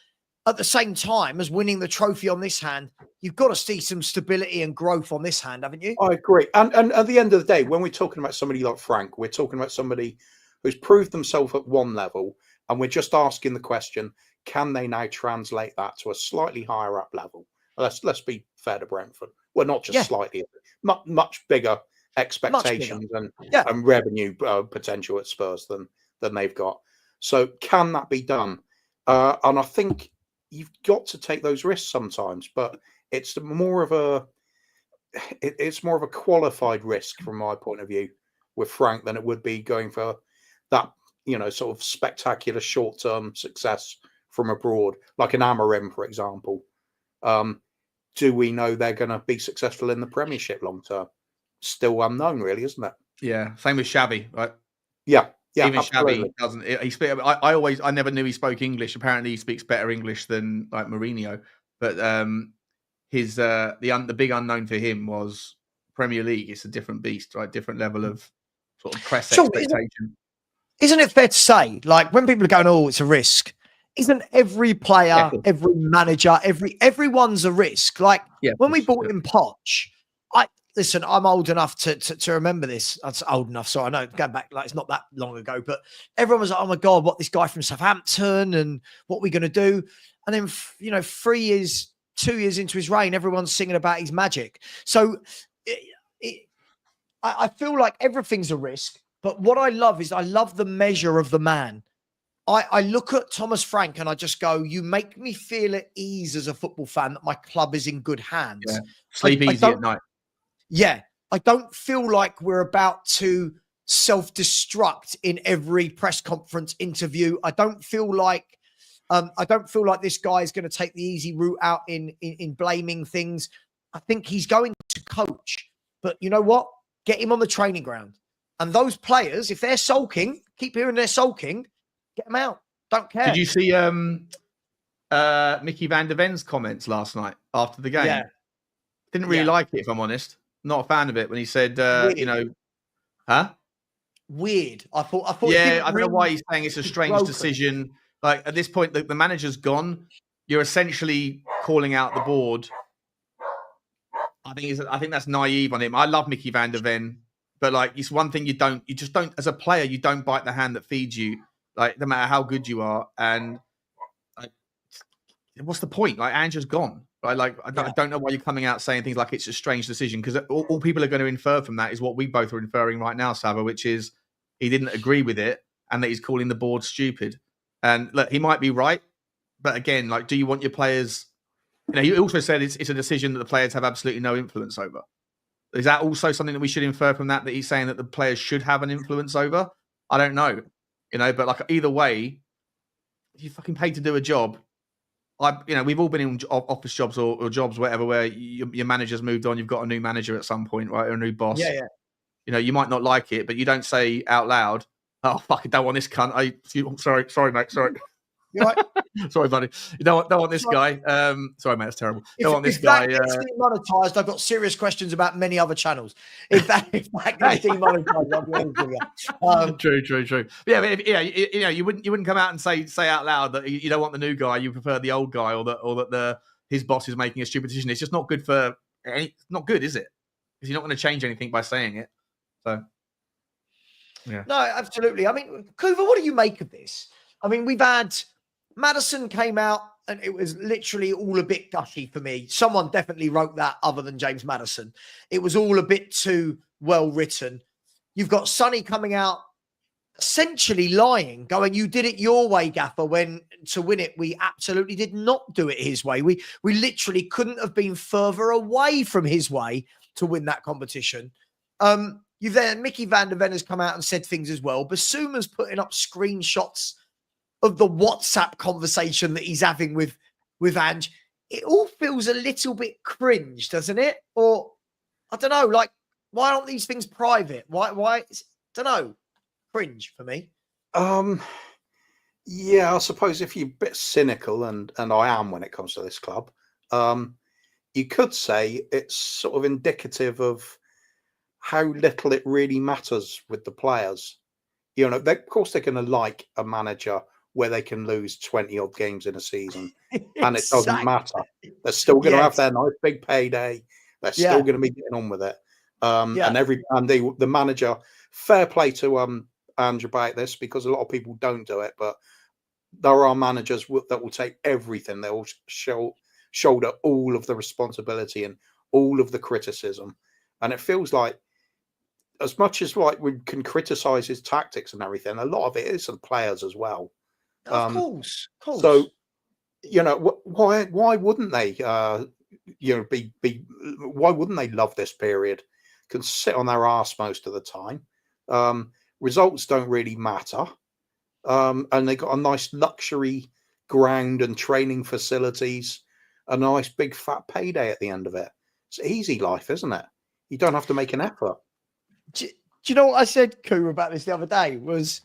at the same time as winning the trophy on this hand, you've got to see some stability and growth on this hand, haven't you? I agree. And at the end of the day, when we're talking about somebody like Frank, we're talking about somebody who's proved themselves at one level, and we're just asking the question, can they now translate that to a slightly higher up level? Let's be fair to Brentford. Well, not just slightly, much bigger expectations and revenue potential at Spurs than they've got. So can that be done? And I think you've got to take those risks sometimes, but it's more of a qualified risk from my point of view with Frank than it would be going for that, sort of spectacular short-term success from abroad, like an Amorim, for example. Do we know they're going to be successful in the Premiership long term? Still unknown, really, isn't it? Yeah, same with Xavi, right? Yeah, even absolutely. Xavi doesn't. I never knew he spoke English. Apparently, he speaks better English than like Mourinho. But the big unknown for him was Premier League. It's a different beast, right? Different level of sort of press expectation. Isn't it fair to say, like when people are going, "Oh, it's a risk"? Isn't every player, every manager, everyone's a risk? Like when we bought in Poch, listen, I'm old enough to remember this. That's old enough, so I know going back, like it's not that long ago. But everyone was like, "Oh my god, what this guy from Southampton and what are we going to do?" And then 2 years into his reign, everyone's singing about his magic. So I feel like everything's a risk. But what I love is the measure of the man. I look at Thomas Frank and I just go, you make me feel at ease as a football fan that my club is in good hands. Yeah. Sleep easy at night. Yeah. I don't feel like we're about to self-destruct in every press conference interview. I don't feel like this guy is going to take the easy route out in blaming things. I think he's going to coach. But you know what? Get him on the training ground. And those players, if they're sulking, keep hearing they're sulking, get them out. Don't care. Did you see Mickey van der Ven's comments last night after the game? Yeah. Didn't really like it, if I'm honest. Not a fan of it when he said, Weird. I thought. Yeah, I don't know why he's saying it's a strange decision. Like at this point, the manager's gone. You're essentially calling out the board. I think that's naive on him. I love Mickey van der Ven, but like it's one thing you just don't as a player, you don't bite the hand that feeds you. Like, no matter how good you are, and like, what's the point? Like, Ange has gone. Right? Like, I don't know why you're coming out saying things like it's a strange decision, because all people are going to infer from that is what we both are inferring right now, Savva, which is he didn't agree with it and that he's calling the board stupid. And look, he might be right, but again, like, do you want your players? You know, he also said it's a decision that the players have absolutely no influence over. Is that also something that we should infer from that he's saying that the players should have an influence over? I don't know, you know, but like either way, if you're fucking paid to do a job. We've all been in office jobs or jobs, whatever, where your manager's moved on. You've got a new manager at some point, right? Or a new boss. Yeah. You know, you might not like it, but you don't say out loud, "Oh fuck, I don't want this cunt." Sorry, mate. Sorry. You're right. Sorry, buddy. You don't want this guy. Sorry, mate. That's terrible. Don't want this guy. If that gets demonetized, I've got serious questions about many other channels. If that gets demonetized, I'll be honest with you. True. Yeah, but you wouldn't come out and say out loud that you don't want the new guy, you prefer the old guy, or that his boss is making a stupid decision. It's just not good not good, is it? Because you're not going to change anything by saying it. So, yeah. No, absolutely. I mean, Kuva, what do you make of this? I mean, we've had Maddison came out and it was literally all a bit gushy for me. Someone definitely wrote that other than James Maddison. It was all a bit too well written. You've got Sonny coming out essentially lying, going, "You did it your way, Gaffer, when to win it, we absolutely did not do it his way. We literally couldn't have been further away from his way to win that competition." You've then Mickey van der Ven has come out and said things as well. Basuma's putting up screenshots of the WhatsApp conversation that he's having with Ange. It all feels a little bit cringe, doesn't it? Or I don't know, like, why aren't these things private? Why? Don't know. Cringe for me. Yeah, I suppose if you're a bit cynical, and I am when it comes to this club, you could say it's sort of indicative of how little it really matters with the players. You know, of course they're going to like a manager where they can lose 20 odd games in a season and it doesn't matter. They're still going to have their nice big payday. They're still going to be getting on with it. And the manager, fair play to Ange about this, because a lot of people don't do it, but there are managers that will take everything. They'll shoulder all of the responsibility and all of the criticism. And it feels like, as much as like we can criticize his tactics and everything, a lot of it is the players as well. Of course. So, you know, why wouldn't they? Why wouldn't they love this period? Can sit on their arse most of the time. Results don't really matter, and they got a nice luxury ground and training facilities, a nice big fat payday at the end of it. It's easy life, isn't it? You don't have to make an effort. Do you know what I said, Koo, about this the other day? Was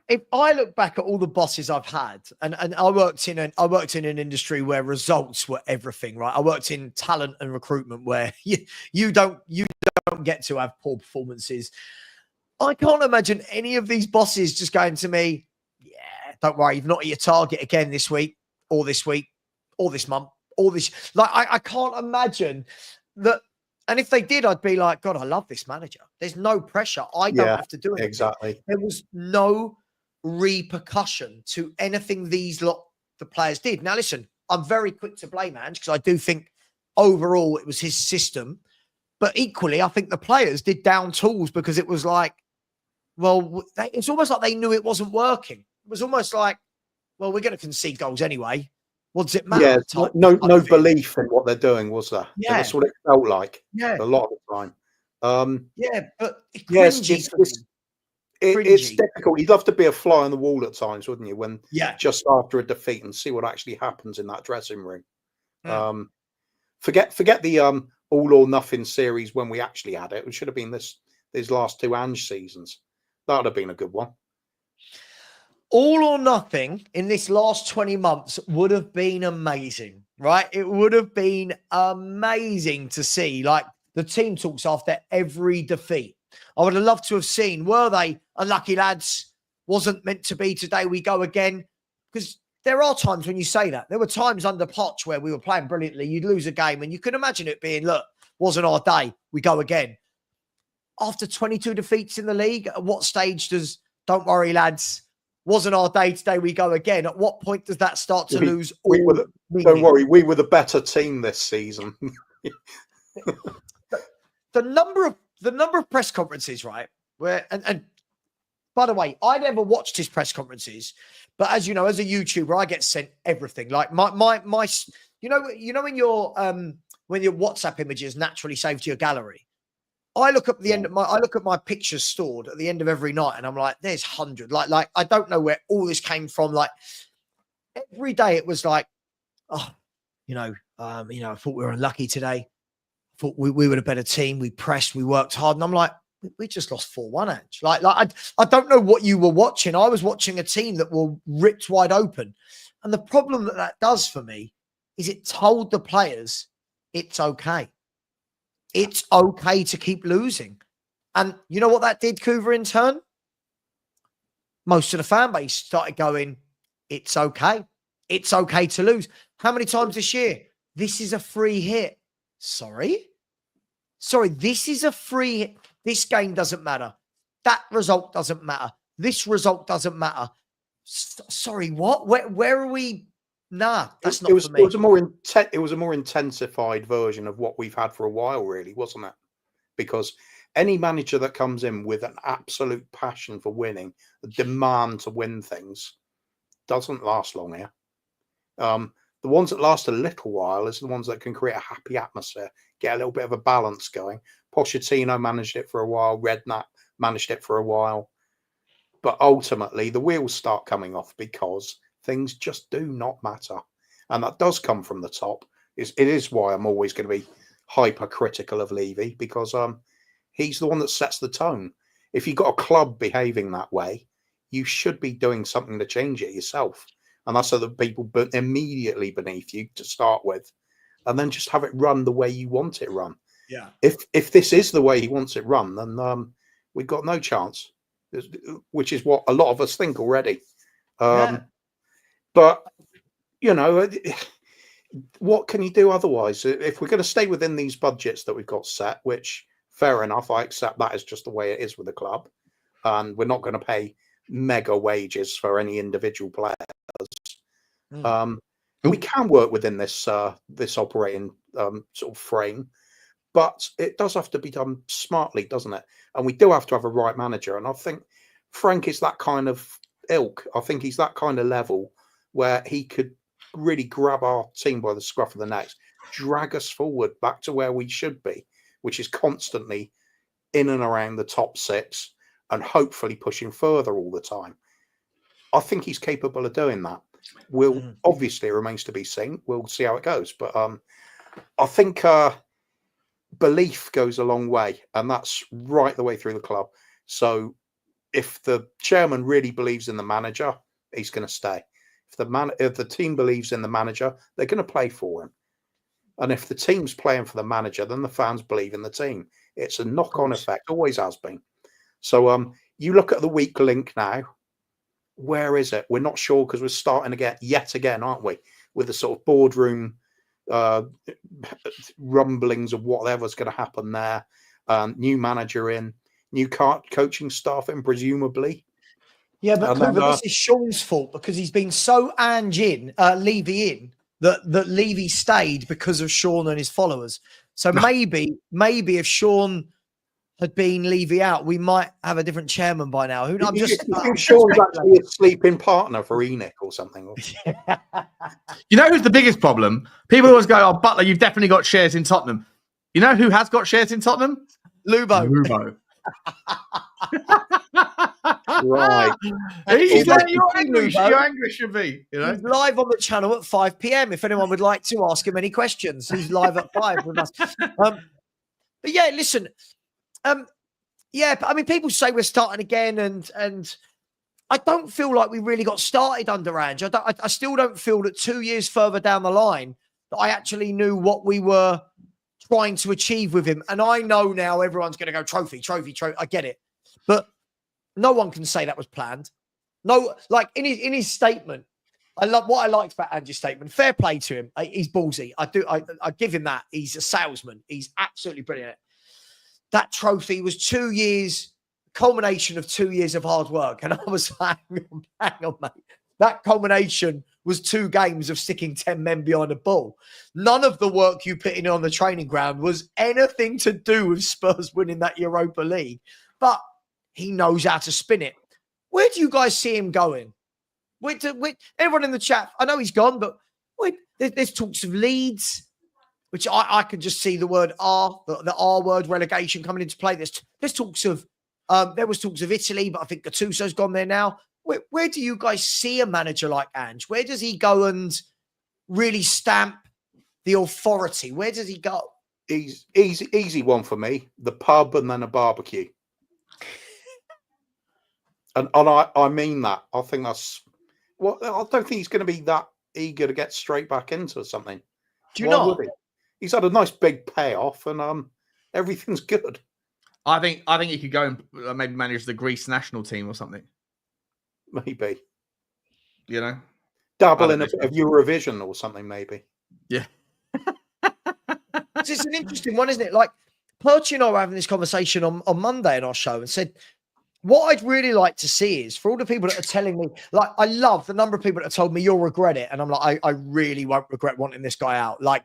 if I look back at all the bosses I've had, and I worked in an industry where results were everything, right? I worked in talent and recruitment where you don't get to have poor performances. I can't imagine any of these bosses just going to me, "Yeah, don't worry, you've not hit your target again this week, or this month, or this." Like, I can't imagine that. And if they did, I'd be like, "God, I love this manager. There's no pressure. I don't have to do it." Exactly. There was no repercussion to anything the players did. Now, listen, I'm very quick to blame Ange, because I do think overall it was his system. But equally, I think the players did down tools, because it was like, well, it's almost like they knew it wasn't working. It was almost like, well, we're going to concede goals anyway. What does it matter? Yeah, no belief in what they're doing, was there? Yeah. That's what it felt like. Yeah. A lot of the time. But it's difficult. You'd love to be a fly on the wall at times, wouldn't you? When just after a defeat, and see what actually happens in that dressing room. Forget the all or nothing series when we actually had it. It should have been these last two Ange seasons. That would have been a good one. All or nothing in this last 20 months would have been amazing, right? It would have been amazing to see, like, the team talks after every defeat. I would have loved to have seen, were they unlucky lads? Wasn't meant to be, today we go again. Because there are times when you say that. There were times under Poch where we were playing brilliantly. You'd lose a game and you can imagine it being, look, wasn't our day. We go again. After 22 defeats in the league, at what stage does, don't worry, lads, wasn't our day. Today we go again. At what point does that start to lose don't worry, we were the better team this season. the number of press conferences, right? Where and by the way, I never watched his press conferences, but as you know, as a YouTuber, I get sent everything. Like my you know when your WhatsApp images naturally save to your gallery. I look at my pictures stored at the end of every night, and I'm like, there's 100. Like I don't know where all this came from. Like every day it was like, oh, I thought we were unlucky today. I thought we were a better team. We pressed, we worked hard, and I'm like, we just lost 4-1, Ange. Like I don't know what you were watching. I was watching a team that were ripped wide open, and the problem that does for me is it told the players it's okay. It's okay to keep losing. And you know what that did, Coover, in turn? Most of the fan base started going, it's okay. It's okay to lose. How many times this year? This is a free hit. Sorry, this is a free hit. This game doesn't matter. That result doesn't matter. This result doesn't matter. Sorry, what? Where are we? Nah, that's not for me. It was a more intensified version of what we've had for a while, really, wasn't it? Because any manager that comes in with an absolute passion for winning, a demand to win things, doesn't last long here. The ones that last a little while is the ones that can create a happy atmosphere, get a little bit of a balance going. Pochettino managed it for a while. Redknapp managed it for a while. But ultimately, the wheels start coming off because things just do not matter. And that does come from the top. It is why I'm always going to be hypercritical of Levy, because he's the one that sets the tone. If you've got a club behaving that way, you should be doing something to change it yourself. And that's so that people immediately beneath you to start with, and then just have it run the way you want it run. Yeah. If this is the way he wants it run, then we've got no chance, which is what a lot of us think already. But, what can you do otherwise? If we're going to stay within these budgets that we've got set, which, fair enough, I accept that is just the way it is with the club. And we're not going to pay mega wages for any individual player. We can work within this operating sort of frame, but it does have to be done smartly, doesn't it? And we do have to have a right manager. And I think Frank is that kind of ilk. I think he's that kind of level where he could really grab our team by the scruff of the neck, drag us forward back to where we should be, which is constantly in and around the top 6 and hopefully pushing further all the time. I think he's capable of doing that. Obviously, it remains to be seen. We'll see how it goes. But I think belief goes a long way, and that's right the way through the club. So if the chairman really believes in the manager, he's going to stay. If the team believes in the manager, they're going to play for him. And if the team's playing for the manager, then the fans believe in the team. It's a knock-on effect, always has been. So you look at the weak link now. Where is it? We're not sure because we're starting again, yet again, aren't we? With the sort of boardroom rumblings of whatever's going to happen there. New manager in, new coaching staff in, presumably. Yeah, but this is Sean's fault because he's been so Levy in that Levy stayed because of Sean and his followers. So maybe if Sean had been Levy out, we might have a different chairman by now. Who knows? Sean's actually a sleeping partner for Enoch or something. You know who's the biggest problem? People always go, "Oh, Butler, you've definitely got shares in Tottenham." You know who has got shares in Tottenham? Lubo. Right. He's like, you're angry should be. You know? He's live on the channel at 5 p.m. If anyone would like to ask him any questions, he's live at 5 with us. But yeah, listen. I mean, people say we're starting again, and I don't feel like we really got started under Ange. I still don't feel that 2 years further down the line that I actually knew what we were trying to achieve with him. And I know now everyone's going to go trophy. I get it, but no one can say that was planned. No, like in his statement, I love what I liked about Ange's statement. Fair play to him. He's ballsy. I give him that. He's a salesman. He's absolutely brilliant. That trophy was 2 years culmination of 2 years of hard work. And I was like, hang on, mate. That culmination was 2 games of sticking 10 men behind the ball. None of the work you put in on the training ground was anything to do with Spurs winning that Europa League. But he knows how to spin it. Where do you guys see him going? Everyone in the chat, I know he's gone, but there's talks of Leeds, which I can just see the word R, the R word, relegation coming into play. There's talks of, there was talks of Italy, but I think Gattuso's gone there now. Where do you guys see a manager like Ange? Where does he go and really stamp the authority? Where does he go? Easy one for me. The pub and then a barbecue. and I mean that. I think that's... Well, I don't think he's going to be that eager to get straight back into something. Do you know? He's had a nice big payoff and everything's good. I think he could go and maybe manage the Greece national team or something. Maybe. You know? Dabble in a bit of Eurovision or something, maybe. Yeah. It's an interesting one, isn't it? Like, Perchy and I were having this conversation on Monday in our show and said, what I'd really like to see is for all the people that are telling me, like, I love the number of people that have told me you'll regret it. And I'm like, I really won't regret wanting this guy out. Like,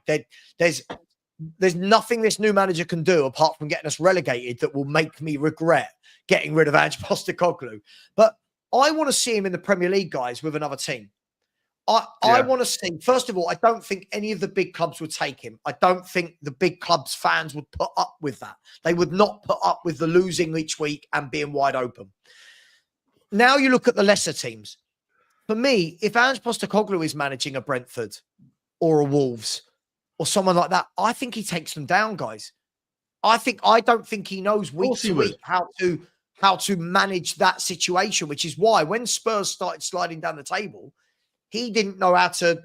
there's nothing this new manager can do apart from getting us relegated that will make me regret getting rid of Angepostecoglou. But I want to see him in the Premier League, guys, with another team. I want to see, first of all, I don't think any of the big clubs would take him. I don't think the big clubs fans would put up with that. They would not put up with the losing each week and being wide open. Now you look at the lesser teams. For me, if Ange Postecoglou is managing a Brentford or a Wolves or someone like that, I think he takes them down, guys. I don't think he knows week to week how to manage that situation, which is why when Spurs started sliding down the table, he didn't know how to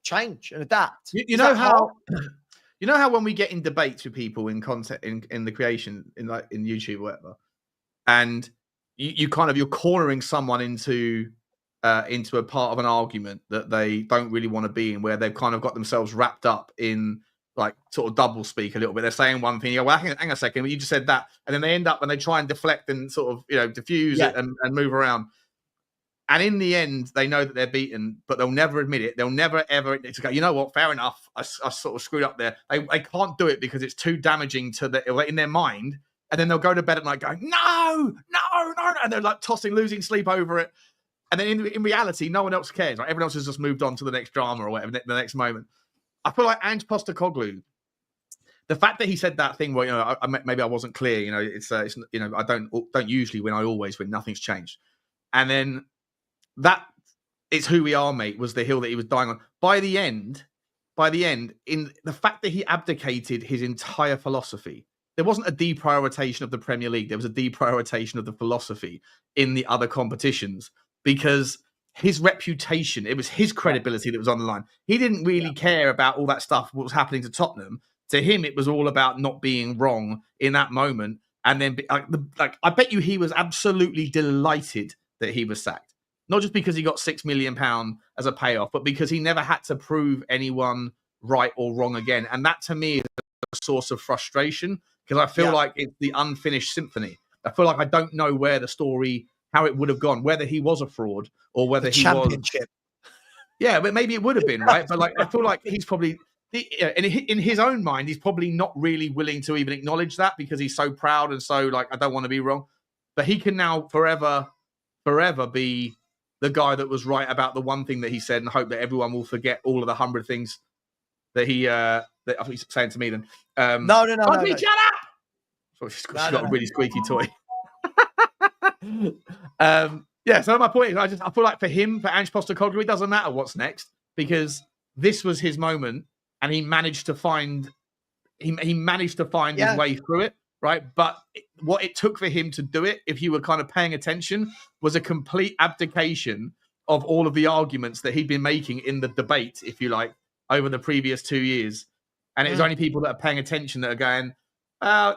change and adapt. You know how when we get in debates with people in content in the creation in YouTube or whatever, and you're cornering someone into a part of an argument that they don't really want to be in, where they've kind of got themselves wrapped up in like sort of double speak a little bit. They're saying one thing, you go, well, hang a second, but you just said that, and then they end up and they try and deflect and sort of diffuse it and move around. And in the end, they know that they're beaten, but they'll never admit it. They'll never, ever go, you know what, fair enough. I sort of screwed up there. They can't do it because it's too damaging in their mind. And then they'll go to bed at night going, no. And they're like losing sleep over it. And then in reality, no one else cares. Right? Everyone else has just moved on to the next drama or whatever, the next moment. I feel like Ange Postecoglou, the fact that he said that thing where, maybe I wasn't clear, it's I don't usually win, I always win. Nothing's changed. And then, that is who we are, mate, was the hill that he was dying on. By the end, in the fact that he abdicated his entire philosophy, there wasn't a deprioritization of the Premier League. There was a deprioritization of the philosophy in the other competitions because his reputation, it was his credibility that was on the line. He didn't really care about all that stuff, what was happening to Tottenham. To him, it was all about not being wrong in that moment. And then, I bet you he was absolutely delighted that he was sacked. Not just because he got £6 million as a payoff, but because he never had to prove anyone right or wrong again. And that, to me, is a source of frustration because I feel like it's the unfinished symphony. I feel like I don't know where the story, how it would have gone, whether he was a fraud or whether he was. Yeah, but maybe it would have been, right? But I feel like he's probably, in his own mind, he's probably not really willing to even acknowledge that because he's so proud and so I don't want to be wrong. But he can now forever be the guy that was right about the one thing that he said and hope that everyone will forget all of the 100 things that he that I think he's saying to me then. No. Shut up! So she's got a really squeaky toy. So my point is I feel like for him, for Ange Postecoglou, it doesn't matter what's next because this was his moment and he managed to find his way through it. Right. But what it took for him to do it, if you were kind of paying attention, was a complete abdication of all of the arguments that he'd been making in the debate, if you like, over the previous 2 years. And it was only people that are paying attention that are going, I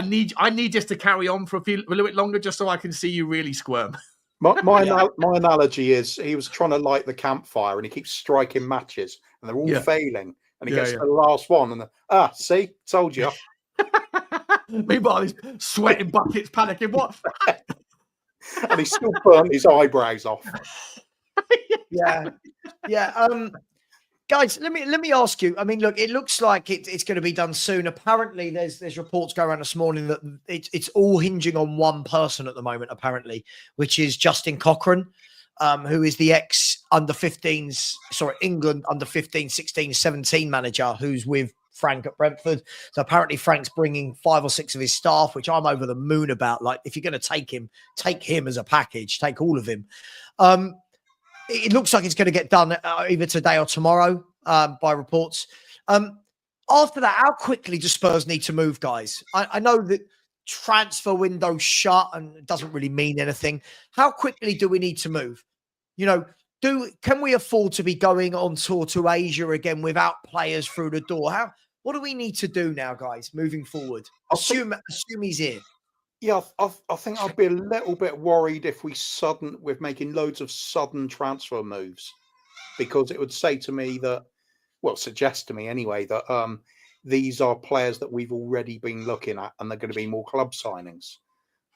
need this to carry on for a little bit longer just so I can see you really squirm. My analogy is he was trying to light the campfire and he keeps striking matches and they're all failing. And he gets to the last one and see, told you. Meanwhile, he's sweating buckets, panicking. What? And he still burnt his eyebrows off. Yeah. Guys, let me ask you. I mean, look, it looks like it's going to be done soon. Apparently, there's reports going around this morning that it's all hinging on one person at the moment, apparently, which is Justin Cochrane, who is the England under 15, 16, 17 manager, who's with Frank at Brentford. So apparently Frank's bringing 5 or 6 of his staff, which I'm over the moon about. Like, if you're going to take him as a package, take all of him. It looks like it's going to get done either today or tomorrow by reports. After that, how quickly do Spurs need to move, guys? I know that transfer window shut and it doesn't really mean anything. How quickly do we need to move? Can we afford to be going on tour to Asia again without players through the door? What do we need to do now, guys, moving forward? Assume he's here. Yeah, I think I'd be a little bit worried if we're making loads of sudden transfer moves, because it would suggest to me anyway, that these are players that we've already been looking at, and they're going to be more club signings.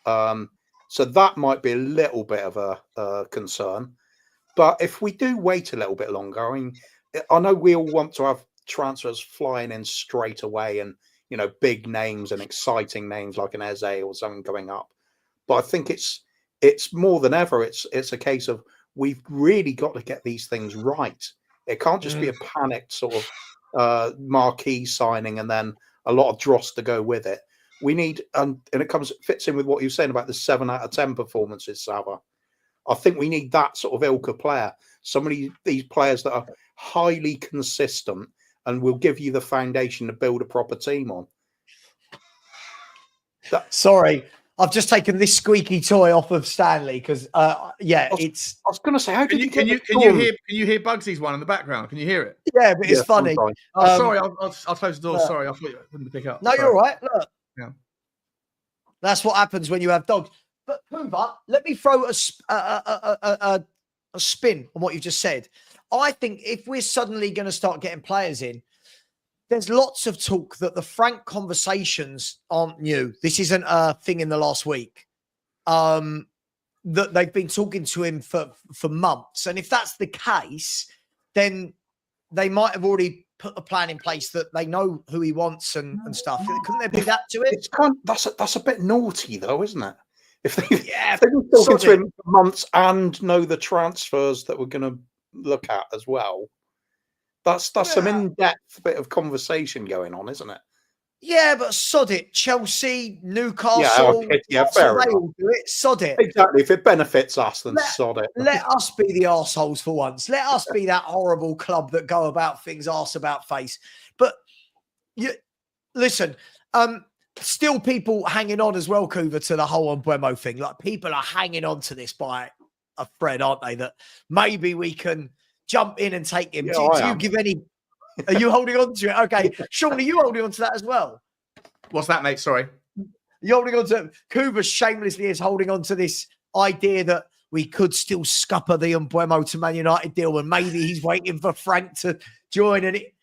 So that might be a little bit of a concern. But if we do wait a little bit longer, I mean, I know we all want to have transfers flying in straight away, and big names and exciting names like an Eze or something going up. But I think it's more than ever. It's a case of we've really got to get these things right. It can't just be a panicked sort of marquee signing and then a lot of dross to go with it. We need, and it fits in with what you're saying about the 7 out of 10 performances, Savva. I think we need that sort of ilk of player. These players that are highly consistent and will give you the foundation to build a proper team on. Sorry, I've just taken this squeaky toy off of Stanley because, I was going to say, how did you can you hear Bugsy's one in the background? Can you hear it? Yeah, but it's funny. Oh, sorry, I'll close the door. Sorry, I thought you wouldn't pick up. No, sorry. You're all right. Look, yeah, that's what happens when you have dogs. But Hoover, let me throw a spin on what you've just said. I think if we're suddenly going to start getting players in, there's lots of talk that the Frank conversations aren't new. This isn't a thing in the last week. That they've been talking to him for months. And if that's the case, then they might have already put a plan in place that they know who he wants and stuff. Couldn't there be that to it? That's a bit naughty, though, isn't it? If they've been talking to him for months and know the transfers that we're going to look at as well, that's some in-depth bit of conversation going on, isn't it? Yeah, but sod it. Chelsea, Newcastle, fair enough. Do it. Sod it. Exactly. If it benefits us, then sod it. Let us be the arseholes for once. Let us be that horrible club that go about things arse about face. But listen, still people hanging on as well, Coover, to the whole Mbeumo thing. Like, people are hanging on to this by a thread, aren't they? That maybe we can jump in and take him. Yeah, do you give any... Are you holding on to it? Okay. Sean, are you holding on to that as well? What's that, mate? Sorry. You're holding on to... Coover shamelessly is holding on to this idea that we could still scupper the Mbeumo to Man United deal, and maybe he's waiting for Frank to join it.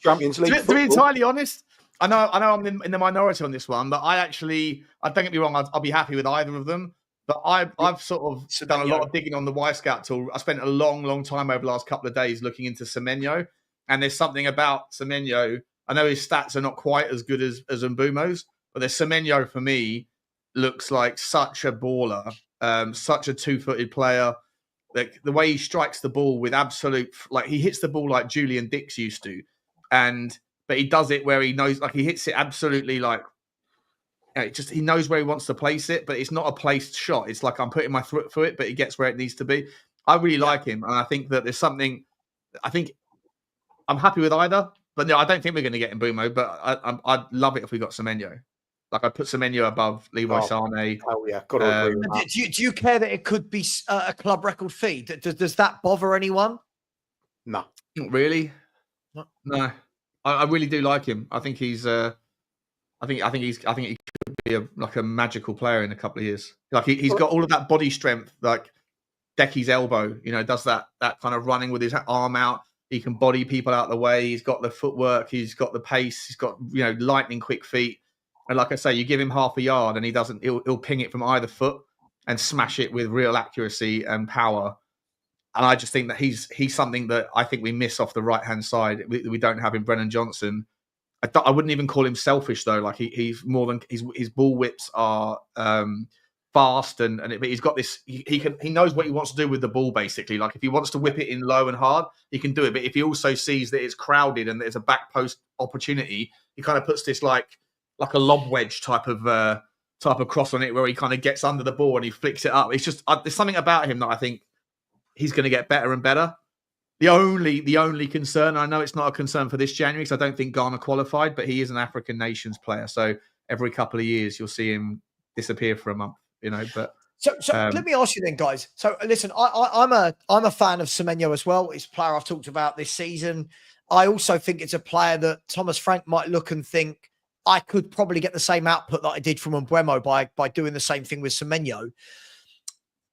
Champions League to be entirely honest, I know I'm in the minority on this one, but I don't get me wrong, I'll be happy with either of them. But I've sort of done a lot of digging on the Y-Scout tool. I spent a long time over the last couple of days looking into Semenyo, and there's something about Semenyo. I know his stats are not quite as good as Mbeumo's, but the Semenyo for me looks like such a baller, such a two-footed player. Like, the way he strikes the ball with absolute, like, he hits the ball like Julian Dix used to, but he does it where he knows, like, he hits it absolutely like. He knows where he wants to place it, but it's not a placed shot. It's like, I'm putting my foot through it, but he gets where it needs to be. I really like him, and I think that there's something. I think I'm happy with either, but no, I don't think we're going to get Mbeumo. But I'd love it if we got Semenyo. Like, I'd put Semenyo above Leroy Sané. Oh yeah, got to agree with that. Do you care that it could be a club record fee? Does that bother anyone? No, not really. No, I really do like him. I think he's. I think he could be a magical player in a couple of years. Like, he's got all of that body strength, like Decky's elbow. Does that kind of running with his arm out. He can body people out of the way. He's got the footwork. He's got the pace. He's got lightning quick feet. And like I say, you give him half a yard and he doesn't. He'll ping it from either foot and smash it with real accuracy and power. And I just think that he's something that I think we miss off the right hand side. We don't have in Brennan Johnson. I wouldn't even call him selfish though. Like he's more than his ball whips are fast but he's got this. He knows what he wants to do with the ball basically. Like if he wants to whip it in low and hard, he can do it. But if he also sees that it's crowded and there's a back post opportunity, he kind of puts this like a lob wedge type of cross on it where he kind of gets under the ball and he flicks it up. It's just there's something about him that I think he's going to get better and better. The only concern, I know it's not a concern for this January because I don't think Ghana qualified, but he is an African nations player. So every couple of years you'll see him disappear for a month, But so let me ask you then, guys. So listen, I'm a fan of Semenyo as well. It's a player I've talked about this season. I also think it's a player that Thomas Frank might look and think I could probably get the same output that I did from Mbeumo by doing the same thing with Semenyo.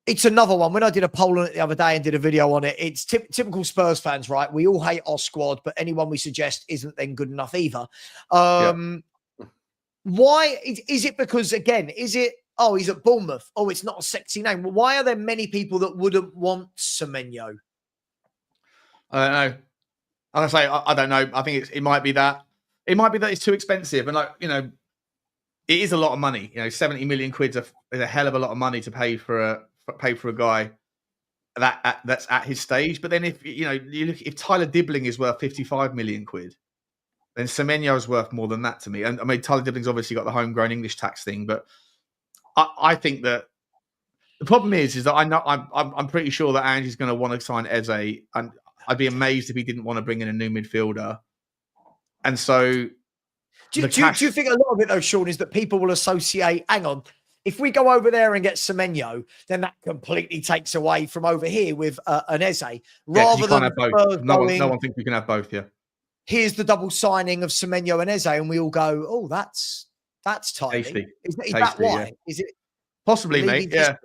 It's another one. When I did a poll on it the other day and did a video on it, it's typical Spurs fans, right? We all hate our squad, but anyone we suggest isn't then good enough either. Why is it? Because again, is it? Oh, he's at Bournemouth. Oh, it's not a sexy name. Well, why are there many people that wouldn't want Semenyo? I don't know. Like I say, I don't know. I think it might be that. It might be that it's too expensive, and it is a lot of money. 70 million quid is a hell of a lot of money to pay for a guy that's at his stage. But then if Tyler Dibbling is worth 55 million quid, then Semenyo is worth more than that to me. And I mean, Tyler Dibbling's obviously got the homegrown English tax thing, but I think that the problem is that I'm pretty sure that Ange's going to want to sign Eze, and I'd be amazed if he didn't want to bring in a new midfielder. And so, do you think a lot of it though, Sean, is that people will associate? Hang on, if we go over there and get Semenyo, then that completely takes away from over here with an Eze, rather than have both. No one thinks we can have both. Yeah, here's the double signing of Semenyo and Eze, and we all go, "Oh, that's tiny." Tasty. Is that why? Yeah. Is it possibly, mate? Yeah.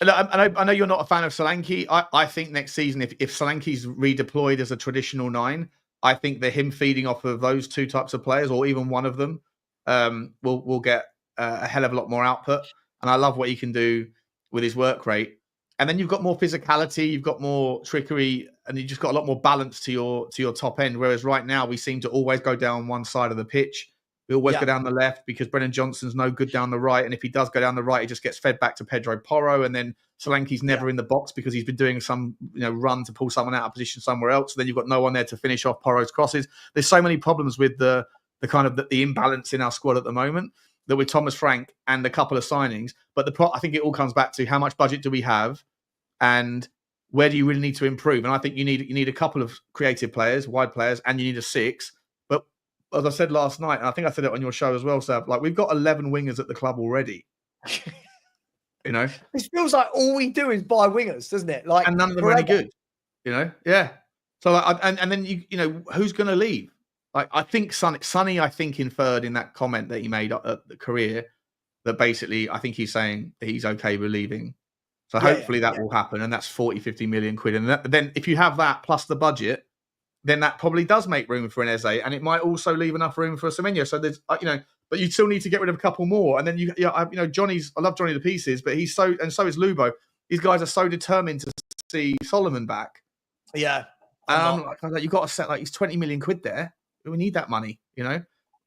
I know you're not a fan of Solanke. I think next season, if Solanke's redeployed as a traditional 9, I think that him feeding off of those two types of players, or even one of them, will get a hell of a lot more output. And I love what he can do with his work rate. And then you've got more physicality, you've got more trickery, and you just got a lot more balance to your top end. Whereas right now we seem to always go down one side of the pitch. We always go down the left because Brennan Johnson's no good down the right. And if he does go down the right, he just gets fed back to Pedro Porro. And then Solanke's never in the box because he's been doing some run to pull someone out of position somewhere else. So then you've got no one there to finish off Porro's crosses. There's so many problems with the kind of the imbalance in our squad at the moment that with Thomas Frank and a couple of signings. But I think it all comes back to how much budget do we have and where do you really need to improve? And I think you need a couple of creative players, wide players, and you need a 6. As I said last night, and I think I said it on your show as well, Sav, like we've got 11 wingers at the club already. This feels like all we do is buy wingers, doesn't it? Like, and none of them are any good. Yeah. So and then who's going to leave? Like I think Sonny, I think inferred in that comment that he made at the career that basically I think he's saying that he's okay with leaving. So hopefully that will happen, and that's 40-50 million quid. And then if you have that plus the budget, then that probably does make room for an Eze, and it might also leave enough room for a Semenyo. So there's, but you still need to get rid of a couple more. And then Johnny's, I love Johnny to pieces, but so is Lubo. These guys are so determined to see Solomon back. Yeah. You've got to set he's 20 million quid there. We need that money, And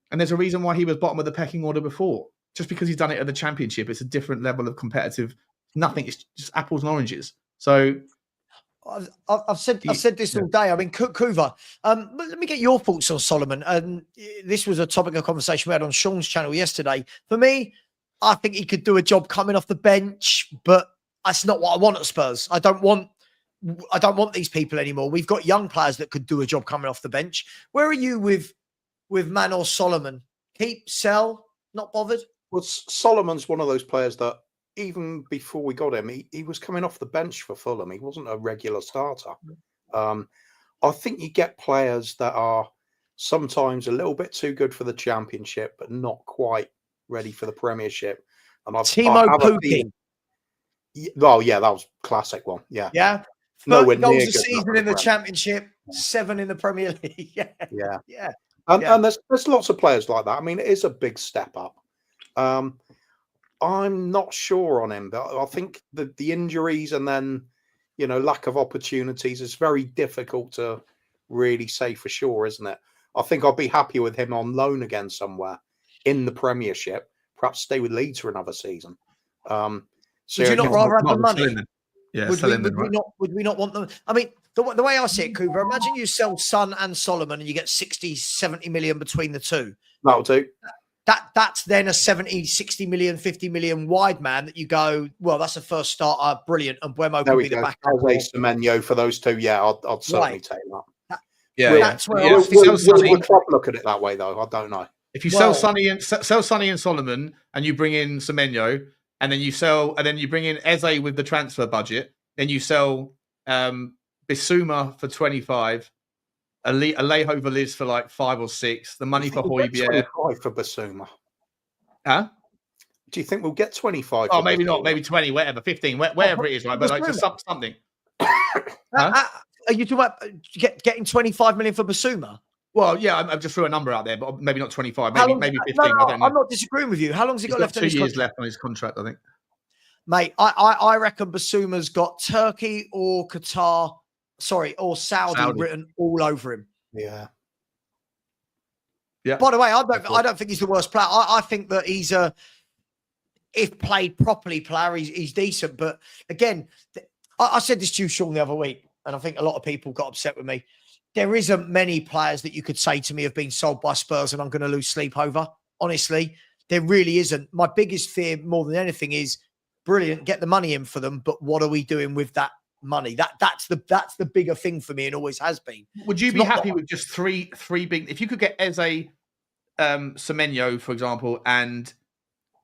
there's a reason why he was bottom of the pecking order before. Just because he's done it at the Championship, it's a different level of competitive. Nothing. It's just apples and oranges. So. I've said this all day. I mean, Kuva, let me get your thoughts on Solomon. And this was a topic of conversation we had on Sean's channel yesterday. For me, I think he could do a job coming off the bench, but that's not what I want at Spurs. I don't want these people anymore. We've got young players that could do a job coming off the bench. Where are you with Man or Solomon? Keep, sell, not bothered? Well, Solomon's one of those players that even before we got him, he was coming off the bench for Fulham. He wasn't a regular starter. I think you get players that are sometimes a little bit too good for the Championship, but not quite ready for the Premiership. And Timo Pukki. Well, yeah, that was a classic one. Yeah. Yeah. 30 goals a season in the Championship, 7 in the Premier League. Yeah. And there's lots of players like that. I mean, it is a big step up. I'm not sure on him, but I think the injuries and then, lack of opportunities is very difficult to really say for sure, isn't it? I think I'll be happy with him on loan again somewhere in the Premiership. Perhaps stay with Leeds for another season. Would you not rather have the money? Yeah, would we not want them? I mean, the way I see it, Cooper, imagine you sell Son and Solomon and you get 60, 70 million between the two. That'll do. That's then a 70, 60 million, 50 million wide man that you go, well, that's a first starter. Brilliant. And Buemo can be the backup. Semenyo for those two. Yeah, I'd certainly take that. That's where will the club look at it that way, though? I don't know. If you sell Sonny and Solomon and you bring in Semenyo, and then you bring in Eze with the transfer budget, then you sell Bissouma for 25, Alejo Veliz for like 5 or 6, the money for Højbjerg. 25 for Bissouma. Huh? Do you think we'll get 25? Oh, maybe not. Maybe 20, whatever, 15, wherever it is, right? But like just something. Are you talking about getting 25 million for Bissouma? Well, yeah, I just threw a number out there, but maybe not 25, maybe 15. No, I don't know. I'm not disagreeing with you. How long's he got left? 2 years left on his contract, I think. Mate, I reckon Bissouma's got Turkey or Qatar, or Saudi written all over him. Yeah. Yeah. By the way, I don't think he's the worst player. I think that he's if played properly player, he's decent. But again, I said this to you, Sean, the other week, and I think a lot of people got upset with me. There isn't many players that you could say to me have been sold by Spurs and I'm going to lose sleep over. Honestly, there really isn't. My biggest fear more than anything is brilliant, get the money in for them, but what are we doing with that money? That's the bigger thing for me and always has been. Would you be happy with just three big? If you could get Eze, Semenyo, for example, and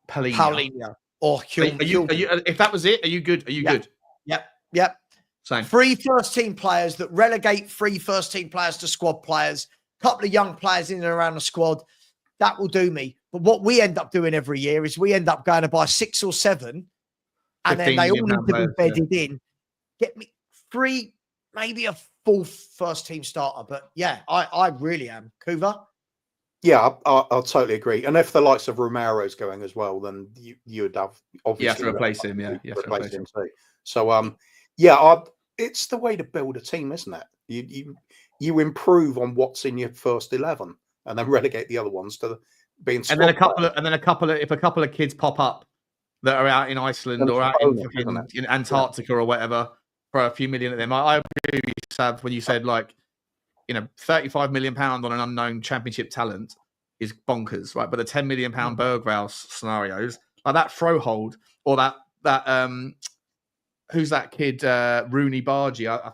Paulinho or Heung-min. If that was it, are you good? Are you good? Yep. Same. 3 first-team players that relegate 3 first-team players to squad players, a couple of young players in and around the squad. That will do me. But what we end up doing every year is we end up going to buy 6 or 7, and then they all need to be bedded in. Get me 3, maybe a 4th first-team starter. But yeah, I really am. Kuva? Yeah, I'll totally agree. And if the likes of Romero's going as well, then you would have obviously you have to replace him. Yeah, you have to replace him too. So it's the way to build a team, isn't it? You improve on what's in your first 11, and then relegate the other ones to being. And then a couple of kids pop up that are out in Iceland or out in Antarctica or whatever for a few million of them. I agree with you, Sav, when you said £35 million on an unknown championship talent is bonkers, right? But the £10 million Bergvall scenarios, like that throw hold or that who's that kid, Rooney Bargy? I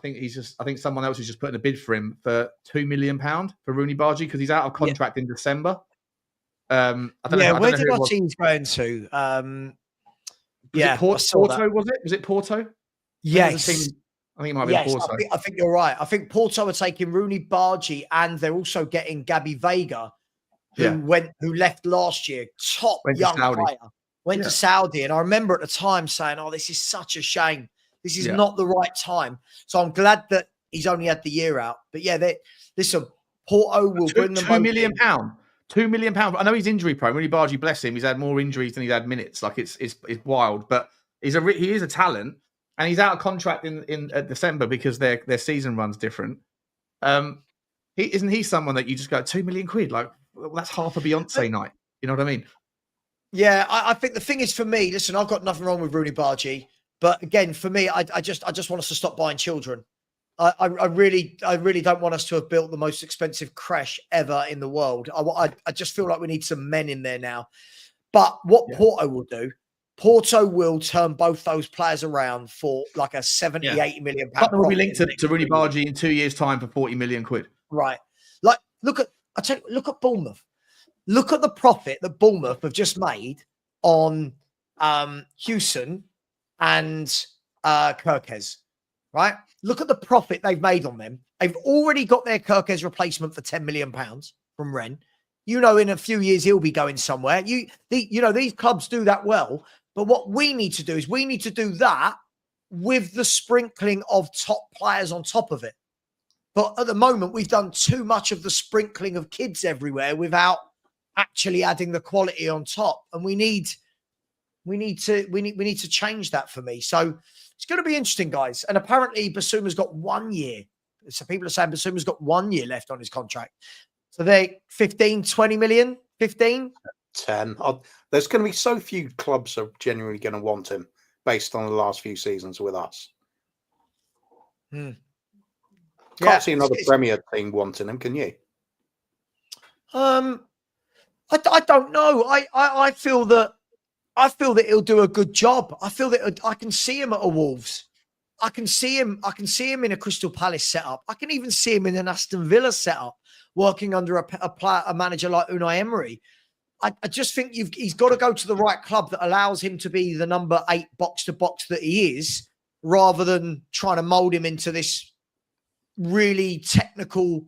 think someone else is just putting a bid for him for £2 million for Rooney Bargy because he's out of contract in December. Where did our team's going to? Porto, was it? Was it Porto? Yes. I think it might be Porto. I think you're right. I think Porto are taking Rooney Bargy and they're also getting Gabby Vega, who left last year. Top young player. Went to Saudi. And I remember at the time saying, this is such a shame. This is not the right time. So I'm glad that he's only had the year out. But listen, Porto will bring them £2 million. £2 million. I know he's injury prone. Rooney Bargy, bless him, he's had more injuries than he's had minutes. Like it's wild. But he is a talent. And he's out of contract in December because their season run's different. Isn't he someone that you just go £2 million? Like that's half a Beyonce night. You know what I mean? Yeah, I think the thing is for me. Listen, I've got nothing wrong with Rooney Bargy, but again, for me, I just want us to stop buying children. I really don't want us to have built the most expensive creche ever in the world. I just feel like we need some men in there now. But what Porto will do. Porto will turn both those players around for like a 70, 80 million pound. Tottenham will be linked to Rooney Bargy in 2 years' time for 40 million quid. Right. Like, look at Bournemouth. Look at the profit that Bournemouth have just made on Hewson and Kirkes. Right. Look at the profit they've made on them. They've already got their Kirkes replacement for £10 million from Rennes. In a few years, he'll be going somewhere. These clubs do that well. But what we need to do is we need to do that with the sprinkling of top players on top of it. But at the moment, we've done too much of the sprinkling of kids everywhere without actually adding the quality on top. And we need to change that for me. So it's going to be interesting, guys. And apparently Basuma's got 1 year. So people are saying Basuma's got 1 year left on his contract. So they 15, 20 million, 15? 10. There's going to be so few clubs are genuinely going to want him based on the last few seasons with us. Can't see another Premier team wanting him, can you? I don't know. I feel that he'll do a good job. I feel that I can see him at a Wolves. I can see him in a Crystal Palace setup. I can even see him in an Aston Villa setup, working under a manager like Unai Emery. I just think he's got to go to the right club that allows him to be the number 8 box to box that he is, rather than trying to mold him into this really technical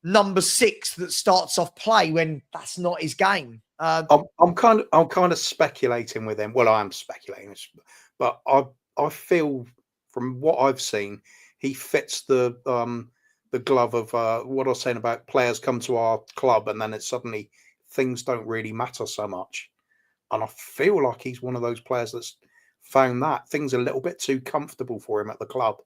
number 6 that starts off play when that's not his game. I'm kind of speculating with him. Well, I am speculating, but I feel from what I've seen, he fits the glove of what I was saying about players come to our club and then it's suddenly things don't really matter so much. And I feel like he's one of those players that's found that things are a little bit too comfortable for him at the club.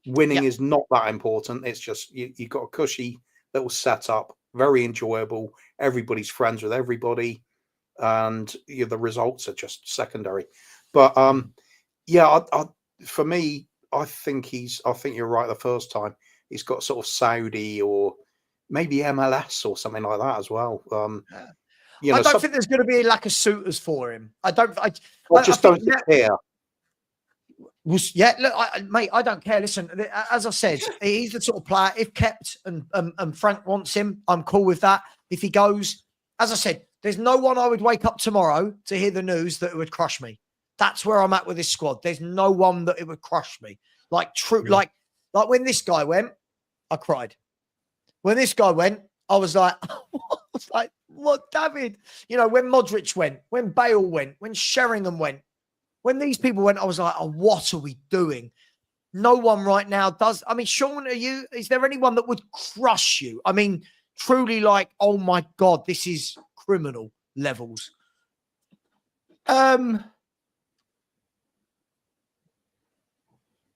Winning is not that important. It's just you've got a cushy little setup, very enjoyable. Everybody's friends with everybody, and the results are just secondary. But for me, I think you're right the first time. He's got sort of Saudi or maybe MLS or something like that as well. I don't think there's going to be a lack of suitors for him. I don't care. Yeah, look, mate, I don't care. Listen, as I said, he's the sort of player, if kept and Frank wants him, I'm cool with that. If he goes, as I said, there's no one I would wake up tomorrow to hear the news that it would crush me. That's where I'm at with this squad. There's no one that it would crush me. Like when this guy went, I cried. When this guy went, I was like, what, David? When Modric went, when Bale went, when Sheringham went, when these people went, I was like, what are we doing? No one right now does. I mean, Sean, is there anyone that would crush you? I mean, truly like, oh my God, this is criminal levels. Not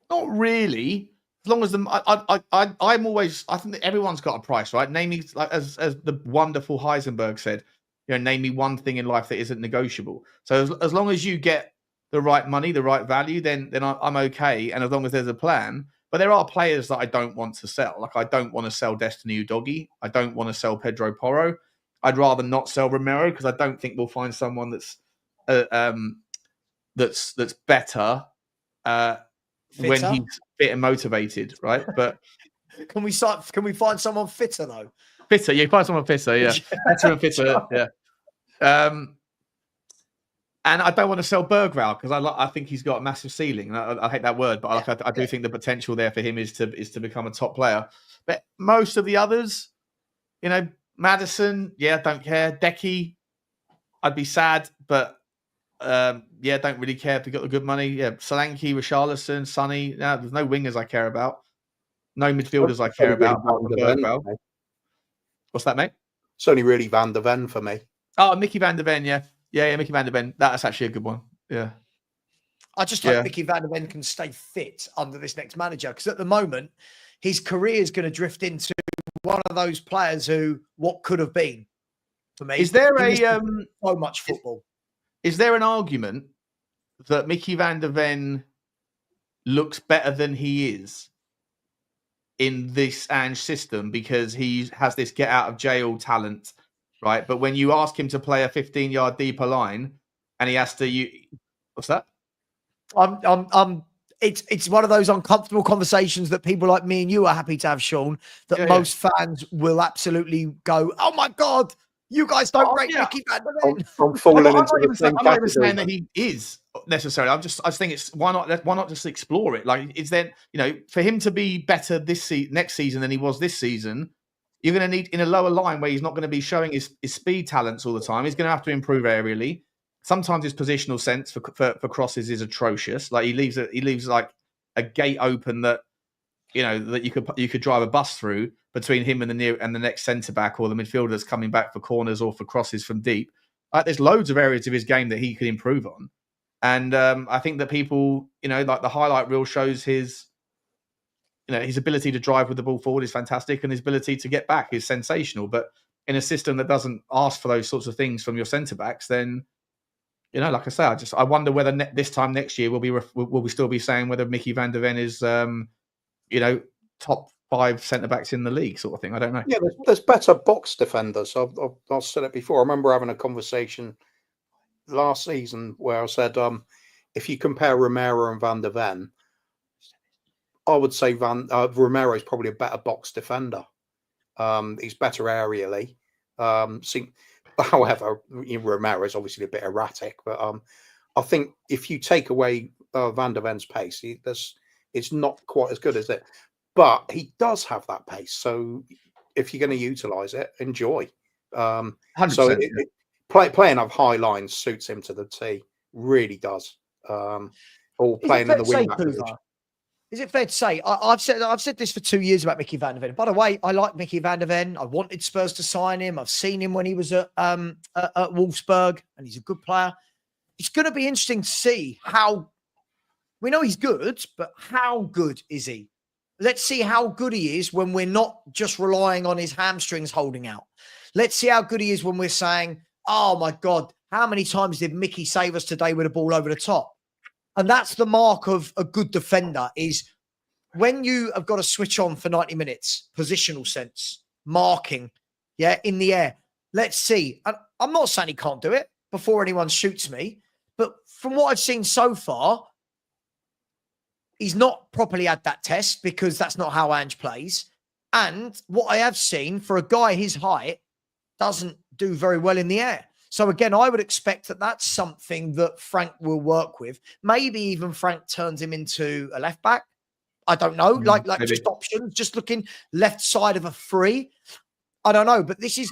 really. As long as I think that everyone's got a price, right? Name me, like as the wonderful Heisenberg said, name me one thing in life that isn't negotiable. So as long as you get the right money, the right value, then I'm okay. And as long as there's a plan, but there are players that I don't want to sell. Like I don't want to sell Destiny Udogie. I don't want to sell Pedro Porro. I'd rather not sell Romero because I don't think we'll find someone that's better when he's fit and motivated, right? But can we find someone fitter though? Fitter, yeah, find someone fitter, yeah. Better and fitter, yeah. And I don't want to sell Bergwijn because I think he's got a massive ceiling. I hate that word, but I do think the potential there for him is to become a top player. But most of the others, Maddison, don't care. Decky, I'd be sad, but don't really care if we got the good money. Yeah, Solanke, Richarlison, Sonny. No, there's no wingers I care about. No midfielders I care about. What's that, mate? It's only really Van der Ven for me. Oh, Mickey Van der Ven, yeah, Mickey Van der Ven. That's actually a good one. Yeah, I just hope Mickey Van der Ven can stay fit under this next manager because at the moment his career is going to drift into one of those players who what could have been. For me, is there so much football? Is there an argument that Mickey Van der Ven looks better than he is in this Ange system because he has this get out of jail talent, right? But when you ask him to play a 15-yard deeper line and he has to, what's that? It's one of those uncomfortable conversations that people like me and you are happy to have, Sean, that most fans will absolutely go, oh my God, you guys don't rate Mickey Van der Ven. I'm falling into the same I'm not even saying that he is necessarily. I just think it's why not just explore it? Like, is there for him to be better next season than he was this season? You're going to need in a lower line where he's not going to be showing his speed talents all the time. He's going to have to improve aerially. Sometimes his positional sense for crosses is atrocious. Like he leaves like a gate open that that you could drive a bus through between him and the next centre back or the midfielder that's coming back for corners or for crosses from deep. There's loads of areas of his game that he could improve on, and I think that people, like the highlight reel shows his ability to drive with the ball forward is fantastic, and his ability to get back is sensational. But in a system that doesn't ask for those sorts of things from your centre backs, then like I say, I wonder whether this time next year will we still be saying whether Mickey van der Ven is top 5 centre backs in the league, sort of thing. I don't know. Yeah, there's better box defenders. I've said it before. I remember having a conversation last season where I said, if you compare Romero and Van der Ven, I would say Romero is probably a better box defender. He's better aerially. However, Romero is obviously a bit erratic, but I think if you take away Van der Ven's pace, it's not quite as good as it. But he does have that pace, so if you're going to utilise it, enjoy. 100%, so playing of high lines suits him to the T, really does. Or playing in the wing back position. Is it fair to say I've said this for 2 years about Mickey van der Ven? By the way, I like Mickey van der Ven. I wanted Spurs to sign him. I've seen him when he was at Wolfsburg, and he's a good player. It's going to be interesting to see how. We know he's good, but how good is he? Let's see how good he is when we're not just relying on his hamstrings holding out. Let's see how good he is when we're saying, oh my God, how many times did Mickey save us today with a ball over the top? And that's the mark of a good defender, is when you have got to switch on for 90 minutes, positional sense, marking, in the air. Let's see. And I'm not saying he can't do it before anyone shoots me, but from what I've seen so far, he's not properly had that test because that's not how Ange plays. And what I have seen for a guy his height doesn't do very well in the air. So again, I would expect that that's something that Frank will work with. Maybe even Frank turns him into a left back. I don't know, like maybe. Just options, just looking left side of a free. I don't know, but this is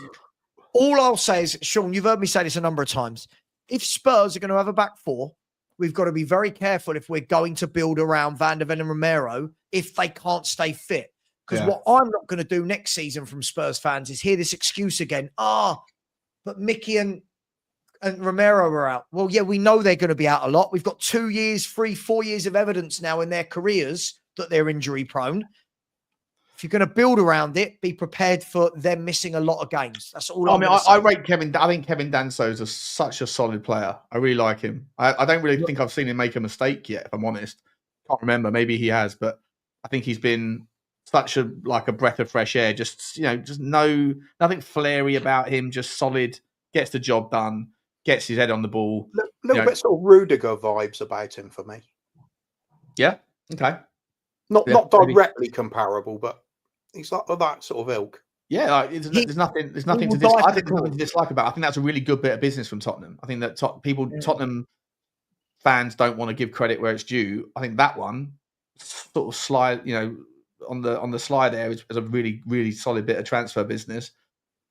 all I'll say is, Sean, you've heard me say this a number of times. If Spurs are going to have a back four, we've got to be very careful if we're going to build around Van der Ven and Romero if they can't stay fit. Because what I'm not going to do next season from Spurs fans is hear this excuse again. But Mickey and Romero are out. Well, yeah, we know they're going to be out a lot. We've got 2 years, 3-4 years of evidence now in their careers that they're injury prone. If you're going to build around it, be prepared for them missing a lot of games. That's all. I rate Kevin. I think Kevin Danso is such a solid player. I really like him. I don't really think I've seen him make a mistake yet, if I'm honest. Can't remember. Maybe he has, but I think he's been such a breath of fresh air. Just nothing flary about him. Just solid. Gets the job done. Gets his head on the ball. Little bit sort of Rudiger vibes about him for me. Yeah. Okay. Not directly comparable, but he's like that sort of ilk. Yeah, there's nothing to dislike about it. I think that's a really good bit of business from Tottenham. I think that Tottenham fans don't want to give credit where it's due. I think that one sort of slide, on the slide there is a really, really solid bit of transfer business.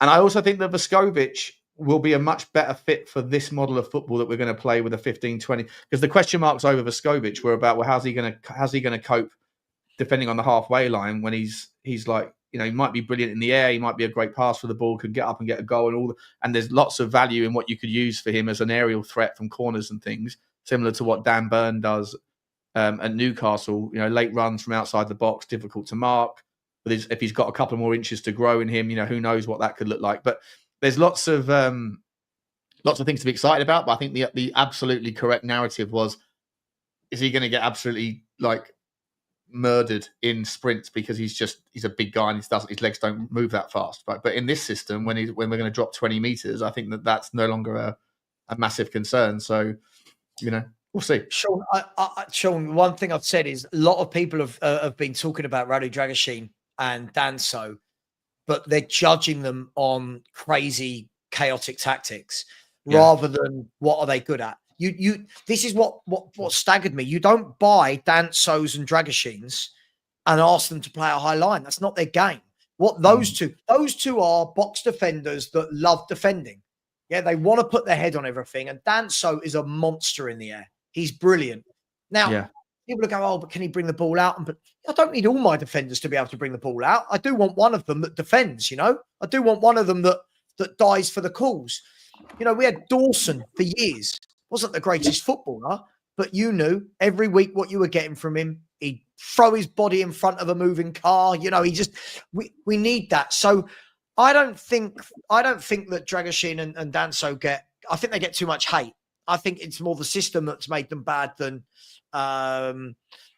And I also think that Vescovic will be a much better fit for this model of football that we're going to play with a 15-20. Because the question marks over Vescovic were about, well, how's he going to cope defending on the halfway line when he's like, he might be brilliant in the air, he might be a great pass for the ball, could get up and get a goal and there's lots of value in what you could use for him as an aerial threat from corners and things, similar to what Dan Burn does at Newcastle. Late runs from outside the box, difficult to mark. But if he's got a couple more inches to grow in him, who knows what that could look like. But there's lots of things to be excited about. But I think the absolutely correct narrative was, is he going to get absolutely murdered in sprints because he's a big guy and his legs don't move that fast, right? But in this system, when we're going to drop 20 meters, I think that's no longer a massive concern. So, we'll see. Sean, one thing I've said is a lot of people have been talking about Radu Dragusin and Danso, but they're judging them on crazy, chaotic tactics rather than what are they good at. This is what staggered me. You don't buy Dansos and Dragosins and ask them to play a high line. That's not their game. What those two are box defenders that love defending. Yeah, they want to put their head on everything. And Danso is a monster in the air. He's brilliant. Now, people go, oh, but can he bring the ball out? But I don't need all my defenders to be able to bring the ball out. I do want one of them that defends, I do want one of them that dies for the cause. We had Dawson for years. Wasn't the greatest footballer, but you knew every week what you were getting from him. He'd throw his body in front of a moving car. We need that. So I don't think that Dragoshin and Danso I think they get too much hate. I think it's more the system that's made them bad than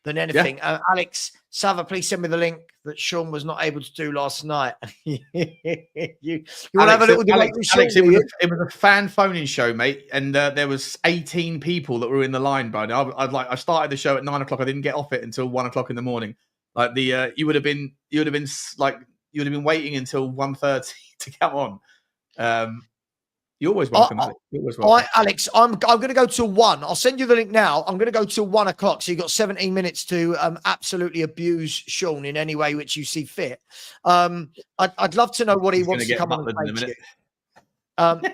anything. Yeah. Alex, Savva, please send me the link that Sean was not able to do last night. you want to have a little debate with Sean? Alex, it was a fan phoning show, mate, and there was 18 people that were in the line, bro. I started the show at 9 o'clock. I didn't get off it until 1 o'clock in the morning. Like you would have been waiting until 1:30 to come on. You're always welcome, Alex. You're always welcome. Alex, I'm going to go till 1. I'll send you the link now. I'm going to go till 1 o'clock. So you've got 17 minutes to absolutely abuse Sean in any way which you see fit. I'd love to know what he wants to come on and say to you.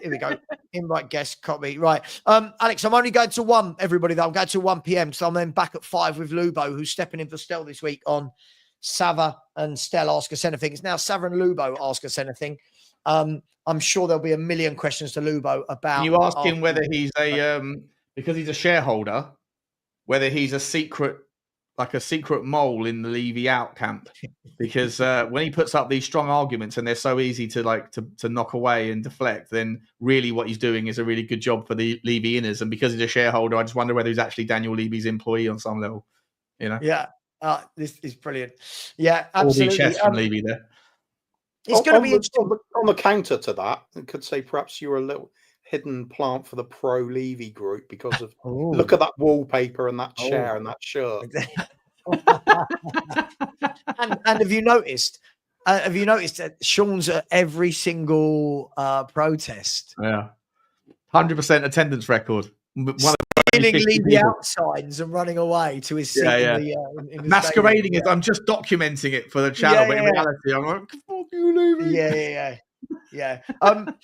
Here we go. Invite guest copy. Right. Alex, I'm only going to 1, everybody, though. I'm going to 1 p.m. So I'm then back at 5 with Lubo, who's stepping in for Stel this week on Savva and Stel Ask Us Anything. It's now Savva and Lubo Ask Us Anything. I'm sure there'll be a million questions to Lubo about. Can you ask him whether he's because he's a shareholder, whether he's a secret mole in the Levy out camp? Because when he puts up these strong arguments and they're so easy to knock away and deflect, then really what he's doing is a really good job for the Levy inners. And because he's a shareholder, I just wonder whether he's actually Daniel Levy's employee on some level. Yeah. This is brilliant. Yeah, absolutely. All the chess from Levy there. It's going to be on the counter to that. I could say perhaps you're a little hidden plant for the pro Levy group because of look at that wallpaper and that chair and that shirt. and have you noticed? That Sean's at every single protest? Yeah, 100% attendance record. Stealing Levy out signs and running away to his seat. In the masquerading as I'm just documenting it for the channel, but in reality, I'm like, fuck you, Levy. Yeah. On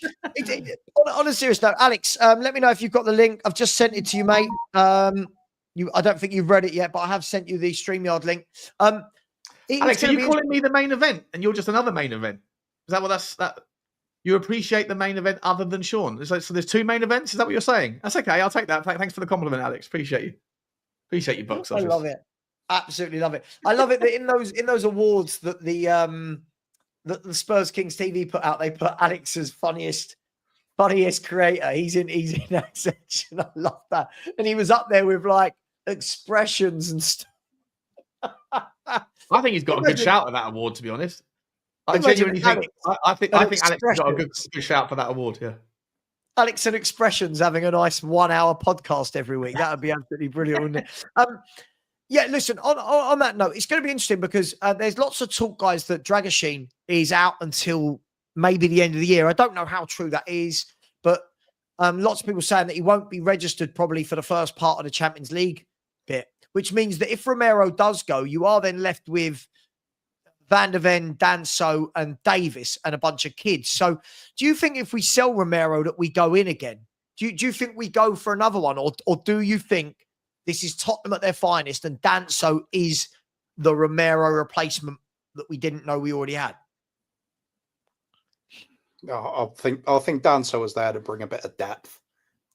a serious note, Alex, let me know if you've got the link. I've just sent it to you, mate. I don't think you've read it yet, but I have sent you the StreamYard link. Alex, are you calling me the main event and you're just another main event? Is that what you appreciate the main event other than Sean? So there's 2 main events? Is that what you're saying? That's okay. I'll take that. Thanks for the compliment, Alex. Appreciate you. Appreciate you, box office. I love it. Absolutely love it. I love it that in those awards that the Spurs Kings TV put out, they put Alex's funniest creator. He's in that section. I love that. And he was up there with like expressions and stuff. I think he's got a good shout at that award, to be honest. I genuinely think Alex got a good shout for that award. Yeah, Alex and Expressions having a nice 1-hour podcast every week. That would be absolutely brilliant, wouldn't it? Yeah, listen, on that note, it's going to be interesting because there's lots of talk, guys, that Dragoshin is out until maybe the end of the year. I don't know how true that is, but lots of people saying that he won't be registered probably for the first part of the Champions League bit, which means that if Romero does go, you are then left with Van der Ven, Danso, and Davis, and a bunch of kids. So do you think if we sell Romero that we go in again? Do you think we go for another one? Or do you think this is Tottenham at their finest and Danso is the Romero replacement that we didn't know we already had? I think Danso was there to bring a bit of depth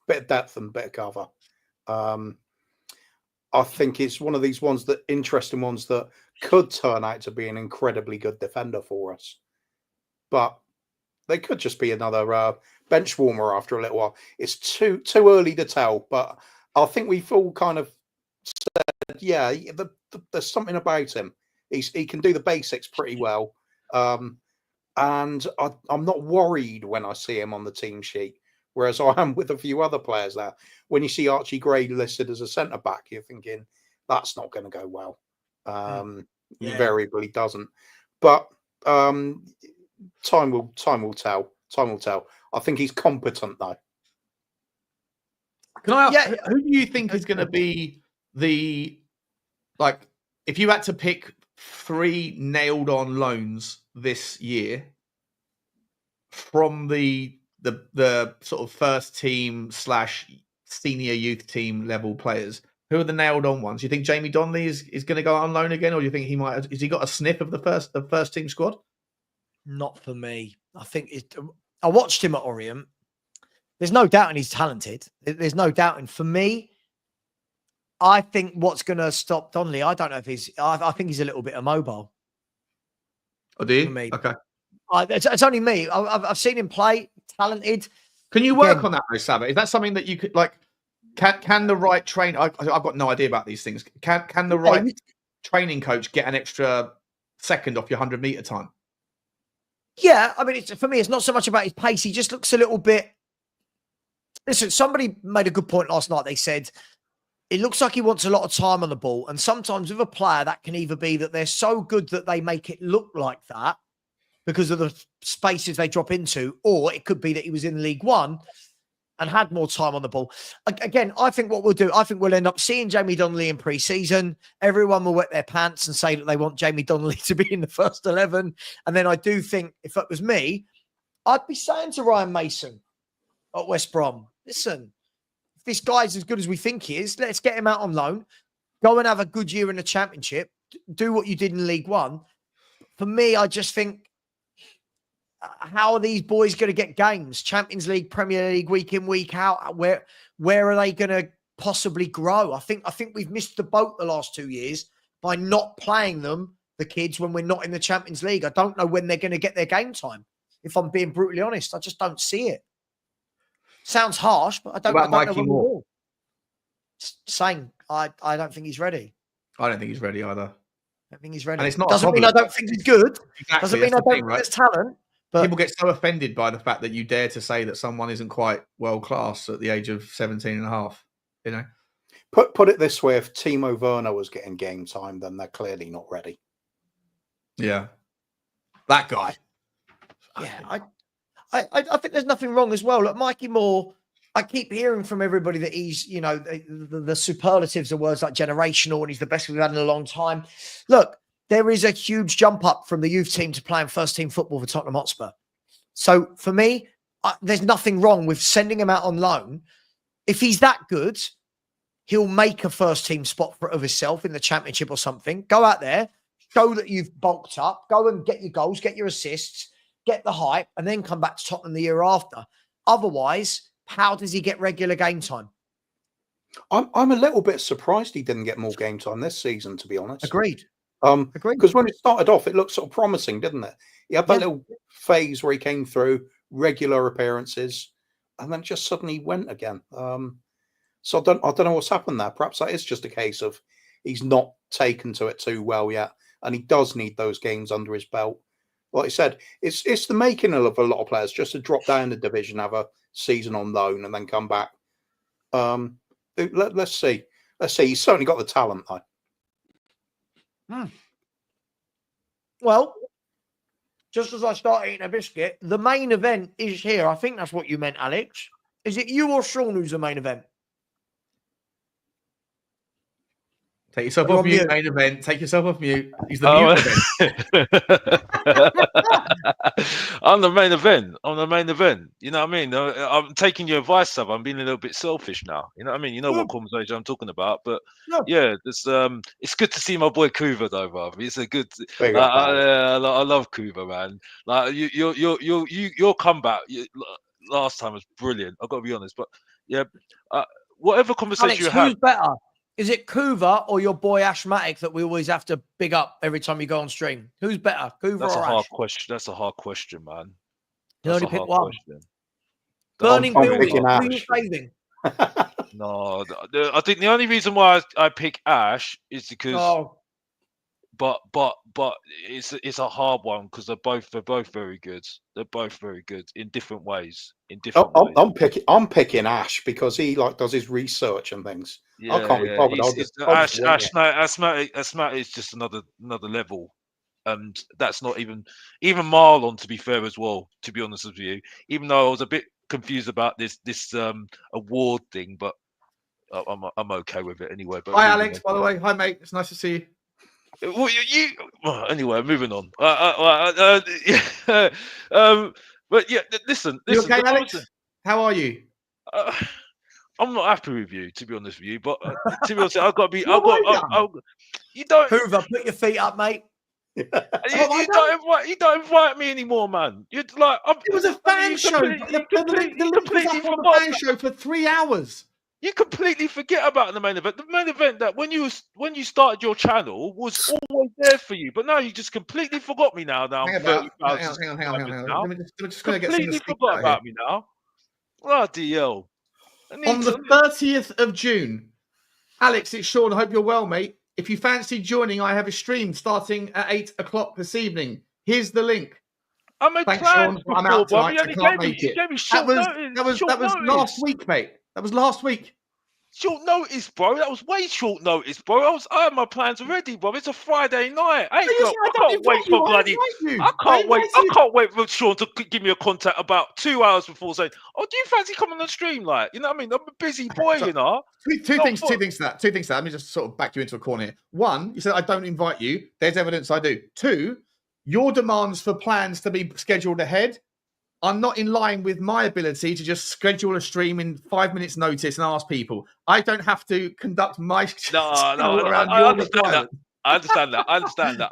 and a bit of cover. I think it's one of these interesting ones that could turn out to be an incredibly good defender for us. But they could just be another bench warmer after a little while. It's too early to tell, but I think we've all kind of said, there's something about him. He can do the basics pretty well. And I'm not worried when I see him on the team sheet. Whereas I am with a few other players there. When you see Archie Gray listed as a centre-back, you're thinking, that's not going to go well. Invariably doesn't. But time will tell. Time will tell. I think he's competent, though. Can I ask, who do you think is going to be if you had to pick 3 nailed-on loans this year from the sort of first team / senior youth team level players, Who are the nailed on ones? You think Jamie Donnelly is going to go on loan again, or do you think he might? Has he got a sniff of the first team squad? Not for me. I think I watched him at Orient. There's no doubting he's talented. There's no doubting. For me, I think what's going to stop Donnelly, I don't know if he's. I think he's a little bit immobile. Oh, do you? For me. Okay. It's only me. I've seen him play. Talented. Can you work on that, though, Savva? Is that something that you could like? Can the right train? I've got no idea about these things. Can the right training coach get an extra second off your 100-meter time? Yeah, I mean, for me, it's not so much about his pace. He just looks a little bit. Listen, somebody made a good point last night. They said it looks like he wants a lot of time on the ball, and sometimes with a player, that can either be that they're so good that they make it look like that because of the spaces they drop into, or it could be that he was in League One and had more time on the ball. Again, I think what we'll do, I think we'll end up seeing Jamie Donnelly in pre-season. Everyone will wet their pants and say that they want Jamie Donnelly to be in the first 11. And then I do think, if it was me, I'd be saying to Ryan Mason at West Brom, listen, if this guy's as good as we think he is, let's get him out on loan. Go and have a good year in the Championship. Do what you did in League One. For me, I just think, how are these boys going to get games? Champions League, Premier League, week in, week out. Where are they going to possibly grow? I think we've missed the boat the last 2 years by not playing them, the kids, when we're not in the Champions League. I don't know when they're going to get their game time. If I'm being brutally honest, I just don't see it. Sounds harsh, but I don't know when we will. Same. I don't think he's ready. I don't think he's ready either. I don't think he's ready. And it's not doesn't mean I don't think he's good. Exactly. Doesn't mean I don't think there's talent. But people get so offended by the fact that you dare to say that someone isn't quite world class at the age of 17 and a half, you know? Put it this way, if Timo Werner was getting game time, then they're clearly not ready. Yeah. That guy. Yeah, I think there's nothing wrong as well. Look, Mikey Moore, I keep hearing from everybody that he's, you know, the superlatives are words like generational and he's the best we've had in a long time. Look, there is a huge jump up from the youth team to playing first team football for Tottenham Hotspur. So for me, there's nothing wrong with sending him out on loan. If he's that good, he'll make a first team spot of himself in the Championship or something. Go out there, show that you've bulked up, go and get your goals, get your assists, get the hype, and then come back to Tottenham the year after. Otherwise, how does he get regular game time? I'm a little bit surprised he didn't get more game time this season, to be honest. Agreed. Because when it started off, it looked sort of promising, didn't it? He had that little phase where he came through, regular appearances, and then just suddenly went again. So I don't know what's happened there. Perhaps that is just a case of he's not taken to it too well yet, and he does need those games under his belt. Like I said, it's the making of a lot of players just to drop down the division, have a season on loan, and then come back. Let's see. He's certainly got the talent, though. Well, just as I start eating a biscuit, the main event is here. I think that's what you meant, Alex. Is it you or Sean who's the main event? Take yourself off mute, main event. Take yourself off mute. He's the mute event. I'm the main event. You know what I mean? I'm taking your advice, Sav. I'm being a little bit selfish now. You know what I mean? You know what conversation I'm talking about. But yeah, it's good to see my boy Kuva though, bro. It's a good. I love Kuva, man. Like your comeback last time was brilliant. I've got to be honest. But yeah, whatever conversation Alex, you have. Who's better? Is it Kuva or your boy Ashmatic that we always have to big up every time you go on stream? Who's better, Kuva or Ash? That's a hard question. That's a hard question, man. You only pick one. Burning building. Who are you saving? No, I think the only reason why I pick Ash is because. But it's a hard one because they're both very good. They're both very good in different ways. I'm picking Ash because he does his research and things. Yeah, I can't be bothered. Asthmatic is just another level, and that's not even Marlon, to be fair as well. To be honest with you, even though I was a bit confused about this award thing, but I'm okay with it anyway. But hi, Alex. By the way, hi, mate. It's nice to see you. Well, anyway, moving on. But yeah, listen. You okay, Alex? How are you? I'm not happy with you, to be honest with you. But to be honest, I've got to be. You don't. Hoover, put your feet up, mate. You don't invite me anymore, man. You're like, it was a fan show. The link was up on the fan show for 3 hours. You completely forget about the main event. The main event that when you started your channel was always there for you, but now you just completely forgot me now. Now, hang on. Let me just completely forgot about me now. Bloody hell! On the 30th of June, Alex, it's Sean. I hope you're well, mate. If you fancy joining, I have a stream starting at 8 o'clock this evening. Here's the link. I made plans before, I'm out tonight. I can't make it. That was last week, mate. That was last week. Short notice, bro. That was way short notice, bro. I had my plans already, bro. It's a Friday night. I can't wait for bloody. I can't wait for Sean to give me a contact about 2 hours before saying, "Oh, do you fancy coming on stream?" Like, you know what I mean? I'm a busy boy, you know. Two things to that. Let me just sort of back you into a corner here. One, you said I don't invite you. There's evidence I do. Two, your demands for plans to be scheduled ahead are not in line with my ability to just schedule a stream in 5 minutes notice and ask people. I don't have to conduct my I understand that. I'm not saying that.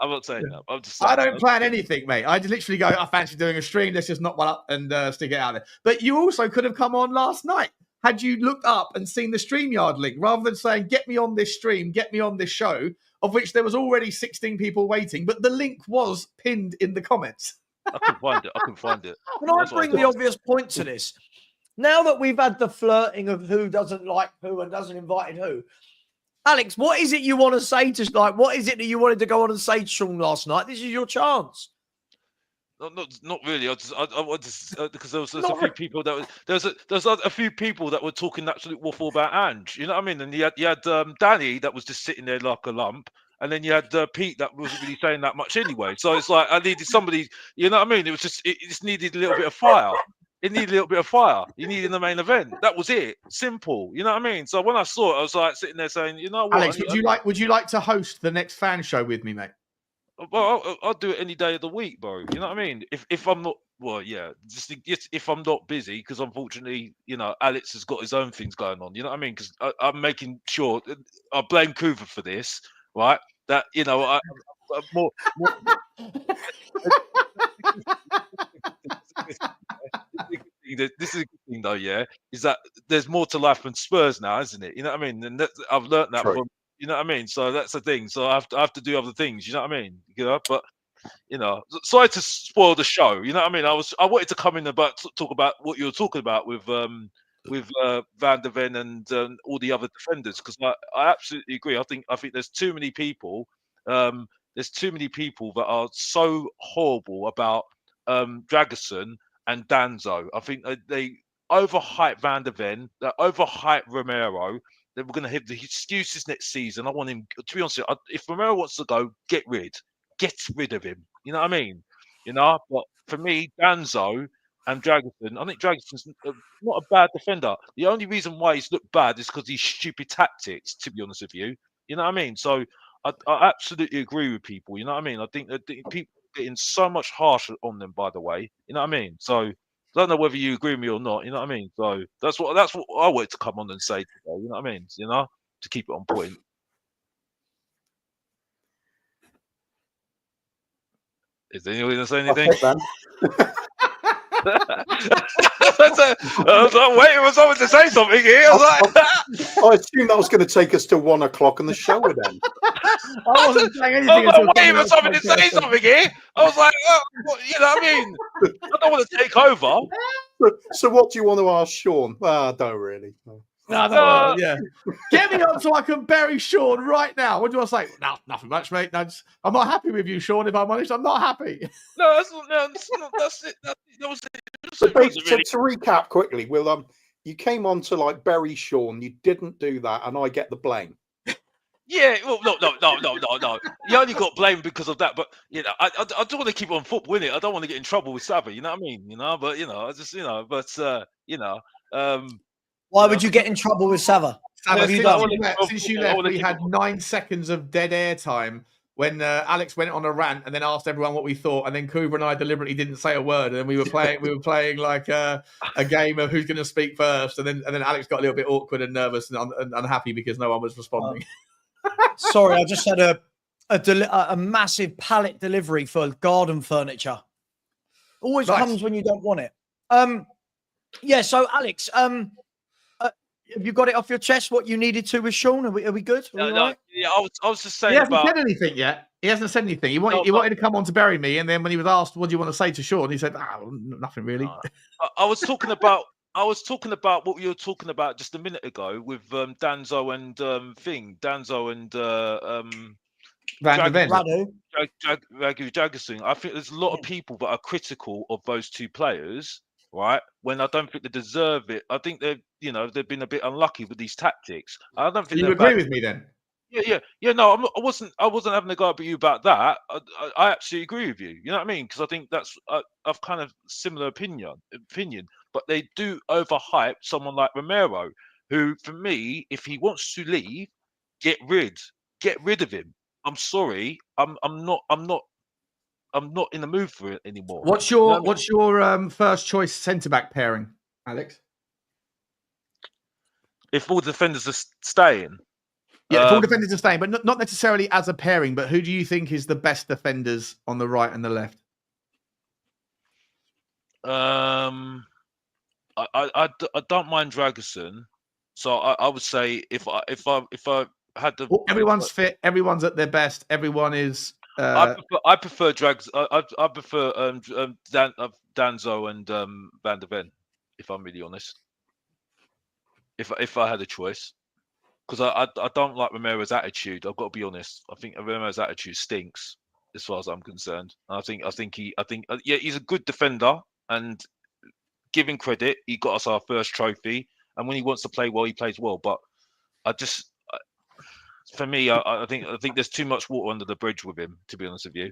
I'm just saying I don't plan anything, mate. I just literally go, I fancy doing a stream. Let's just knock one up and stick it out there. But you also could have come on last night had you looked up and seen the StreamYard link, rather than saying, get me on this stream, get me on this show, of which there was already 16 people waiting, but the link was pinned in the comments. I can find it. Can I bring the obvious point to this? Now that we've had the flirting of who doesn't like who and doesn't invite who, Alex, what is it you want to say to what is it that you wanted to go on and say to Sean last night? This is your chance. Not really. I want to because there was a few people that there's a few people that were talking absolute waffle about Ange. You know what I mean? And you had Danny that was just sitting there like a lump. And then you had Pete that wasn't really saying that much anyway. So it's like I needed somebody, you know what I mean? It just needed a little bit of fire. It needed a little bit of fire. You needed the main event. That was it. Simple. You know what I mean? So when I saw it, I was like sitting there saying, you know what? Alex, would you like to host the next fan show with me, mate? Well, I'll do it any day of the week, bro. You know what I mean? If I'm not, well, yeah, just if I'm not busy, because unfortunately, you know, Alex has got his own things going on. You know what I mean? Because I'm making sure I blame Coover for this, right? That, you know, more this is a good thing though, yeah, is that there's more to life than Spurs now, isn't it? You know what I mean? And I've learned that from, you know what I mean? So that's the thing. So I have to do other things, you know what I mean? You know, but you know, sorry to spoil the show, you know what I mean? I wanted to come in about talk about what you were talking about with Van der Ven and all the other defenders, because I absolutely agree. I think there's too many people. There's too many people that are so horrible about Dragerson and Danzo. I think they overhype Van der Ven. They overhype Romero. They were going to have the excuses next season. I want him to be honest. If Romero wants to go, get rid of him. You know what I mean? You know. But for me, Danzo and Dragerson, I think Dragerson's not a bad defender. The only reason why he's looked bad is because he's stupid tactics, to be honest with you. You know what I mean? So I absolutely agree with people. You know what I mean? I think that people are getting so much harsher on them, by the way. You know what I mean? So I don't know whether you agree with me or not. You know what I mean? So that's what I wanted to come on and say today. You know what I mean? You know, to keep it on point. Is anyone going to say anything? I was like, waiting for someone to say something here. I assumed that was going to take us to 1 o'clock and the show would end. I wasn't saying anything. I was waiting for someone to say something here. I was like, you know what I mean? I don't want to take over. So what do you want to ask Sean? Well, I don't really. No, yeah. Get me on so I can bury Sean right now. What do I say? No, nothing much, mate. I'm not happy with you, Sean. If I'm honest, I'm not happy. No, that's it. So to recap quickly, Will, you came on to like bury Sean. You didn't do that, and I get the blame. Yeah, well, no. You only got blamed because of that. But you know, I do want to keep on football, innit? I don't want to get in trouble with Savva. You know what I mean? You know, but you know, I just Why would you get in trouble with Savva? Since you left, we had 9 seconds of dead air time when Alex went on a rant and then asked everyone what we thought, and then Coover and I deliberately didn't say a word, and we were playing like a game of who's going to speak first, and then Alex got a little bit awkward and nervous and unhappy because no one was responding. Sorry, I just had a massive pallet delivery for garden furniture. Always comes when you don't want it. Yeah. So Alex, have you got it off your chest? What you needed to with Sean? Are we good? Yeah, I was just saying. He hasn't said anything yet. He hasn't said anything. He wanted to come on to bury me, and then when he was asked, "What do you want to say to Sean?" he said, "Nothing really." I was talking about what we were talking about just a minute ago with Danzo and Danzo and Van der Ven. Jagerson. I think there's a lot of people that are critical of those two players, right? When I don't think they deserve it. I think they've been a bit unlucky with these tactics. I don't think you agree with me then. Yeah. No, I wasn't having a go at you about that. I absolutely agree with you. You know what I mean? Because I think that's I've kind of similar opinion. But they do overhype someone like Romero, who, for me, if he wants to leave, get rid of him. I'm sorry, I'm not in the mood for it anymore. What's your first choice centre back pairing, Alex? If all defenders are staying. Yeah, if all defenders are staying, but not necessarily as a pairing. But who do you think is the best defenders on the right and the left? I don't mind Dragerson, so I would say if I had the everyone's fit, everyone's at their best, everyone is. I prefer Drags. I prefer Danzo and Van der Ven, if I'm really honest. If I had a choice. Because I don't like Romero's attitude. I've got to be honest. I think Romero's attitude stinks, as far as I'm concerned. I think he's a good defender, and giving credit, he got us our first trophy. And when he wants to play well, he plays well. But for me, I think there's too much water under the bridge with him. To be honest with you,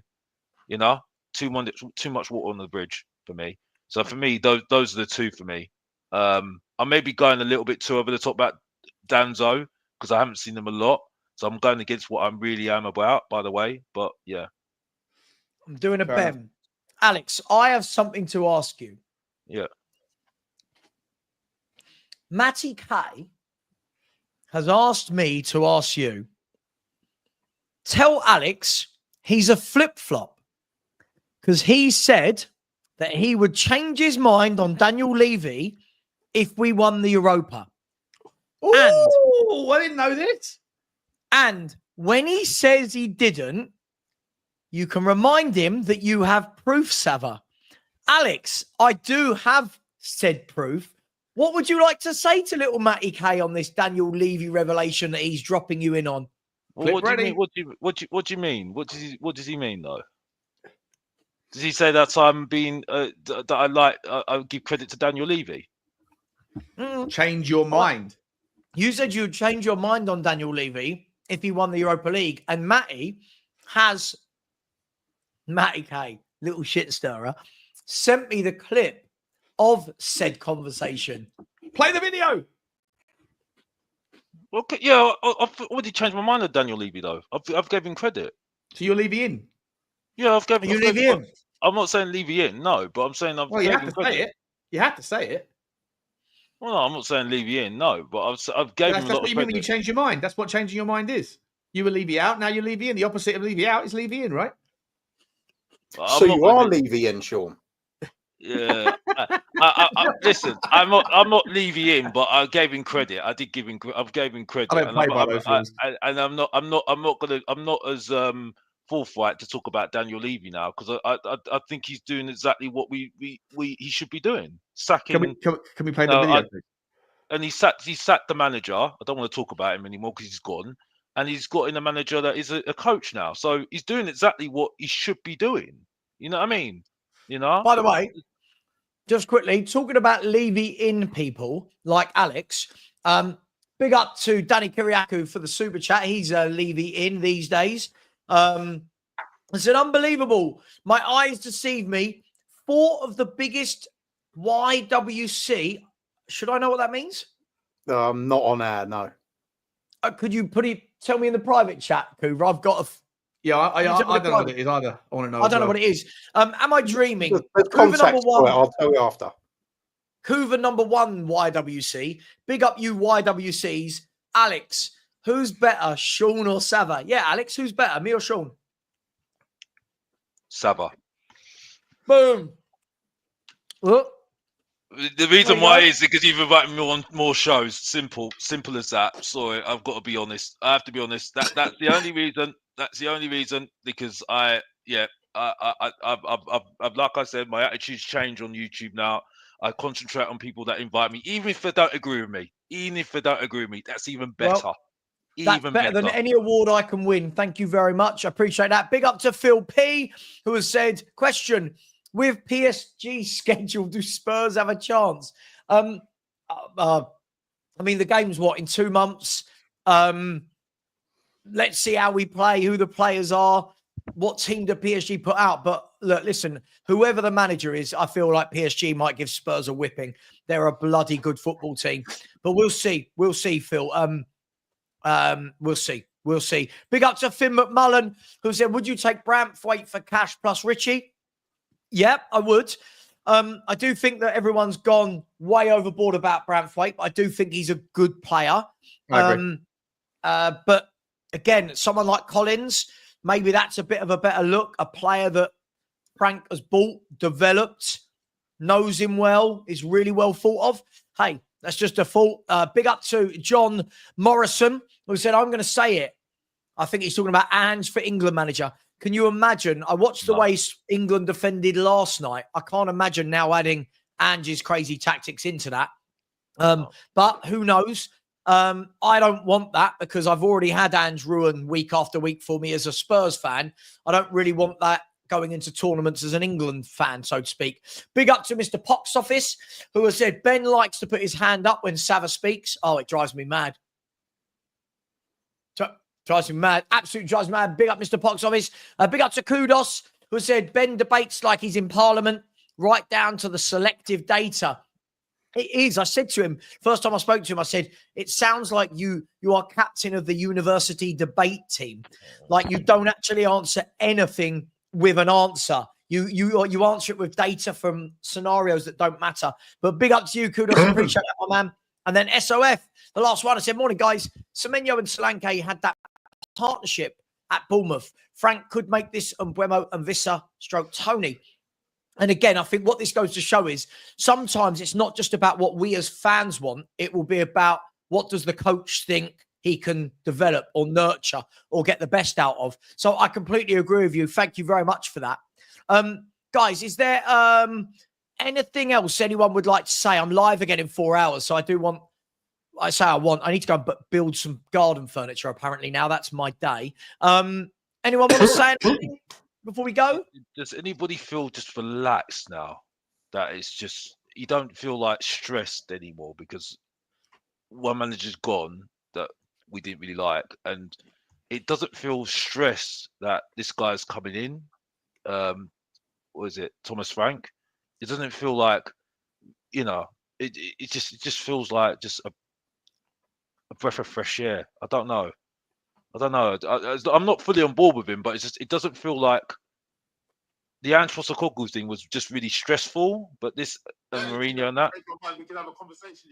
too much water under the bridge for me. So for me, those are the two for me. I may be going a little bit too over the top about Danzo, because I haven't seen them a lot. So I'm going against what I really am about, by the way. But yeah. I'm doing a Ben. Alex, I have something to ask you. Yeah. Matty K has asked me to ask you, tell Alex he's a flip-flop, because he said that he would change his mind on Daniel Levy if we won the Europa. Oh, I didn't know this. And when he says he didn't, you can remind him that you have proof, Savva. Alex, I do have said proof. What would you like to say to little Matty K on this Daniel Levy revelation that he's dropping you in on? Well, what do you mean? What do you mean? What does he mean though? Does he say that I'm being that I give credit to Daniel Levy? Change your mind. You said you'd change your mind on Daniel Levy if he won the Europa League, and Matty K, little shit stirrer, sent me the clip of said conversation. Play the video. Okay, yeah, I've already changed my mind on Daniel Levy though. I've given him credit. So you're Levy in? Yeah, I've given. You Levy in? I'm not saying Levy in, no, but I'm saying I've. Well, you have to say it. You have to say it. Well, no, I'm not saying Levy in, no, but I've given him a lot of credit. That's what you mean when you change your mind. That's what changing your mind is. You were Levy out, now you're Levy in. The opposite of Levy out is Levy in, right? So you are Levy in, Sean. Yeah. Listen, I'm not Levy in, but I gave him credit. I did give him. I've gave him credit. I don't play by those rules. I'm not as forthright to talk about Daniel Levy now, because I think he's doing exactly what he should be doing. Sacking. Can we play the video? And he sacked the manager. I don't want to talk about him anymore because he's gone. And he's got in a manager that is a coach now. So he's doing exactly what he should be doing. You know what I mean? By the way, just quickly, talking about Levy in people like Alex, big up to Danny Kiriakou for the super chat. He's a Levy in these days. I said, unbelievable. My eyes deceive me. 4 of the biggest YWC. Should I know what that means? Not on air, no. Could you tell me in the private chat, Coover? I've got Yeah, I don't know what it is either. I want to know. I don't know what it is. Am I dreaming? The context for it, I'll tell you after. Couva number 1 YWC. Big up you YWCs. Alex, who's better, Sean or Savva? Yeah, Alex, who's better, me or Sean? Savva. Boom. Look. The reason why is because you've invited me on more shows. Simple as that. Sorry, I've got to be honest. I have to be honest. That's the only reason. That's the only reason, because I've like I said, my attitude's changed on YouTube now. I concentrate on people that invite me, even if they don't agree with me. That's even better. Well, that's better than any award I can win. Thank you very much. I appreciate that. Big up to Phil P, who has said, question, with PSG scheduled, do Spurs have a chance? I mean, the game's what, in 2 months? Let's see how we play, who the players are, what team do PSG put out. But look, listen, whoever the manager is, I feel like PSG might give Spurs a whipping. They're a bloody good football team. But we'll see. We'll see, Phil. We'll see. We'll see. Big up to Finn McMullen, who said, would you take Branthwaite for cash plus Richie? Yeah, I would. I do think that everyone's gone way overboard about Branthwaite. I do think he's a good player. I agree. But again, someone like Collins, maybe that's a bit of a better look. A player that Frank has bought, developed, knows him well, is really well thought of. Hey, that's just a fault. Big up to John Morrison, who said, I'm going to say it. I think he's talking about Ange for England manager. Can you imagine? I watched the way England defended last night. I can't imagine now adding Ange's crazy tactics into that. But who knows? I don't want that because I've already had Ange ruin week after week for me as a Spurs fan. I don't really want that going into tournaments as an England fan, so to speak. Big up to Mr. Pox Office, who has said, Ben likes to put his hand up when Savva speaks. Oh, it drives me mad. Drives me mad. Absolutely drives me mad. Big up Mr. Pox Office. Big up to Kudos, who said, Ben debates like he's in Parliament, right down to the selective data. It is. I said to him, first time I spoke to him, I said, it sounds like you are captain of the university debate team. Like you don't actually answer anything with an answer. You answer it with data from scenarios that don't matter. But big up to you, Kudos. Appreciate that, my man. And then SOF, the last one, I said, morning, guys. Semenyo and Solanke had that partnership at Bournemouth. Frank could make this Mbeumo and Vissa stroke Tony. And again, I think what this goes to show is sometimes it's not just about what we as fans want. It will be about what does the coach think he can develop or nurture or get the best out of. So I completely agree with you. Thank you very much for that. Guys, is there anything else anyone would like to say? I'm live again in 4 hours. So I need to go and build some garden furniture apparently now. That's my day. Anyone want to say anything before we go? Does anybody feel just relaxed now? That it's just, you don't feel like stressed anymore because one manager's gone that we didn't really like, and it doesn't feel stressed that this guy's coming in. What is it, Thomas Frank? It doesn't feel like, it just feels like just a breath of fresh air. I don't know. I'm not fully on board with him, but it doesn't feel like the Angepostecoglou thing was just really stressful. But this Mourinho and that, we can have a conversation.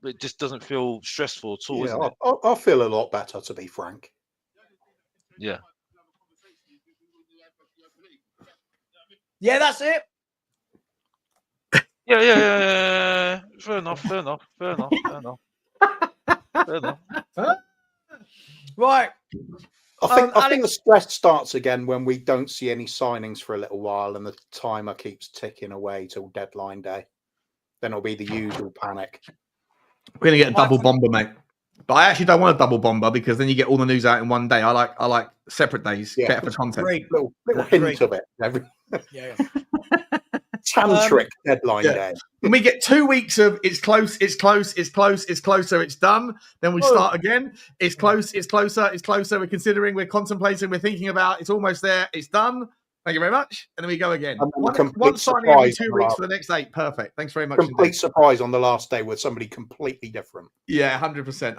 It just doesn't feel stressful at all. Yeah, I feel a lot better, to be frank. Yeah. Yeah, that's it. Yeah. Fair enough. Right. I think the stress starts again when we don't see any signings for a little while and the timer keeps ticking away till deadline day. Then it'll be the usual panic. We're gonna get a double bomber, mate. But I actually don't want a double bomber because then you get all the news out in one day. I like separate days, better for content. Little hint of it. Yeah. Tantric deadline day. When we get 2 weeks of it's close, it's closer, it's done. Then we start again. It's close, it's closer. We're considering, we're contemplating, we're thinking about. It's almost there. It's done. Thank you very much. And then we go again. One signing every 2 weeks for the next 8. Perfect. Thanks very much. Complete surprise on the last day with somebody completely different. Yeah, 100%.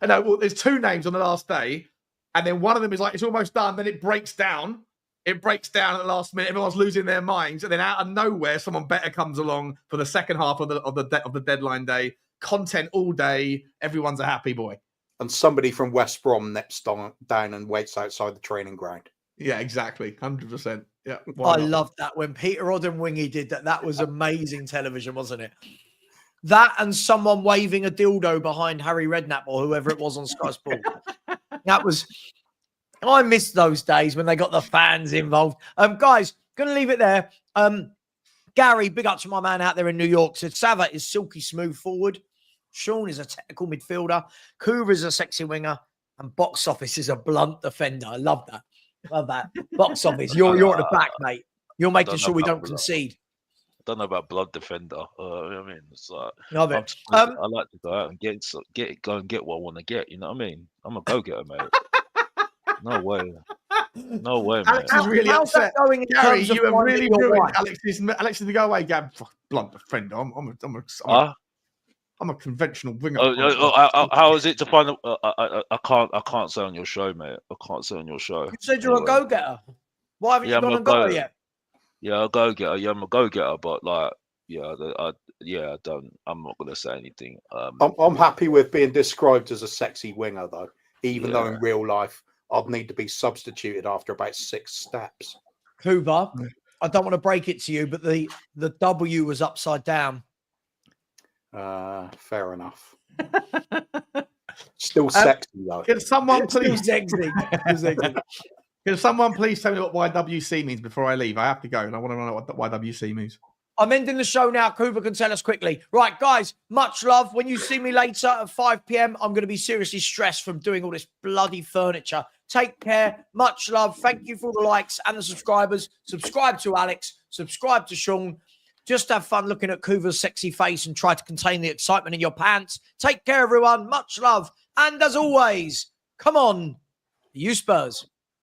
I know. Well, there's 2 names on the last day and then one of them is like, it's almost done. Then it breaks down. It breaks down at the last minute. Everyone's losing their minds, and then out of nowhere, someone better comes along for the second half of the deadline day. Content all day. Everyone's a happy boy. And somebody from West Brom nips down and waits outside the training ground. Yeah, exactly. 100%. Yeah. I loved that when Peter Odemwingie did that. That was amazing television, wasn't it? That and someone waving a dildo behind Harry Redknapp or whoever it was on Sky Sport. That was... I miss those days when they got the fans involved. Guys, going to leave it there. Gary, big up to my man out there in New York, said Savva is silky smooth forward. Sean is a technical midfielder. Coover is a sexy winger. And Box Office is a blunt defender. I love that. Love that. Box Office, you're at the back, mate. You're making sure we don't concede. I don't know about blood defender. I mean, it's like I like to go out and go and get what I want to get. You know what I mean? I'm a go-getter, mate. No way. No way, Alex mate. is really upset. Going Gary, you have really ruined Alex's to go away, Gab. Blunt defender. I'm a conventional winger. How is it to find? I can't say on your show, mate. I can't say on your show. You said you're a go-getter. Why haven't you gone and got her yet? Yeah, a go-getter. Yeah, I'm a go-getter, but like, I don't. I'm not gonna say anything. I'm happy with being described as a sexy winger, though. Even though in real life, I'd need to be substituted after about 6 steps. Kuba, I don't want to break it to you, but the W was upside down. Fair enough. Still sexy, though. Can someone please... sexy. Can someone please tell me what YWC means before I leave? I have to go, and I want to know what YWC means. I'm ending the show now. Cooper can tell us quickly. Right, guys, much love. When you see me later at 5 p.m., I'm going to be seriously stressed from doing all this bloody furniture. Take care. Much love. Thank you for all the likes and the subscribers. Subscribe to Alex. Subscribe to Sean. Just have fun looking at Cooper's sexy face and try to contain the excitement in your pants. Take care, everyone. Much love. And as always, come on, you Spurs.